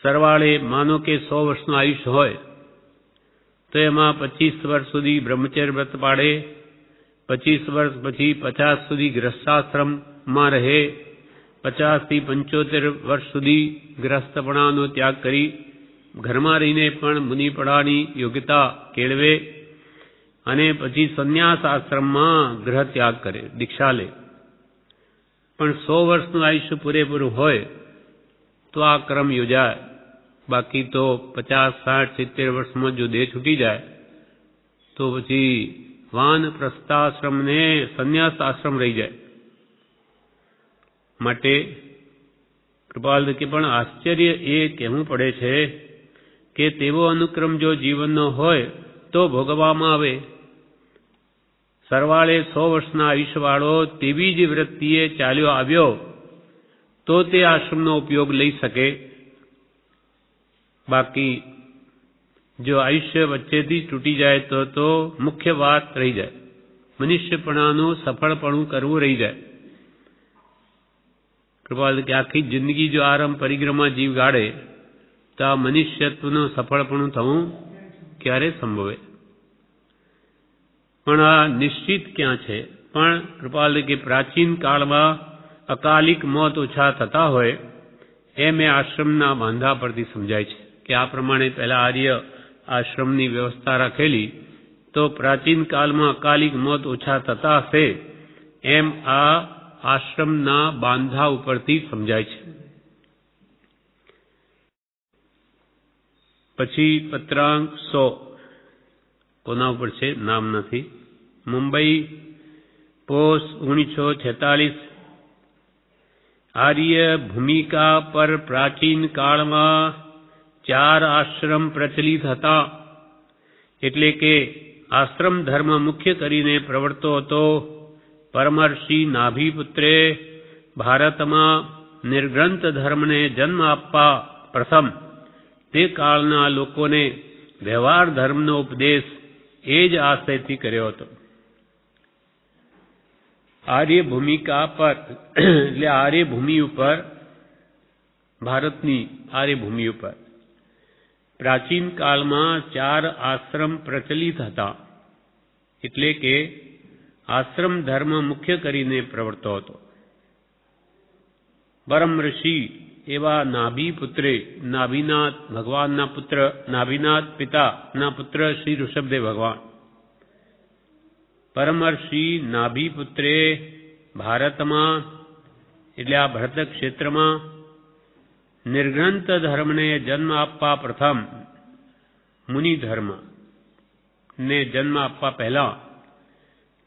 સરવાળે માનો કે 100 વર્ષનું આયુષ્ય હોય તો એમાં 25 વર્ષ સુધી બ્રહ્મચર્ય વ્રત પાડે, 25 વર્ષ પછી 50 સુધી ગ્રસ્તાશ્રમમાં રહે, 50 થી 75 વર્ષ સુધી ગ્રસ્તપણાનો ત્યાગ કરી ઘરમાં રહીને પણ મુનિપણાની યોગ્યતા કેળવે અને પછી સંન્યાસ આશ્રમમાં ગ્રહ ત્યાગ કરે, દીક્ષા લે. પણ 100 વર્ષનું આયુષ્ય પૂરેપૂરું હોય તો આ ક્રમ યોજાય. બાકી તો 50, 60, 70 વર્ષમાં જો દેહ છૂટી જાય તો પછી વાનપ્રસ્થાશ્રમ ને સંન્યાસ આશ્રમ રહી જાય. માટે કૃપાલ કે પણ આશ્ચર્ય એ કહેવું પડે છે કે તેવો અનુક્રમ જો જીવનનો હોય તો ભોગવવામાં આવે. સરવાળે 100 વર્ષના આયુષ્યવાળો તેવી જ વૃત્તિએ ચાલ્યો આવ્યો તો તે આશ્રમનો ઉપયોગ લઈ શકે. બાકી જો આયુષ્ય વચ્ચેથી તૂટી જાય તો મુખ્ય વાત રહી જાય, મનુષ્યપણાનું સફળપણું કરવું રહી જાય. કૃપાલ કે આખી જિંદગી જો આરામ પરિક્રમા જીવ ગાળે તો આ મનુષ્યત્વનું સફળપણું થવું ક્યારે સંભવે? પણ આ નિશ્ચિત ક્યાં છે? પણ કૃપાલ કે પ્રાચીન કાળમાં અકાલિક મોત ઓછા થતા હોય એમ એ આશ્રમના બાંધા પરથી સમજાય છે કે આ પ્રમાણે પહેલા આર્ય આશ્રમની વ્યવસ્થા રાખેલી, તો પ્રાચીન કાળમાં અકાલિક મોત ઓછા થતા હશે એમ આ આશ્રમના બાંધા ઉપરથી સમજાય છે. પછી પત્રાંક 100 કોના ઉપર છે? નામ નથી. મુંબઈ પોષ 1946. આર્ય ભૂમિકા પર પ્રાચીન કાળમાં 4 આશ્રમ પ્રચલિત હતા. એટલે કે આશ્રમ ધર્મ મુખ્ય કરીને પ્રવર્તો હતો. પરમર્ષિ નાભીપુત્રે ભારતમાં નિર્ગ્રંથ ધર્મને જન્મ આપવા પ્રથમ તે કાળના લોકોને વ્યવહાર ધર્મનો ઉપદેશ એ જ આશયથી કર્યો હતો. આર્ય ભૂમિકા પર એટલે આર્ય ભૂમિ ઉપર, ભારતની આર્ય ભૂમિ ઉપર પ્રાચીન કાળમાં 4 આશ્રમ પ્રચલિત હતા. એટલે કે આશ્રમ ધર્મ મુખ્ય કરીને પ્રવર્તો હતો. પરમ ઋષિ એવા નાભીપુત્રે, નાભીનાથ ભગવાનના પુત્ર, નાભીનાથ પિતાના પુત્ર શ્રી ઋષભદેવ ભગવાન, પરમર્ષિ નાભીપુત્રે ભારતમાં એટલે આ ભરત ક્ષેત્રમાં નિર્ગ્રંથ ધર્મને જન્મ આપવા પ્રથમ, મુનિ ધર્મ ને જન્મ આપવા પહેલા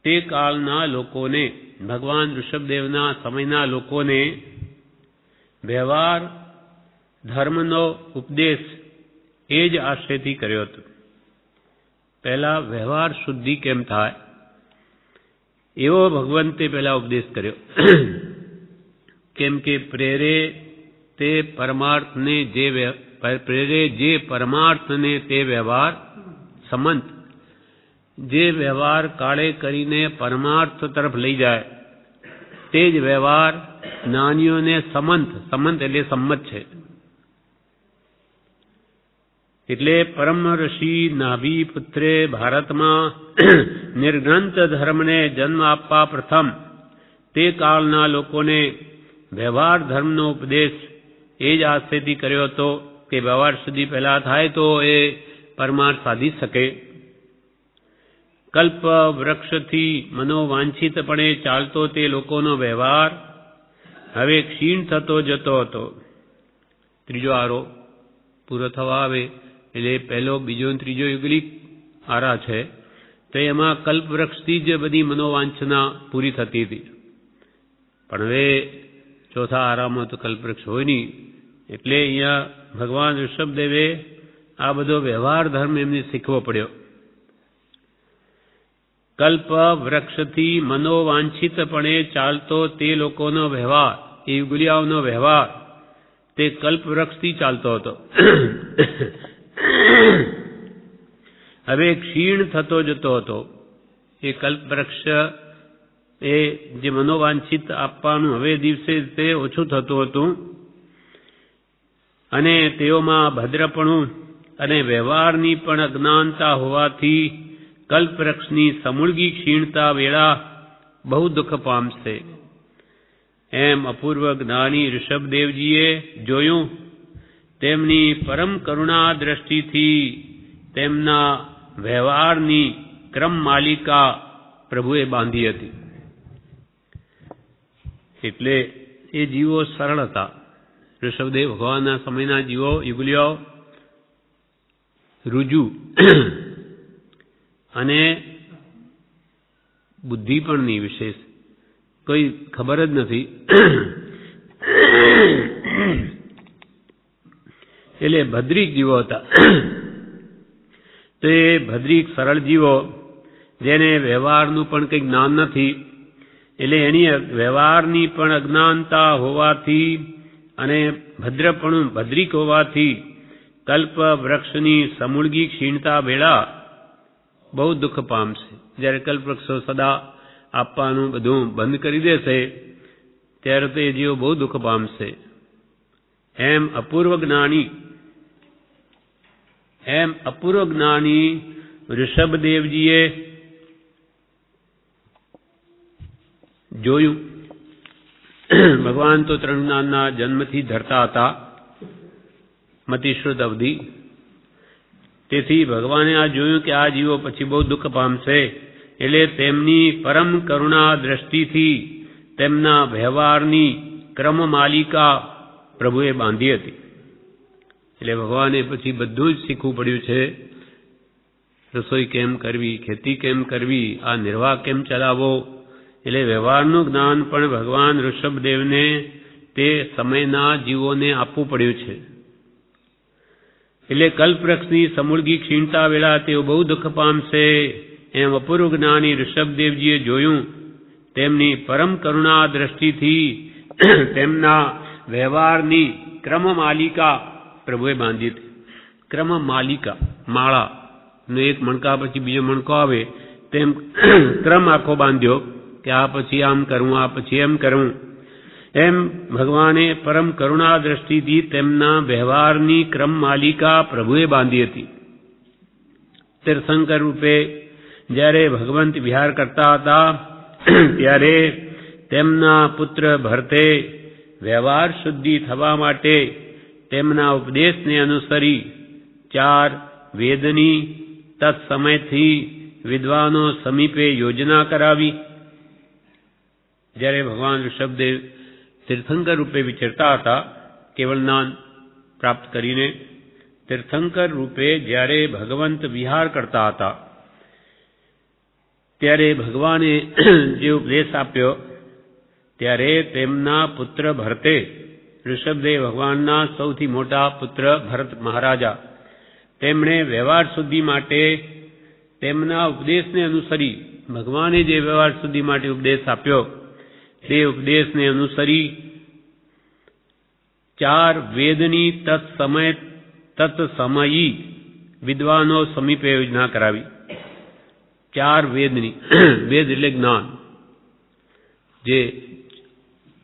તે કાળના લોકોને, ભગવાન ઋષભદેવના સમયના લોકોને વ્યવહાર ધર્મનો ઉપદેશ એ જ આશયથી કર્યો હતો. પહેલા વ્યવહાર શુદ્ધિ કેમ થાય એવો ભગવંતે પહેલા ઉપદેશ કર્યો. કેમ કે પ્રેરે જે પરમાર્થને તે વ્યવહાર સંમત, જે વ્યવહાર કાળે કરીને પરમાર્થ તરફ લઈ જાય તે જ વ્યવહાર જ્ઞાનીઓને સંમત એટલે સંમત છે. એટલે પરમ ઋષિ નાભી પુત્રે ભારતમાં નિર્ગ્રંથ ધર્મને જન્મ આપવા પ્રથમ તે કાળના લોકોને વ્યવહાર ધર્મનો ઉપદેશ એ જ આશયથી કર્યો હતો કે વ્યવહાર સુધી પહેલા થાય તો એ પરમાર્થ સાધી શકે. કલ્પ વૃક્ષથી મનોવાંછિતપણે ચાલતો તે લોકોનો વ્યવહાર હવે ક્ષીણ થતો જતો હતો. ત્રીજો આરો પૂરો થવા આવે એટલે પહેલો, બીજો, ત્રીજો યુગલિક આરા છે તો એમાં કલ્પવૃક્ષથી જ બધી મનોવાંછના પૂરી થતી હતી. પણ હવે ચોથા આરામાં તો કલ્પવૃક્ષ હોય નહીં, એટલે અહીંયા ભગવાન ઋષભદેવે આ બધો વ્યવહાર ધર્મ એમને શીખવો પડ્યો. કલ્પ વૃક્ષથી મનોવાંછિતપણે ચાલતો તે લોકોનો વ્યવહાર, એ યુગલિયાઓનો વ્યવહાર તે કલ્પવૃક્ષથી ચાલતો હતો. હવે ક્ષીણ થતો જતો હતો. એ કલ્પવૃક્ષ એ જે મનોવાંછિત આપવાનું હવે દિવસે તે ઓછું થતું હતું અને તેઓમાં ભદ્રપણું અને વ્યવહારની પણ અજ્ઞાનતા હોવાથી કલ્પવૃક્ષની સમૂળગી ક્ષીણતા વેળા બહુ દુઃખ પામશે. એમ અપૂર્વ જ્ઞાની ઋષભદેવજીએ જોયું. તેમની પરમ કરુણા દ્રષ્ટિથી તેમના વ્યવહારની ક્રમ માલિકા પ્રભુએ બાંધી હતી. એટલે એ જીવો સરળ હતા. ઋષભદેવ ભગવાનના સમયના જીવો, યુગલિયાઓ રુજુ અને બુદ્ધિ પણ નહીં, વિશેષ કોઈ ખબર જ નથી. એટલે ભદ્રિક જીવો હતા. તો એ ભદ્રિક સરળ જીવો જેને વ્યવહારનું પણ કંઈ જ્ઞાન નથી, એટલે એની વ્યવહારની પણ અજ્ઞાનતા હોવાથી અને ભદ્રપણું ભદ્રિક હોવાથી કલ્પ વૃક્ષની સમૂળગી ક્ષીણતા વેળા બહુ દુઃખ પામશે. જ્યારે કલ્પવૃક્ષો સદા આપવાનું બધું બંધ કરી દેશે ત્યારે તો એ જીવો બહુ દુઃખ પામશે. એમ અપૂર્વ જ્ઞાની ઋષભદેવજીએ જોયું. ભગવાન તો ત્રણ જ્ઞાનના જન્મથી ધરતા હતા, મતિશ્રુત અવધિ. તેથી ભગવાને આ જોયું કે આ જીવો પછી બહુ દુઃખ પામશે, એટલે તેમની પરમ કરુણા દ્રષ્ટિથી તેમના વ્યવહારની ક્રમમાલિકા પ્રભુએ બાંધી હતી. એટલે ભગવાને પછી બધું જ શીખવું પડ્યું છે. રસોઈ કેમ કરવી, ખેતી કેમ કરવી, આ નિર્વાહ કેમ ચલાવવો. એટલે વ્યવહારનું જ્ઞાન પણ ભગવાન ઋષભદેવને તે સમયના જીવોને આપવું પડ્યું છે. એટલે કલ્પવૃક્ષની સમૂળગી ક્ષીણતા વેળા તેઓ બહુ દુઃખ પામશે. એમ અપૂર્વ જ્ઞાની ઋષભદેવજીએ જોયું. તેમની પરમ કરુણા દ્રષ્ટિથી તેમના વ્યવહારની ક્રમમાલિકા પ્રભુએ બાંધી હતી. ક્રમમાલિકા, માળાનો એક મણકા પછી બીજો મણકો આવે તેમ ક્રમ આખો બાંધ્યો કે આ પછી આમ કરવું, આ પછી એમ કરવું. એમ ભગવાને પરમ કરુણા દ્રષ્ટિથી તેમના વ્યવહારની ક્રમમાલિકા પ્રભુએ બાંધી હતી. તીર્થંકર રૂપે જ્યારે ભગવંત વિહાર કરતા હતા ત્યારે તેમના પુત્ર ભરતે વ્યવહાર શુદ્ધિ થવા માટે તેમના ઉપદેશને અનુસરી 4 વેદની તત્સમયથી વિદ્વાનો સમીપે યોજના કરાવી. જ્યારે ભગવાન ઋષભદેવ તીર્થંકર રૂપે વિચરતા હતા, કેવળ જ્ઞાન પ્રાપ્ત કરીને તીર્થંકર રૂપે જ્યારે ભગવંત વિહાર કરતા હતા ત્યારે ભગવાને જે ઉપદેશ આપ્યો ત્યારે તેમના પુત્ર ભરતે, ઋષભદેવ ભગવાનના સૌથી મોટા પુત્ર ભરત મહારાજા, તેમણે વ્યવહાર શુદ્ધિ માટે તેમના ઉપદેશને અનુસરી, ભગવાને જે વ્યવહાર શુદ્ધિ માટે ઉપદેશ આપ્યો તે ઉપદેશને અનુસરી 4 વેદની તત્સમયી વિદ્વાનો સમીપે યોજના કરાવી. 4 વેદની, વેદ એટલે જ્ઞાન, જે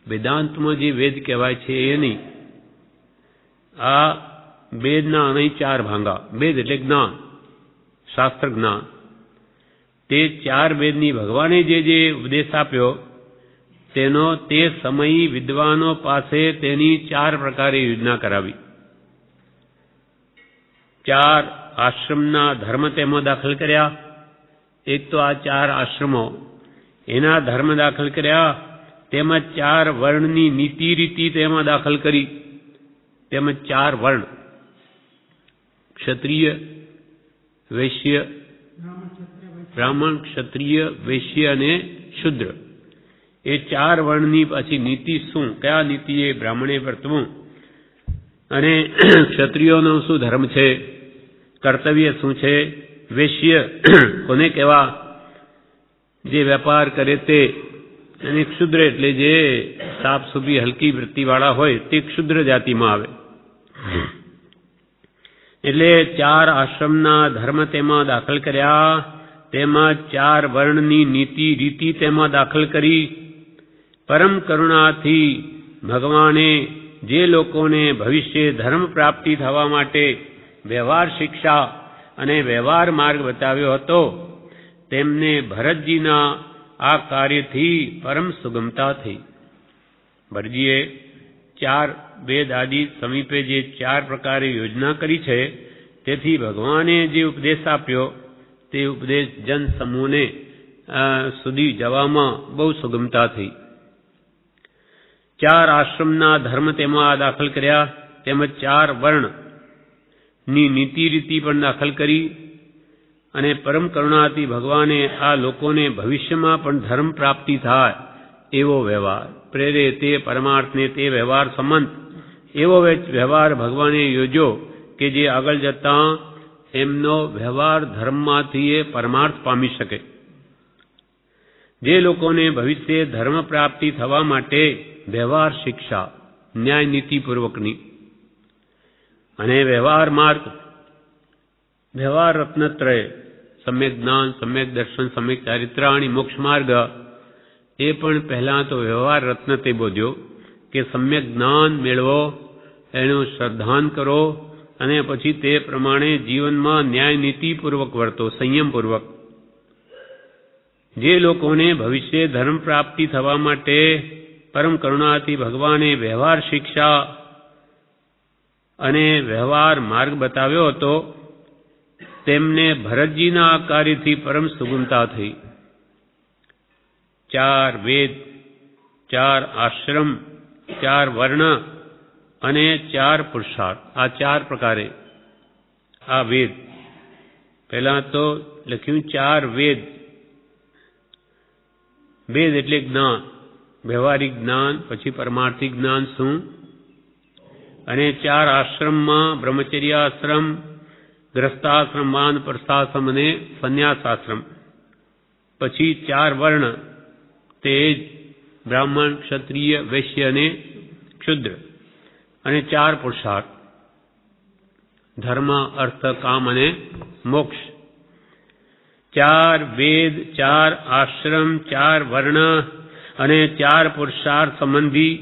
વેદાંતમાં જે વેદ કહેવાય છે એ નહીં. આ વેદના નહીં 4 ભાંગા. વેદ એટલે જ્ઞાન, શાસ્ત્ર જ્ઞાન. તે 4 વેદની ભગવાને જે ઉપદેશ આપ્યો તેનો તે સમયી વિદ્વાનો પાસે તેની 4 પ્રકારે યોજના કરાવી. 4 આશ્રમના ધર્મ તેમાં દાખલ કર્યા. એક તો આ 4 આશ્રમો, એના ધર્મ દાખલ કર્યા. તેમજ 4 વર્ણની નીતિ રીતિ તેમાં દાખલ કરી. તેમજ 4 વર્ણ, ક્ષત્રિય, વૈશ્ય, બ્રાહ્મણ, ક્ષત્રિય, વૈશ્ય અને શુદ્ર. એ 4 વર્ણની પાછી નીતિ શું, કયા નીતિએ બ્રાહ્મણે વર્તવું, અને ક્ષત્રિયોનો શું ધર્મ છે, કર્તવ્ય શું છે, વૈશ્ય કોને કહેવા, જે વેપાર કરે તે, અને ક્ષુદ્ર એટલે જે સાફ સૂફી હલકી વૃત્તિવાળા હોય તે ક્ષુદ્ર જાતિમાં આવે. એટલે 4 આશ્રમના ધર્મ તેમાં દાખલ કર્યા. તેમાં 4 વર્ણની નીતિ રીતિ તેમાં દાખલ કરી. પરમ કરુણાથી ભગવાને જે લોકોને ભવિષ્ય ધર્મ પ્રાપ્તિ થવા માટે વ્યવહાર શિક્ષા અને વ્યવહાર માર્ગ બતાવ્યો હતો, તેમને ભરતજીના આ કાર્યથી પરમ સુગમતા થઈ. ભરતજીએ 4 વેદ આદિ સમીપે જે 4 પ્રકારે યોજના કરી છે, તેથી ભગવાને જે ઉપદેશ આપ્યો તે ઉપદેશ જન સમૂહને સુધી જવામાં બહુ સુગમતા થઈ. 4 આશ્રમના ધર્મ તેમાં દાખલ કર્યા. તેમજ 4 વર્ણની નીતિ રીતિ પણ દાખલ કરી. અને પરમ કરુણાથી ભગવાને આ લોકોને ભવિષ્યમાં પણ ધર્મ પ્રાપ્તિ થાય એવો વ્યવહાર પ્રેરે, તે પરમાર્થને તે વ્યવહાર સંબંધ એવો વ્યવહાર ભગવાને યોજ્યો કે જે આગળ જતા એમનો વ્યવહાર ધર્મમાંથી એ પરમાર્થ પામી શકે. જે લોકોને ભવિષ્ય ધર્મ પ્રાપ્તિ થવા માટે વ્યવહાર શિક્ષા ન્યાય નીતિપૂર્વકની અને વ્યવહાર માર્ગ, વ્યવહાર રત્નત્રય, સમ્યક જ્ઞાન, સમ્યક દર્શન, સમ્યક ચારિત્રાણી, મોક્ષ માર્ગ, એ પણ પહેલાં તો વ્યવહાર રત્ન તે બોધ્યો કે સમ્યક જ્ઞાન મેળવો, એનું શ્રદ્ધાન કરો અને પછી તે પ્રમાણે જીવનમાં ન્યાય નીતિપૂર્વક વર્તો, સંયમપૂર્વક. જે લોકોને ભવિષ્ય ધર્મ પ્રાપ્તિ થવા માટે પરમ કરુણાથી ભગવાને વ્યવહાર શિક્ષા અને વ્યવહાર માર્ગ બતાવ્યો હતો, તેમને ભરતજીના આ કાર્યથી પરમ સુગમતા થઈ. 4 વેદ, 4 આશ્રમ, 4 વર્ણ અને 4 પુરુષાર્થ, આ 4 પ્રકારે આ વેદ. પહેલા તો લખ્યું 4 વેદ. વેદ એટલે જ્ઞાન, વ્યવહારિક જ્ઞાન, પછી પરમાર્થિક જ્ઞાન શું, અને 4 આશ્રમમાં બ્રહ્મચર્યાશ્રમ, ગ્રસ્તાશ્રમ, વાનપ્રસ્થાશ્રમ અને સંન્યાસાશ્રમ. પછી 4 વર્ણ, તે બ્રાહ્મણ, ક્ષત્રિય, વૈશ્ય અને ક્ષુદ્ર, અને 4 પુરુષાર્થ, ધર્મ, અર્થ, કામ અને મોક્ષ. 4 વેદ, 4 આશ્રમ, 4 વર્ણ અને 4 પુરુષાર્થ સંબંધી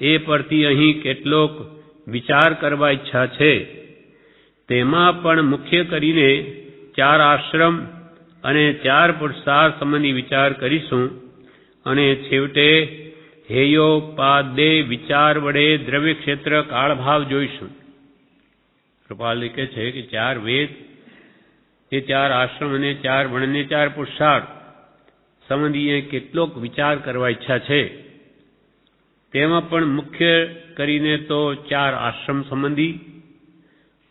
એ પરથી અહીં કેટલોક વિચાર કરવા ઈચ્છા છે. તેમાં પણ મુખ્ય કરીને 4 આશ્રમ અને 4 પુરુષાર્થ સંબંધી વિચાર કરીશું અને છેવટે હેયોપાદે વિચાર વડે દ્રવ્ય ક્ષેત્ર કાળભાવ જોઈશું. કૃપાલ લીખે છે કે 4 વેદ, એ 4 આશ્રમ અને 4 વર્ણ અને 4 પુરુષાર્થ સંબંધી કેટલોક વિચાર કરવા ઈચ્છા છે. તેમાં પણ મુખ્ય કરીને તો 4 આશ્રમ સંબંધી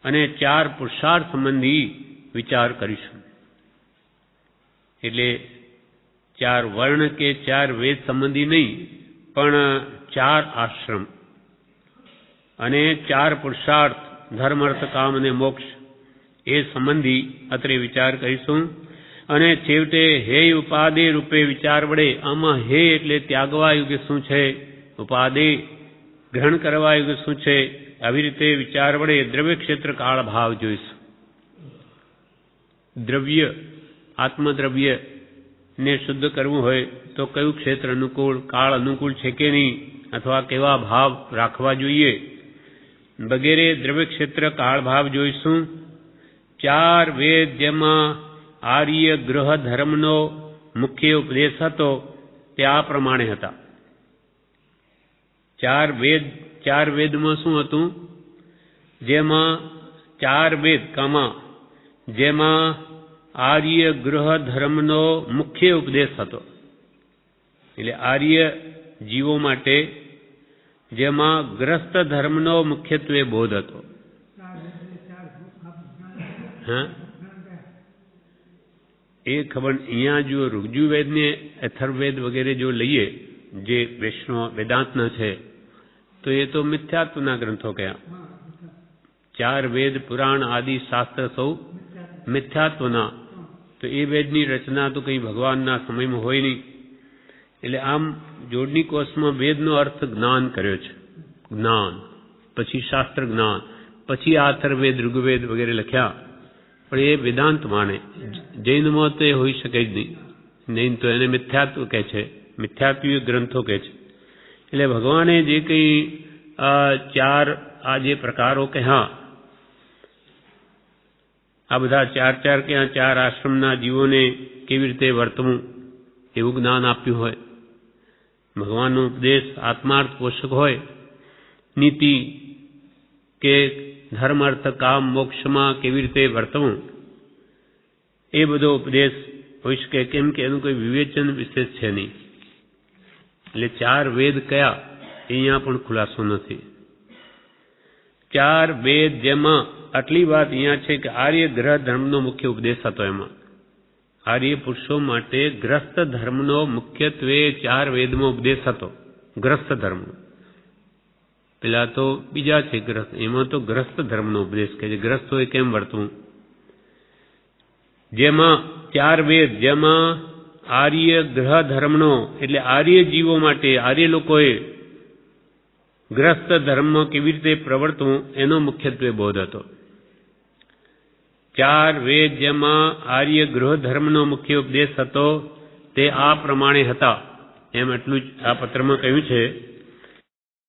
અને 4 પુરુષાર્થ સંબંધી વિચાર કરીશું. એટલે 4 વર્ણ કે 4 વેદ સંબંધી નહીં, પણ 4 આશ્રમ અને 4 પુરુષાર્થ, ધર્મ, અર્થ, કામ અને મોક્ષ એ સંબંધી અત્રે વિચાર કરીશું. અને છેવટે હેય ઉપાદે રૂપે વિચાર વડે, આમાં હે એટલે ત્યાગવા યોગ્ય શું છે, ઉપાદે ગ્રહણ કરવા યોગ્ય શું છે, આવી રીતે વિચાર વડે દ્રવ્ય ક્ષેત્ર કાળ ભાવ જોઈશું. દ્રવ્ય, આત્મદ્રવ્ય ને શુદ્ધ કરવું હોય તો કયું ક્ષેત્ર અનુકૂળ, કાળ અનુકૂળ છે કે નહીં, અથવા કેવા ભાવ રાખવા જોઈએ વગેરે દ્રવ્ય ક્ષેત્ર કાળ ભાવ જોઈશું. 4 વેદ, જેમાં આર્ય ગ્રહ ધર્મનો મુખ્ય ઉપદેશ હતો, તે આ પ્રમાણે હતા. 4 વેદમાં શું હતું? જેમાં 4 વેદ જેમાં આર્ય ગ્રહ ધર્મનો મુખ્ય ઉપદેશ હતો. એટલે આર્ય જીવો માટે જેમાં ગ્રસ્ત ધર્મનો મુખ્યત્વે બોધ હતો. હા, એ ખબર. અહીંયા જો ઋગ્યુવેદ ને અથર્વવેદ વગેરે જો લઈએ, જે વૈષ્ણવ વેદાંતના છે, તો એ તો મિથ્યાત્વના ગ્રંથો કયા. 4 વેદ, પુરાણ આદિ શાસ્ત્ર સૌ મિથ્યાત્વના. તો એ વેદની રચના તો કંઈ ભગવાનના સમયમાં હોય નહીં. એટલે આમ જોડણી કોષમાં વેદનો અર્થ જ્ઞાન કર્યો છે. જ્ઞાન, પછી શાસ્ત્ર જ્ઞાન, પછી અથર્વવેદ, ઋગ્વેદ વગેરે લખ્યા. પણ એ વેદાંત માને. જૈનમાં તો એ હોઈ શકે જ નહીં. જૈન તો એને મિથ્યાત્વ કહે છે, મિથ્યાત્વીય ગ્રંથો કહે છે. એટલે ભગવાને જે કંઈ 4 આ જે પ્રકારો કહ્યા, આ બધા 4 કે 4 આશ્રમના જીવોને કેવી રીતે વર્તવું એવું જ્ઞાન આપ્યું હોય. ભગવાનનો ઉપદેશ આત્માર્થ પોષક હોય. નીતિ કે ધર્મ, અર્થ, કામ, મોક્ષમાં કેવી રીતે વર્તવું, એ બધો ઉપદેશ હોઈ શકે. કેમ કે એનું કોઈ વિવેચન વિશેષ છે નહીં. એટલે 4 વેદ કયા, અહીંયા પણ ખુલાસો નથી. 4 વેદ, જેમાં આટલી વાત અહીંયા છે કે આર્ય ગ્રહ ધર્મનો મુખ્ય ઉપદેશ હતો. એમાં આર્ય પુરુષો માટે ગ્રસ્ત ધર્મનો મુખ્યત્વે 4 વેદમાં ઉપદેશ હતો. ગ્રસ્ત ધર્મ, પેલા તો બીજા છે ગ્રસ્ત, એમાં તો ગ્રસ્ત ધર્મનો ઉપદેશ કે જે ગ્રસ્તોએ કેમ વર્તવું. જેમાં 4 વેદ, જેમાં આર્ય ગ્રહ ધર્મનો, એટલે આર્ય જીવો માટે, આર્ય લોકોએ ગ્રસ્ત ધર્મમાં કેવી રીતે પ્રવર્તવું એનો મુખ્યત્વે બોધ હતો. 4 વેદ, જેમાં આર્ય ગૃહ ધર્મનો મુખ્ય ઉપદેશ હતો, તે આ પ્રમાણે હતા. એમ એટલું જ આ પત્રમાં કહ્યું છે